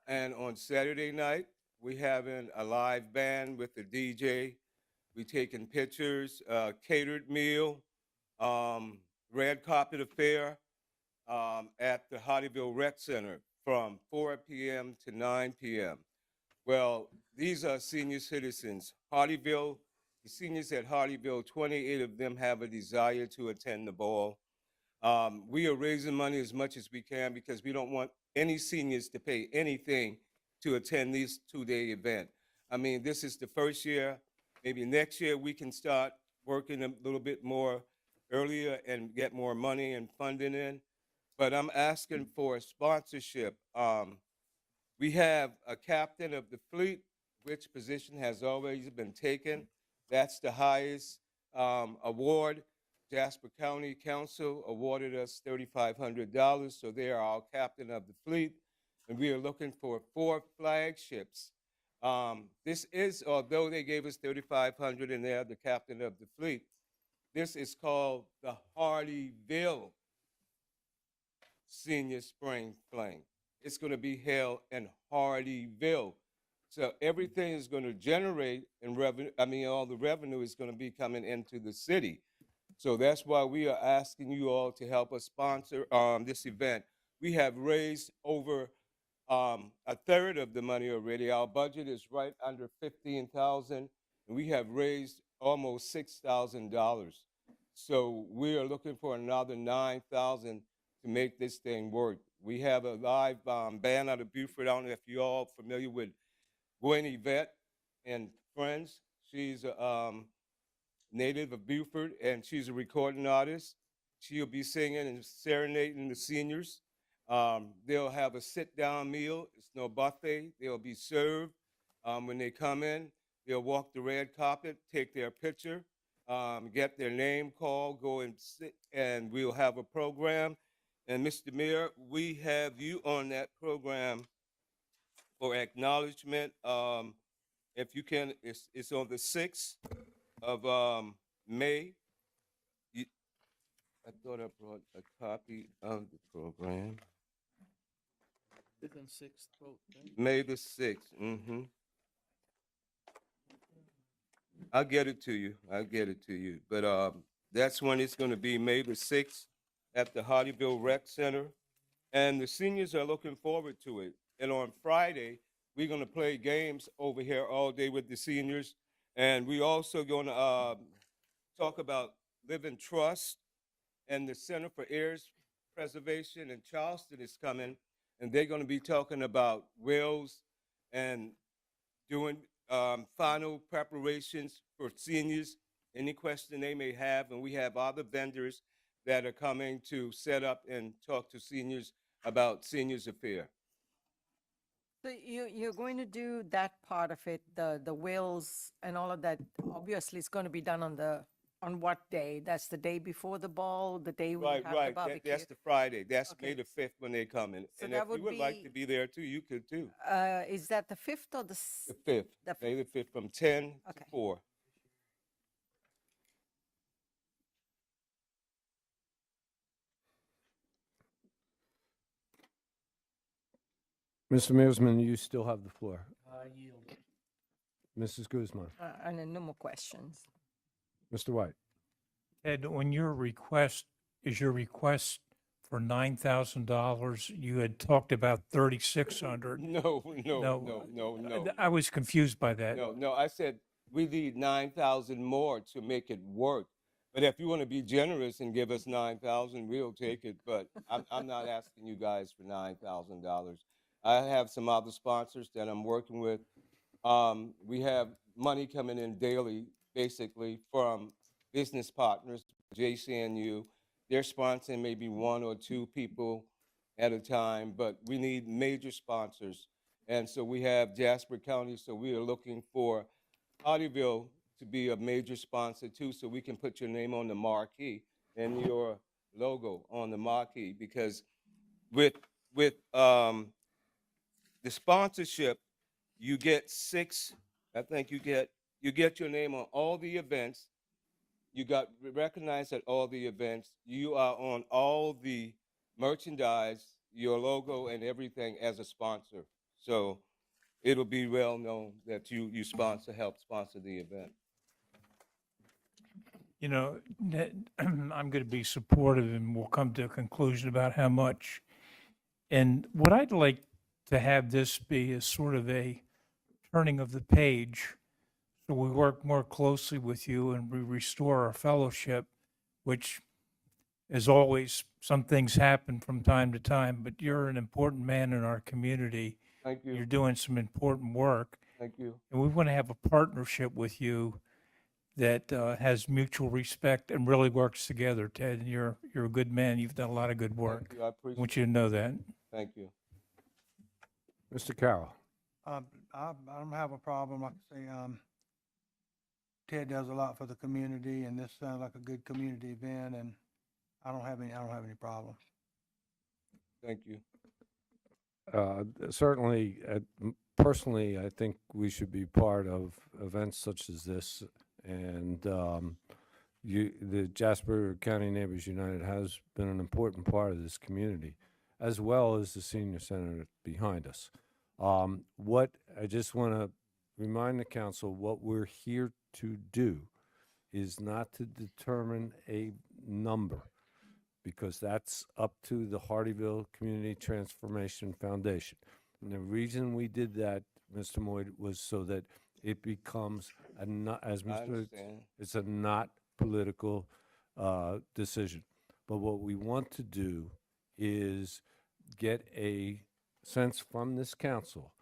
And on Saturday night, we having a live band with the DJ. We taking pictures, catered meal, red carpet affair at the Hardeeville Rec Center from 4 p.m. to 9 p.m. Well, these are senior citizens. Hardeeville The seniors at Hardeeville, 28 of them have a desire to attend the ball. We are raising money as much as we can because we don't want any seniors to pay anything to attend this two-day event. I mean, this is the first year. Maybe next year we can start working a little bit more earlier and get more money and funding in. But I'm asking for a sponsorship. We have a captain of the fleet, which position has already been taken. That's the highest award. Jasper County Council awarded us $3,500, so they are our captain of the fleet, and we are looking for 4 flagships. This is, although they gave us $3,500 and they're the captain of the fleet, this is called the Hardeeville Senior Spring Fling. It's going to be held in Hardeeville. So everything is going to generate in revenue. I mean, all the revenue is going to be coming into the city. So that's why we are asking you all to help us sponsor this event. We have raised over a third of the money already. Our budget is right under $15,000, and we have raised almost $6,000. So we are looking for another $9,000 to make this thing work. We have a live band out of Beaufort. I don't know if you all familiar with Gwen Yvette and friends. She's a native of Beaufort, and she's a recording artist. She'll be singing and serenading the seniors. They'll have a sit-down meal. It's no buffet. They'll be served when they come in. They'll walk the red carpet, take their picture, get their name called, go and sit, and we'll have a program. And Mr. Mayor, we have you on that program for acknowledgement. If you can, it's on the 6th of May. I thought I brought a copy of the program. Fifth and sixth vote, right? May the 6th. I'll get it to you. I'll get it to you. But that's when it's going to be, May the 6th at the Hardeeville Rec Center. And the seniors are looking forward to it. And on Friday, we're going to play games over here all day with the seniors. And we also going to talk about Living Trust, and the Center for Heirs Preservation in Charleston is coming, and they're going to be talking about wills and doing final preparations for seniors, any question they may have. And we have other vendors that are coming to set up and talk to seniors about seniors affair. So you're going to do that part of it, the wills and all of that. Obviously, it's going to be done on what day? That's the day before the ball, the day we have the barbecue. That's the Friday. That's Okay. May the 5th when they come in. So And that if would you would like be- to be there too, you could too. Is that the 5th or The 5th, the May the 5th, from 10 Okay. to 4. Mr. Mearsman, you still have the floor. Yield. Mrs. Guzman. and then no more questions. Mr. White. Ed, on your request, is your request for $9,000? You had talked about 3,600. No. I was confused by that. No, I said we need 9,000 more to make it work. But if you want to be generous and give us 9,000, we'll take it. But I'm not asking you guys for $9,000. I have some other sponsors that I'm working with. We have money coming in daily, basically, from business partners, JCNU. They're sponsoring maybe 1 or 2 people at a time, but we need major sponsors. And so we have Jasper County, so we are looking for Hardeeville to be a major sponsor too, so we can put your name on the marquee and your logo on the marquee. Because with the sponsorship, you get 6. I think you get your name on all the events. You got recognized at all the events. You are on all the merchandise, your logo and everything as a sponsor. So it'll be well known that you help sponsor the event. You know, Ned, I'm going to be supportive, and we'll come to a conclusion about how much. And what I'd like to have this be is sort of a turning of the page, So we work more closely with you and we restore our fellowship, which, as always, some things happen from time to time, but you're an important man in our community. Thank you. You're doing some important work. Thank you. And we want to have a partnership with you that has mutual respect and really works together, Ted. And you're a good man. You've done a lot of good work. Thank you. I I appreciate want you to know that. Thank you. Mr. Carroll. I don't have a problem. Like I say, Ted does a lot for the community, and this sounds like a good community event, and I don't have any problem. Thank you. Certainly, personally, I think we should be part of events such as this. And the Jasper County Neighbors United has been an important part of this community, as well as the senior center behind us. What I just want to remind the council, what we're here to do is not to determine a number, because that's up to the Hardeeville Community Transformation Foundation. And the reason we did that, Mr. Moyd, was so that it becomes a not, as I Mr. understand. It's a not political decision. But what we want to do is get a sense from this council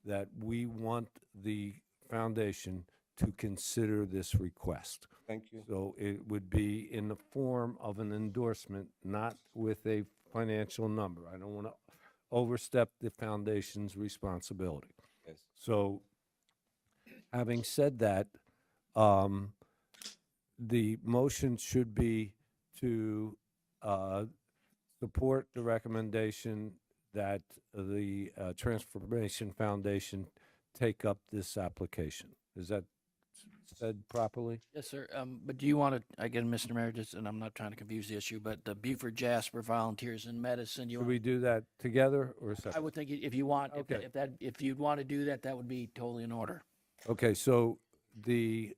that we want the foundation to consider this request. Thank you. So it would be in the form of an endorsement, not with a financial number. I don't want to overstep the foundation's responsibility. Yes. So having said that, the motion should be to support the recommendation that the Transformation Foundation take up this application. Is that said properly? Yes, sir. But do you want to, again, Mr. Mayor, just, and I'm not trying to confuse the issue, but the Beaufort Jasper Volunteers in Medicine, you Should want, we do that together or I separate? would think if you want, Okay. if you'd want to do that, that would be totally in order. Okay, so the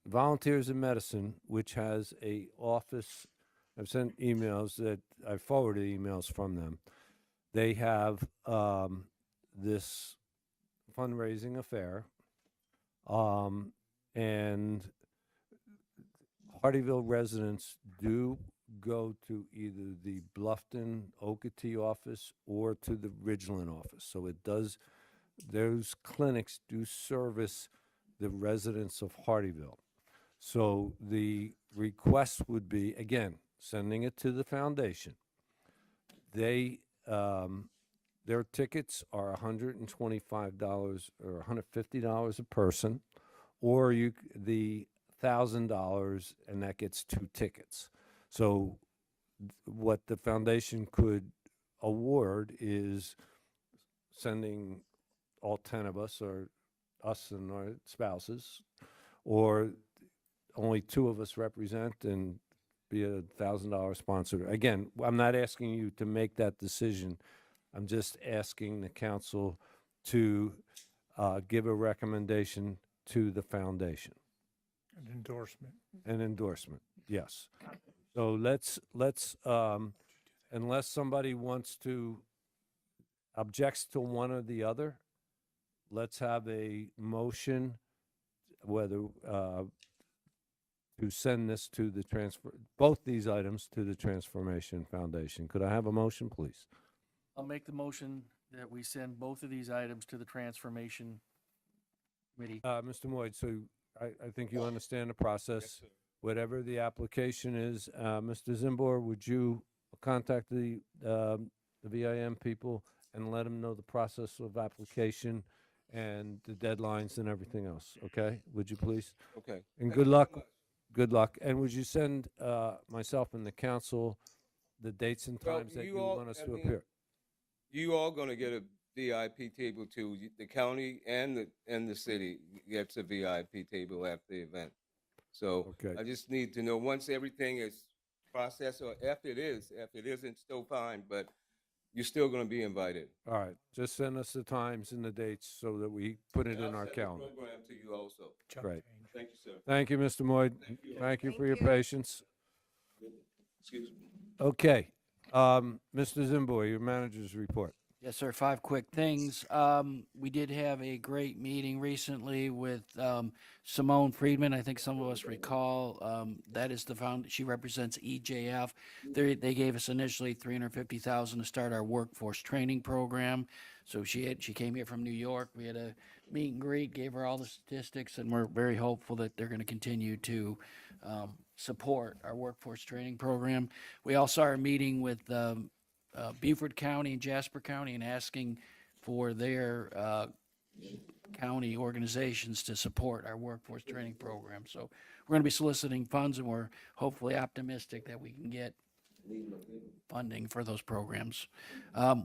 Volunteers in Medicine, which has a office, I've sent emails that I forwarded emails from them. They have this fundraising affair, and Hardeeville residents do go to either the Bluffton Okatee office or to the Ridgeland office. So it does, those clinics do service the residents of Hardeeville. So the request would be, again, sending it to the foundation. They, their tickets are $125 or $150 a person, or the $1,000, and that gets 2 tickets. So what the foundation could award is sending all 10 of us, or us and our spouses, or only 2 of us represent and be a $1,000 sponsor. Again, I'm not asking you to make that decision. I'm just asking the council to give a recommendation to the foundation. An endorsement. An endorsement, yes. So let's unless somebody wants to, objects to one or the other, let's have a motion, whether to send this to the both these items to the Transformation Foundation. Could I have a motion, please? I'll make the motion that we send both of these items to the Transformation Committee. Mr. Moyd, so I think you understand the process. Whatever the application is, Mr. Zimbor, would you contact the VIM people and let them know the process of application and the deadlines and everything else, okay? Would you please? Okay. And Thank good you so luck. much. Good luck. And would you send myself and the council the dates and Well, times that you all- want us I to mean, appear? You all gonna get a VIP table too. The county and the city gets a VIP table after the event. So Okay. I just need to know once everything is processed, or if it isn't, still fine, but you're still gonna be invited. All right, just send us the times and the dates so that we put it in I'll our send the calendar. program to you also. Great. Thank you, sir. Thank you, Mr. Moyd. Thank you for your patience. Excuse me. Okay, Mr. Zimboy, your manager's report. Yes, sir. 5 quick things. We did have a great meeting recently with Simone Friedman. I think some of us recall that is she represents EJF. They gave us initially $350,000 to start our workforce training program. So she came here from New York. We had a meet and greet, gave her all the statistics, and we're very hopeful that they're going to continue to support our workforce training program. We also are meeting with Beaufort County and Jasper County and asking for their county organizations to support our workforce training program. So we're going to be soliciting funds, and we're hopefully optimistic that we can get funding for those programs.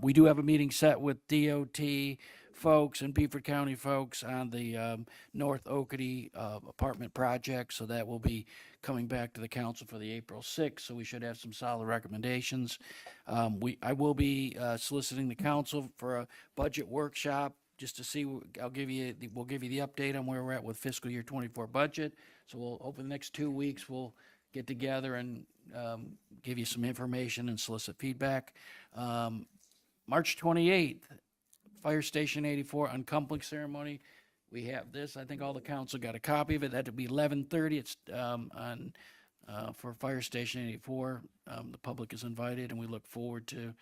We do have a meeting set with DOT folks and Beaufort County folks on the North Oakity apartment project, so that will be coming back to the council for the April 6th, so we should have some solid recommendations. I will be soliciting the council for a budget workshop just to see. We'll give you the update on where we're at with fiscal year 24 budget. So we'll over the next 2 weeks we'll get together and give you some information and solicit feedback. March 28th, Fire Station 84 uncoupling ceremony. We have this. I think all the council got a copy of it. That'll be 11:30. It's for Fire Station 84. The public is invited, and we look forward to,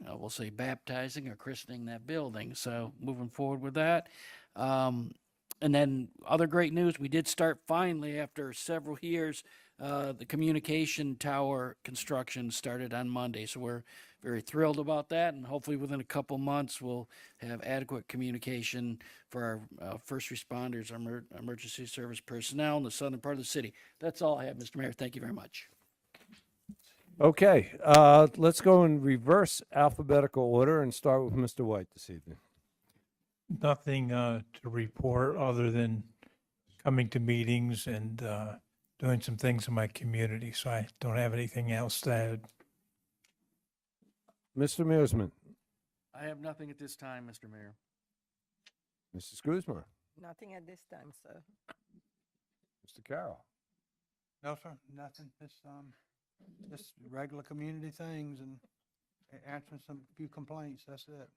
we'll say, baptizing or christening that building. So moving forward with that. And then other great news, we did start finally after several years, the communication tower construction started on Monday. So we're very thrilled about that, and hopefully within a couple months we'll have adequate communication for our first responders, our emergency service personnel in the southern part of the city. That's all I have, Mr. Mayor. Thank you very much. Okay, let's go in reverse alphabetical order and start with Mr. White this evening. Nothing to report other than coming to meetings and doing some things in my community, so I don't have anything else to add. Mr. Mearsman. I have nothing at this time, Mr. Mayor. Mrs. Guzman. Nothing at this time, sir. Mr. Carroll. No, sir, nothing. Just regular community things and answering some few complaints. That's it.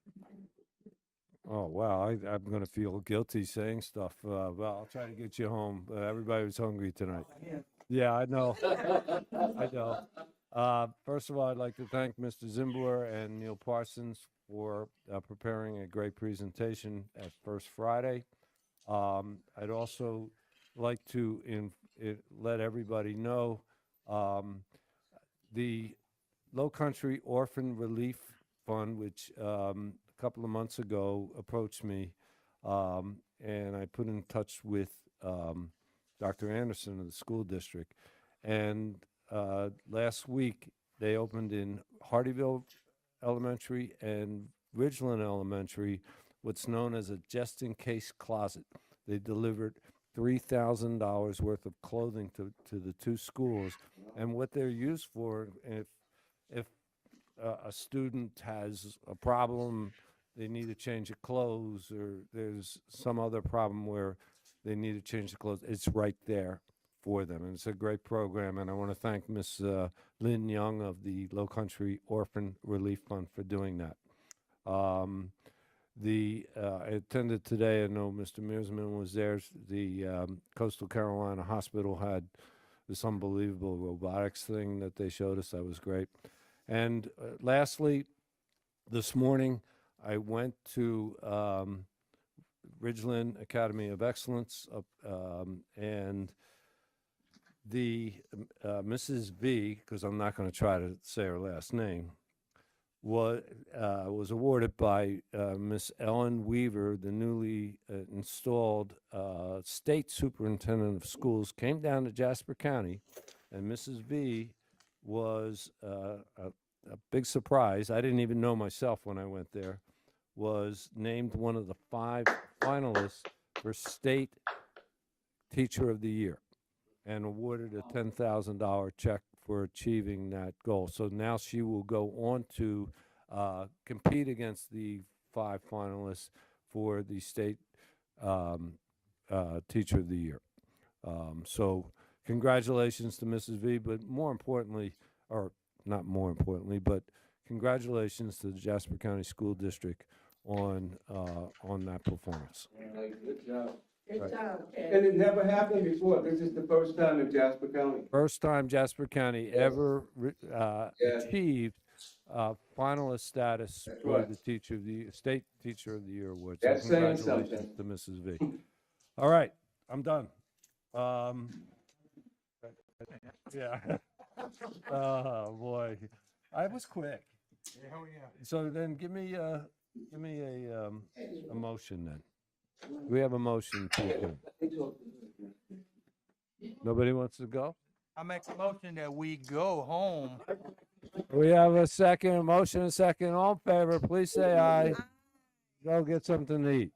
Oh, wow, I'm going to feel guilty saying stuff. Well, I'll try to get you home. Everybody was hungry tonight. Yeah, I know. I know. First of all, I'd like to thank Mr. Zimbler and Neil Parsons for preparing a great presentation at First Friday. I'd also like to let everybody know the Low Country Orphan Relief Fund, which a couple of months ago approached me, and I put in touch with Dr. Anderson of the school district. And last week, they opened in Hardeeville Elementary and Ridgeland Elementary what's known as a just-in-case closet. They delivered $3,000 worth of clothing to the two schools. And what they're used for, if a student has a problem, they need to change of clothes, or there's some other problem where they need to change the clothes, it's right there for them. And it's a great program, and I want to thank Miss Lynn Young of the Low Country Orphan Relief Fund for doing that. I attended today, I know Mr. Mearsman was there. The Coastal Carolina Hospital had this unbelievable robotics thing that they showed us. That was great. And lastly, this morning, I went to Ridgeland Academy of Excellence, and the Mrs. V, because I'm not going to try to say her last name, was awarded by Miss Ellen Weaver, the newly installed state superintendent of schools, came down to Jasper County, and Mrs. V was a big surprise. I didn't even know myself when I went there. Was named one of the 5 finalists for State Teacher of the Year and awarded a $10,000 check for achieving that goal. So now she will go on to compete against the 5 finalists for the State Teacher of the Year. So congratulations to Mrs. V, but more importantly, or not more importantly, but congratulations to the Jasper County School District on that performance. Good job. Good job. And it never happened before. This is the first time in Jasper County. First time Jasper County ever Yes. achieved finalist status That's for right. the State Teacher of the Year award. So That's saying congratulations something. to Mrs. V. All right, I'm done. Yeah. Oh boy, I was quick. Oh, yeah. So then give me a motion then. We have a motion to adjourn. Nobody wants to go? I make a motion that we go home. We have a second, a motion and a second. All in favor, please say aye. Go get something to eat.